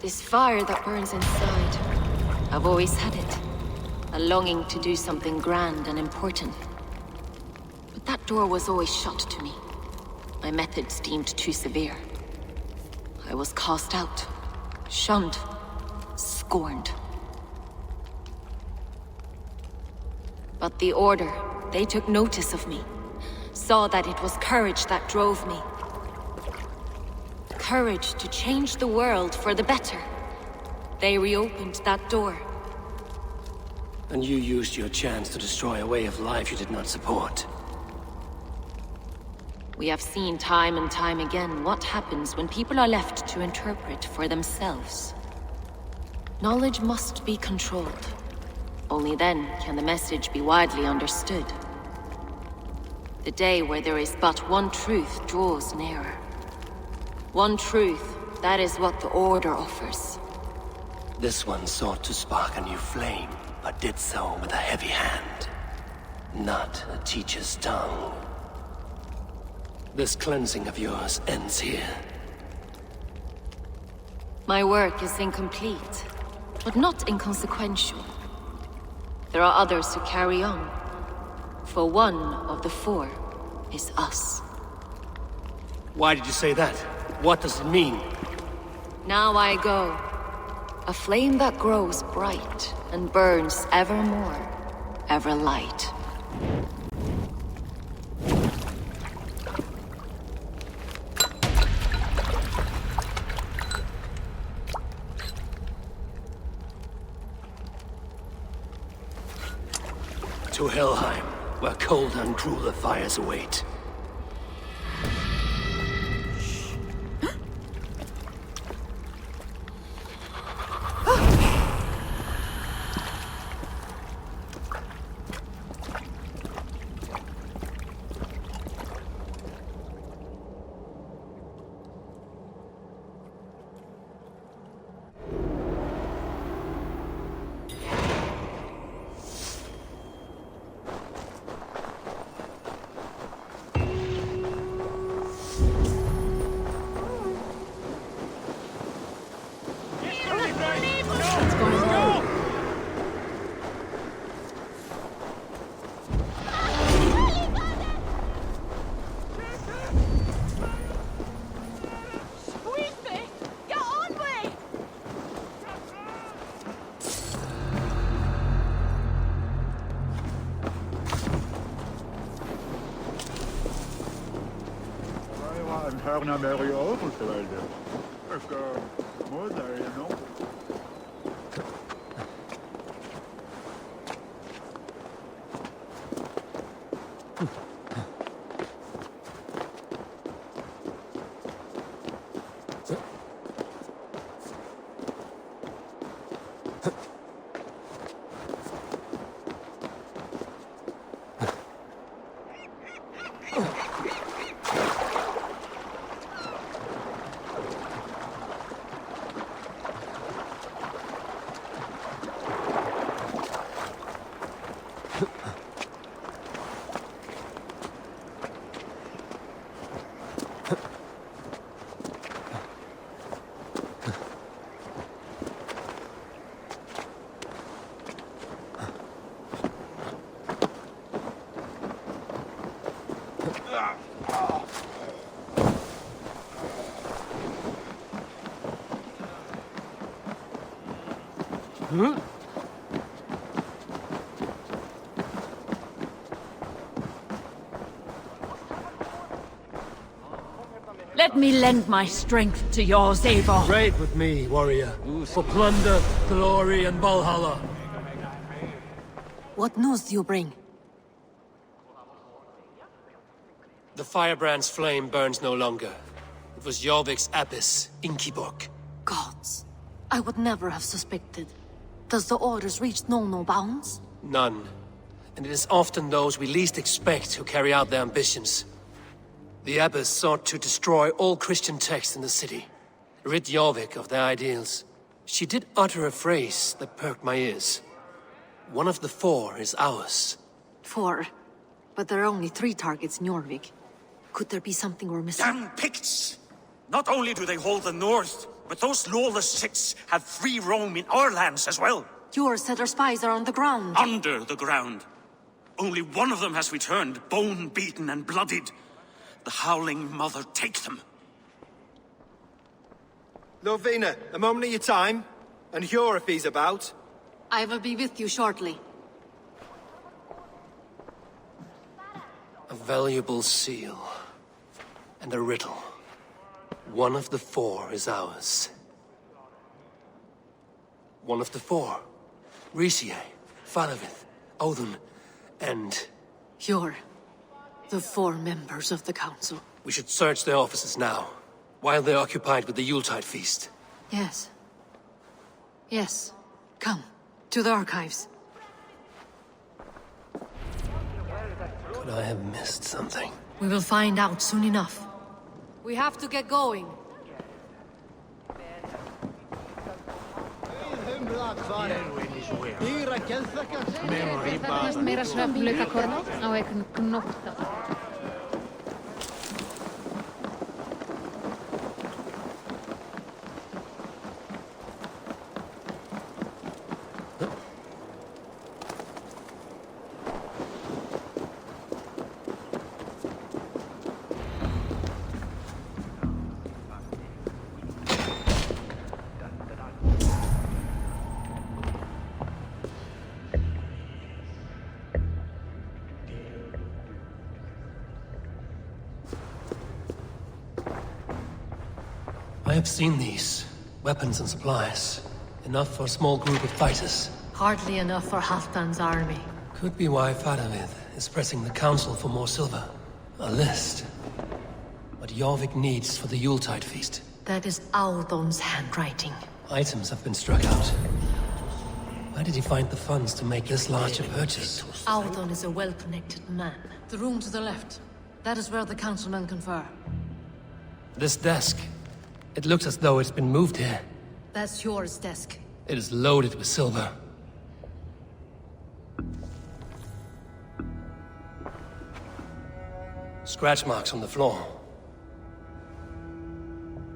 This fire that burns inside, I've always had it. A longing to do something grand and important. But that door was always shut to me. My methods deemed too severe. I was cast out, shunned, scorned. But the Order, they took notice of me. Saw that it was courage that drove me. Courage to change the world for the better. They reopened that door. And you used your chance to destroy a way of life you did not support. We have seen time and time again what happens when people are left to interpret for themselves. Knowledge must be controlled. Only then can the message be widely understood. The day where there is but one truth draws nearer. One truth, that is what the Order offers. This one sought to spark a new flame, but did so with a heavy hand. Not a teacher's tongue. This cleansing of yours ends here. My work is incomplete, but not inconsequential. There are others who carry on. For one of the four is us. Why did you say that? What does it mean? Now I go. A flame that grows bright and burns ever more, ever light. To Helheim, where cold and crueler fires await. Hörna med i överkläder. Och modar, you know. Let me lend my strength to yours, Eivor. Trade with me, warrior. For plunder, glory, and Valhalla. What news do you bring? The firebrand's flame burns no longer. It was Jorvik's abyss, Inkiborg. Gods. I would never have suspected. Does the Order's reach know no bounds? None. And it is often those we least expect who carry out their ambitions. The abbess sought to destroy all Christian texts in the city, rid Jorvik of their ideals. She did utter a phrase that perked my ears. One of the four is ours. 4. But there are only 3 targets in Jorvik. Could there be something we're missing? Damn Picts! Not only do they hold the north, but those lawless cits have free roam in our lands as well. Yours said our spies are on the ground. Under the ground. Only one of them has returned, bone-beaten and bloodied. The Howling Mother take them. Lovina, a moment of your time. And Hjor if he's about. I will be with you shortly. A valuable seal. And a riddle. One of the four is ours. One of the four. Risie, Falavith, Odin, and... Hjor. The 4 members of the council. We should search their offices now, while they're occupied with the Yuletide feast. Yes. Yes. Come, to the archives. Could I have missed something? We will find out soon enough. We have to get going. Meira svefnlaukakorn á einhvern gnótt. I have seen these. Weapons and supplies. Enough for a small group of fighters. Hardly enough for Halfdan's army. Could be why Faravith is pressing the council for more silver. A list. What Jorvik needs for the Yuletide feast. That is Audon's handwriting. Items have been struck out. Where did he find the funds to make this large a purchase? Audon is a well-connected man. The room to the left. That is where the councilmen confer. This desk. It looks as though it's been moved here. That's Hjor's desk. It is loaded with silver. Scratch marks on the floor.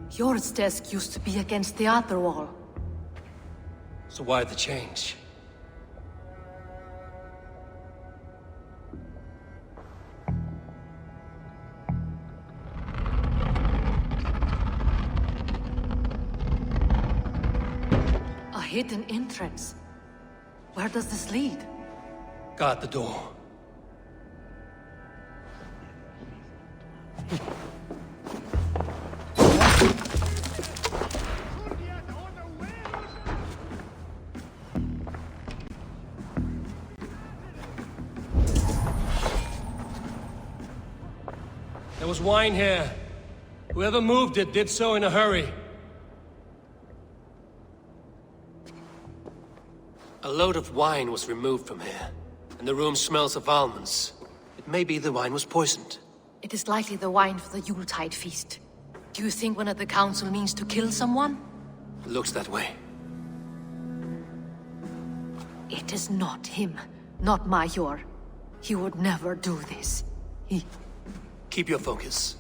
Hjor's desk used to be against the other wall. So why the change? A hidden entrance. Where does this lead? Guard the door. There was wine here. Whoever moved it did so in a hurry. A load of wine was removed from here, and the room smells of almonds. It may be the wine was poisoned. It is likely the wine for the Yuletide feast. Do you think one of the council means to kill someone? It looks that way. It is not him, not Major. He would never do this. Keep your focus.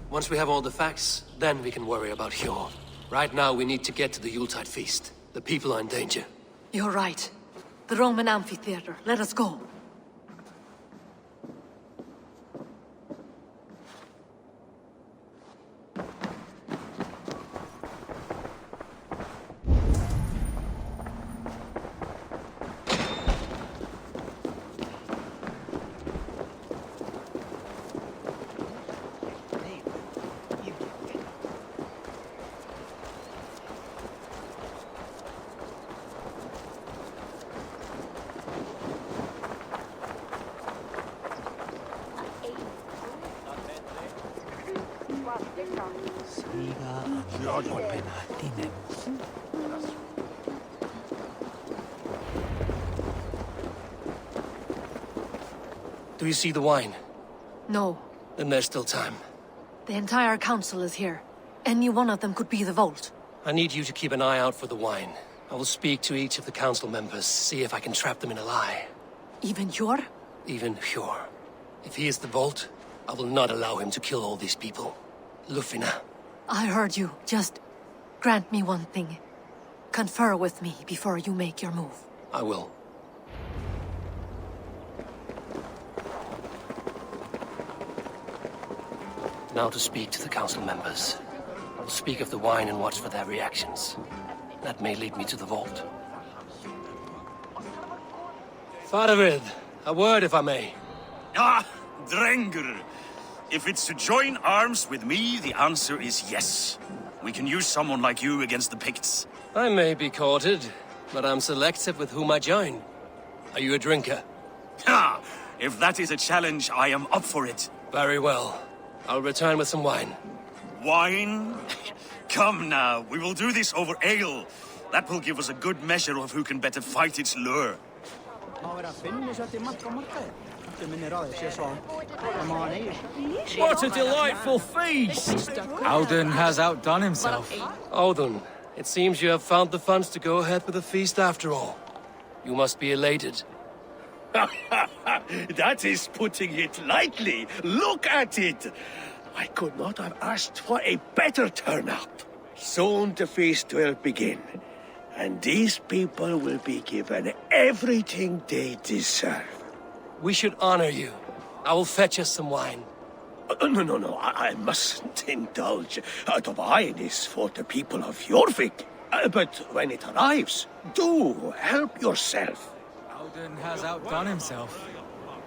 Once we have all the facts, then we can worry about Hjor. Right now, we need to get to the Yuletide feast. The people are in danger. You're right. The Roman amphitheater. Let us go. Do you see the wine? No. Then there's still time. The entire council is here. Any one of them could be the vault. I need you to keep an eye out for the wine. I will speak to each of the council members, see if I can trap them in a lie. Even Hjor? Even Hjor. If he is the vault, I will not allow him to kill all these people. Lufina. I heard you. Just grant me one thing. Confer with me before you make your move. I will. Now to speak to the council members. I'll speak of the wine and watch for their reactions. That may lead me to the vault. Faravid, a word if I may. Ah, Drengr. If it's to join arms with me, the answer is yes. We can use someone like you against the Picts. I may be courted, but I'm selective with whom I join. Are you a drinker? Ha! If that is a challenge, I am up for it. Very well. I'll return with some wine. Wine? Come now, we will do this over ale. That will give us a good measure of who can better fight its lure. What a delightful feast! Alden has outdone himself. Alden, it seems you have found the funds to go ahead with the feast after all. You must be elated. That is putting it lightly. Look at it. I could not have asked for a better turnout. Soon the feast will begin, and these people will be given everything they deserve. We should honor you. I will fetch us some wine. No, I mustn't indulge. The wine is for the people of Jorvik. But when it arrives, do help yourself. Alden has outdone himself.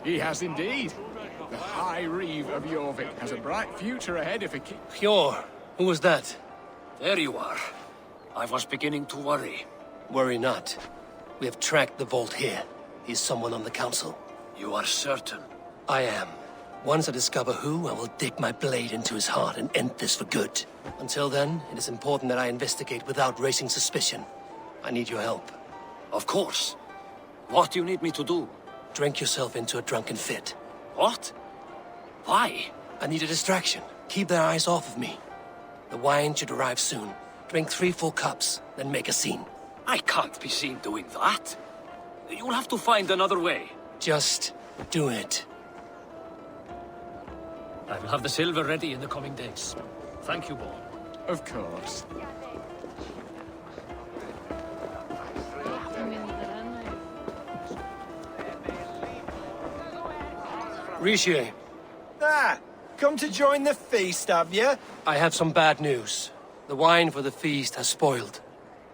He has indeed. The High Reeve of Jorvik has a bright future ahead if he keeps... Hjor, who was that? There you are. I was beginning to worry. Worry not. We have tracked the vault here. He's someone on the council. You are certain? I am. Once I discover who, I will dig my blade into his heart and end this for good. Until then, it is important that I investigate without raising suspicion. I need your help. Of course. What do you need me to do? Drink yourself into a drunken fit. What? Why? I need a distraction. Keep their eyes off of me. The wine should arrive soon. Drink 3 full cups, then make a scene. I can't be seen doing that. You'll have to find another way. Just do it. I will have the silver ready in the coming days. Thank you, Boy. Of course. Rishi. Ah, come to join the feast, have you? I have some bad news. The wine for the feast has spoiled.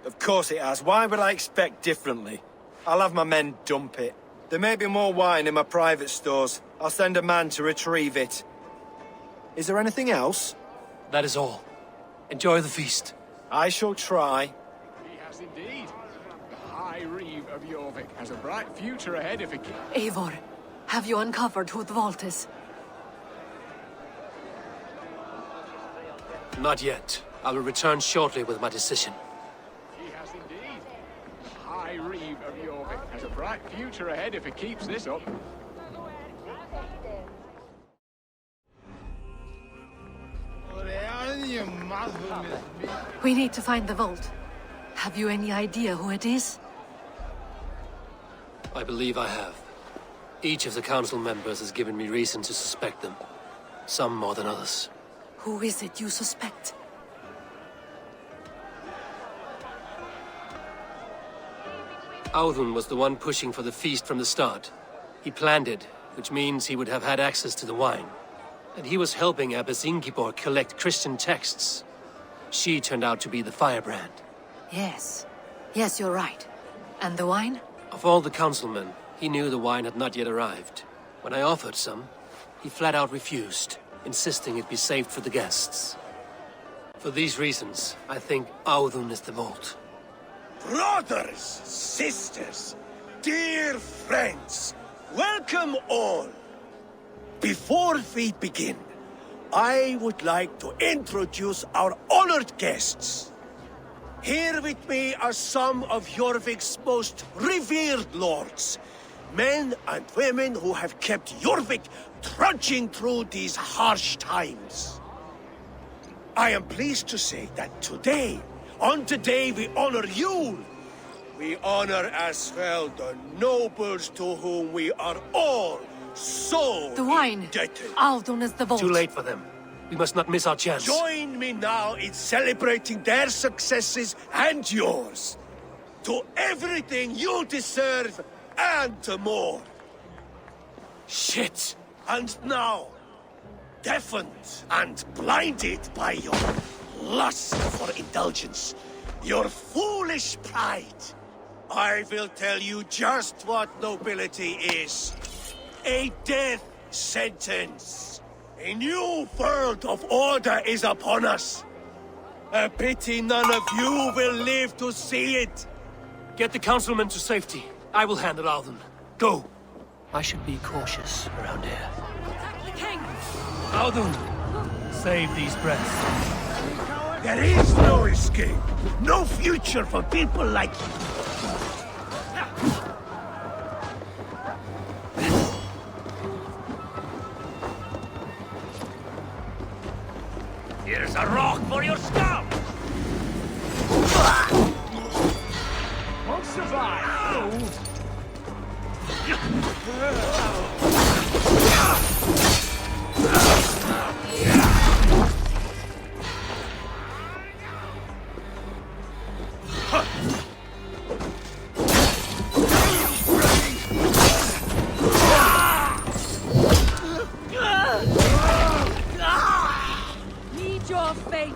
Of course it has. Why would I expect differently? I'll have my men dump it. There may be more wine in my private stores. I'll send a man to retrieve it. Is there anything else? That is all. Enjoy the feast. I shall try. He has indeed. The High Reeve of Jorvik has a bright future ahead if he keeps... Eivor, have you uncovered who the vault is? Not yet. I will return shortly with my decision. He has indeed. The High Reeve of Jorvik has a bright future ahead if he keeps this up. We need to find the vault. Have you any idea who it is? I believe I have. Each of the council members has given me reason to suspect them. Some more than others. Who is it you suspect? Audun was the one pushing for the feast from the start. He planned it, which means he would have had access to the wine. And he was helping Abbess Ingibor collect Christian texts. She turned out to be the firebrand. Yes. Yes, you're right. And the wine? Of all the councilmen, he knew the wine had not yet arrived. When I offered some, he flat out refused, insisting it be saved for the guests. For these reasons, I think Audun is the vault. Brothers, sisters, dear friends, welcome all. Before we begin, I would like to introduce our honored guests. Here with me are some of Jorvik's most revered lords, men and women who have kept Jorvik trudging through these harsh times. I am pleased to say that today, on the day we honor you, we honor as well the nobles to whom we are all so the wine. indebted. Audun is the vault. Too late for them. We must not miss our chance. Join me now in celebrating their successes and yours. To everything you deserve and more. Shit! And now, deafened and blinded by your lust for indulgence, your foolish pride, I will tell you just what nobility is. A death sentence. A new world of order is upon us. A pity none of you will live to see it. Get the councilman to safety. I will handle Alden. Go. I should be cautious around here. The king! Alden, save these breaths. There is no escape. No future for people like you. Here's a rock for your scalp! Won't survive! Meet your fate.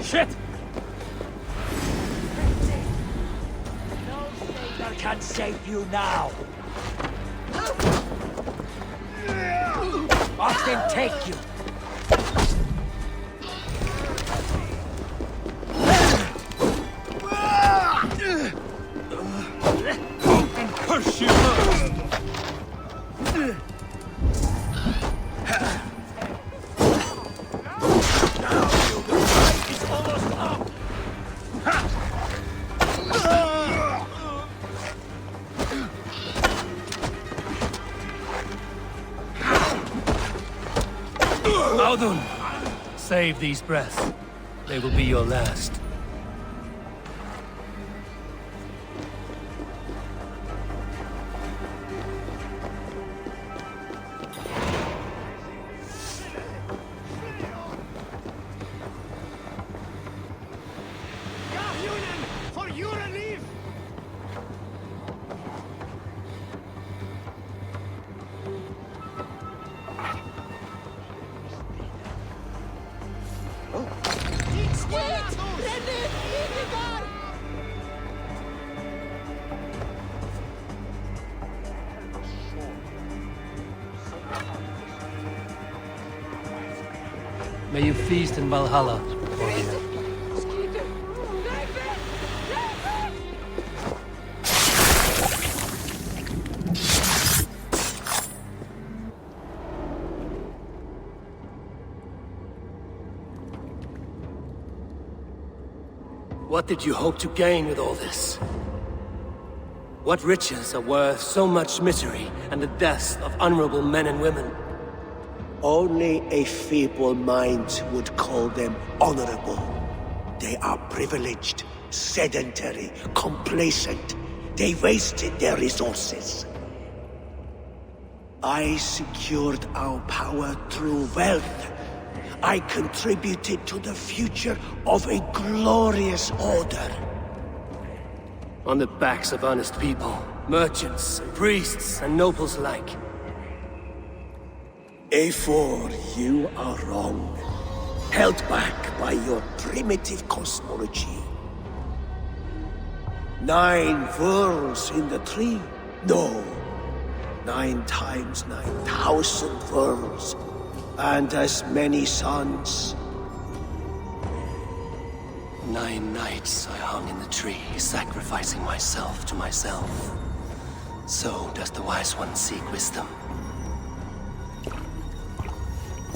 Shit! No savior can save you now. Off then take you. Push you! Alden, save these breaths. They will be your last. For your relief! May you feast in Valhalla, warrior. What did you hope to gain with all this? What riches are worth so much misery and the deaths of honorable men and women? Only a feeble mind would call them honorable. They are privileged, sedentary, complacent. They wasted their resources. I secured our power through wealth. I contributed to the future of a glorious order. On the backs of honest people, merchants, priests, and nobles alike. A4, you are wrong. Held back by your primitive cosmology. 9 worlds in the tree? No. 9 times 9,000 worlds. And as many suns. 9 nights I hung in the tree, sacrificing myself to myself. So does the Wise One seek wisdom.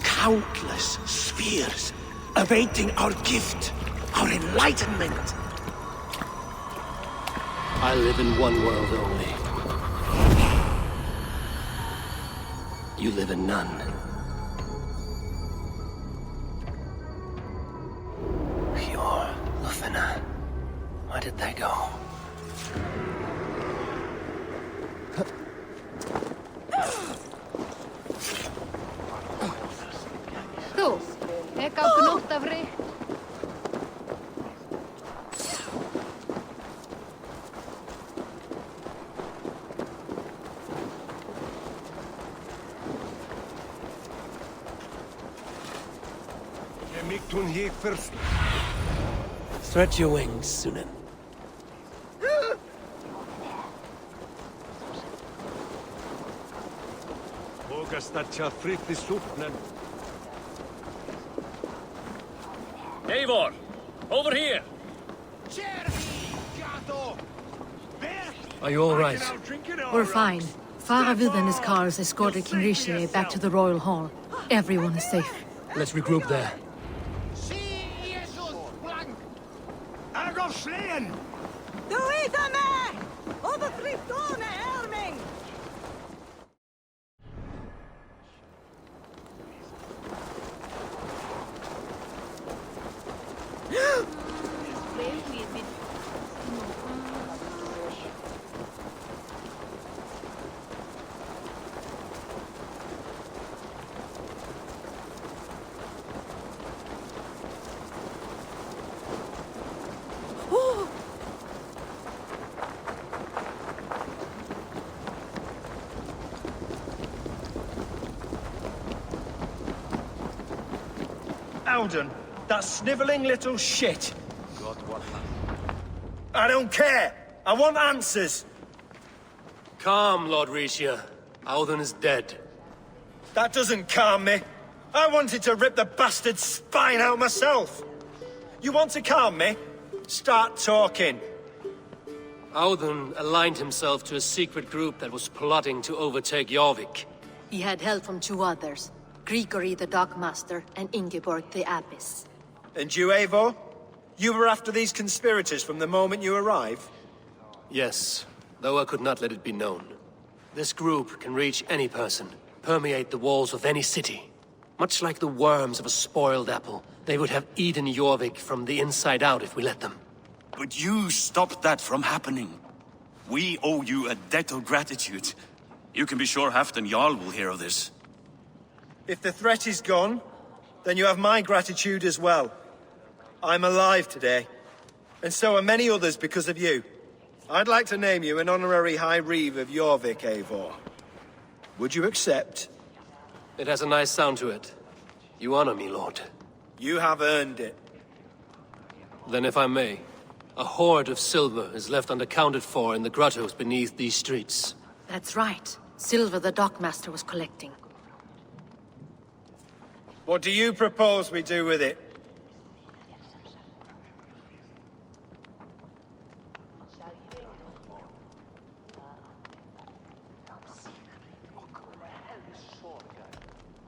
Countless spheres, awaiting our gift, our enlightenment. I live in one world only. You live in none. did they go? Þú, ek á gnótt af rík. Stretch your wings, Sunan. Eivor! Over here! Are you all right? We're fine. Faravid and his cars escorted King Rishi back to the Royal Hall. Everyone is safe. Let's regroup there. Alden, that snivelling little shit. I don't care. I want answers. Calm, Lord Rishia. Alden is dead. That doesn't calm me. I wanted to rip the bastard's spine out myself. You want to calm me? Start talking. Alden aligned himself to a secret group that was plotting to overtake Jorvik. He had help from two others, Grigory the Dockmaster and Ingeborg the Abbess. And you, Eivor? You were after these conspirators from the moment you arrived? Yes, though I could not let it be known. This group can reach any person, permeate the walls of any city. Much like the worms of a spoiled apple, they would have eaten Jorvik from the inside out if we let them. But you stopped that from happening. We owe you a debt of gratitude. You can be sure Halfdan Jarl will hear of this. If the threat is gone, then you have my gratitude as well. I'm alive today, and so are many others because of you. I'd like to name you an honorary High Reeve of Jorvik, Eivor. Would you accept? It has a nice sound to it. You honor me, Lord. You have earned it. Then if I may, a hoard of silver is left unaccounted for in the grottos beneath these streets. That's right. Silver the Dockmaster was collecting. What do you propose we do with it?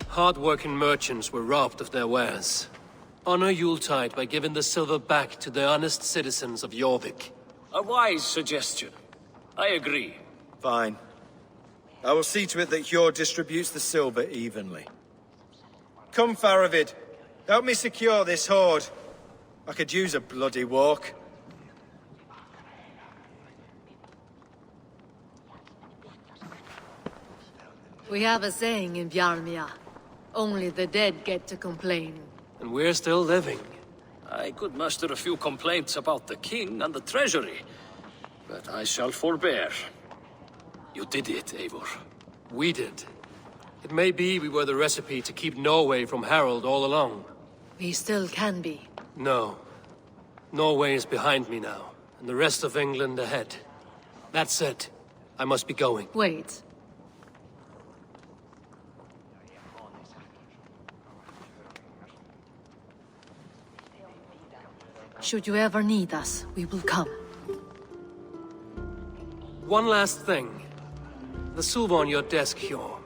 Hard-working merchants were robbed of their wares. Honor Yuletide by giving the silver back to the honest citizens of Jorvik. A wise suggestion. I agree. Fine. I will see to it that Hjord distributes the silver evenly. Come, Faravid. Help me secure this hoard. I could use a bloody walk. We have a saying in Bjarmia. Only the dead get to complain. And we're still living. I could muster a few complaints about the king and the treasury, but I shall forbear. You did it, Eivor. We did. It may be we were the recipe to keep Norway from Harald all along. We still can be. No. Norway is behind me now, and the rest of England ahead. That said, I must be going. Wait. Should you ever need us, we will come. One last thing. The silver on your desk, Hjord.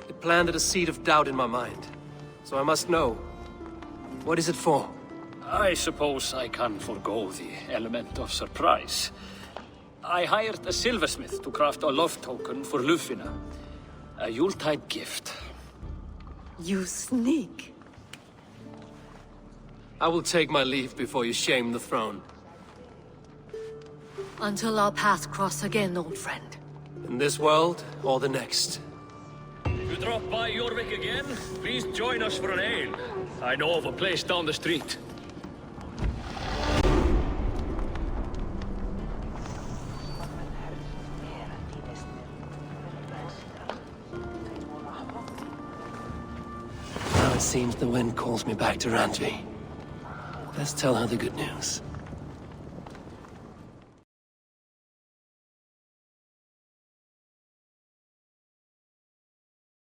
It planted a seed of doubt in my mind. So I must know. What is it for? I suppose I can forgo the element of surprise. I hired a silversmith to craft a love token for Lufina. A Yuletide gift. You sneak. I will take my leave before you shame the throne. Until our paths cross again, old friend. In this world, or the next. If you drop by Jorvik again, please join us for an ale. I know of a place down the street. Now it seems the wind calls me back to Randvi. Let's tell her the good news.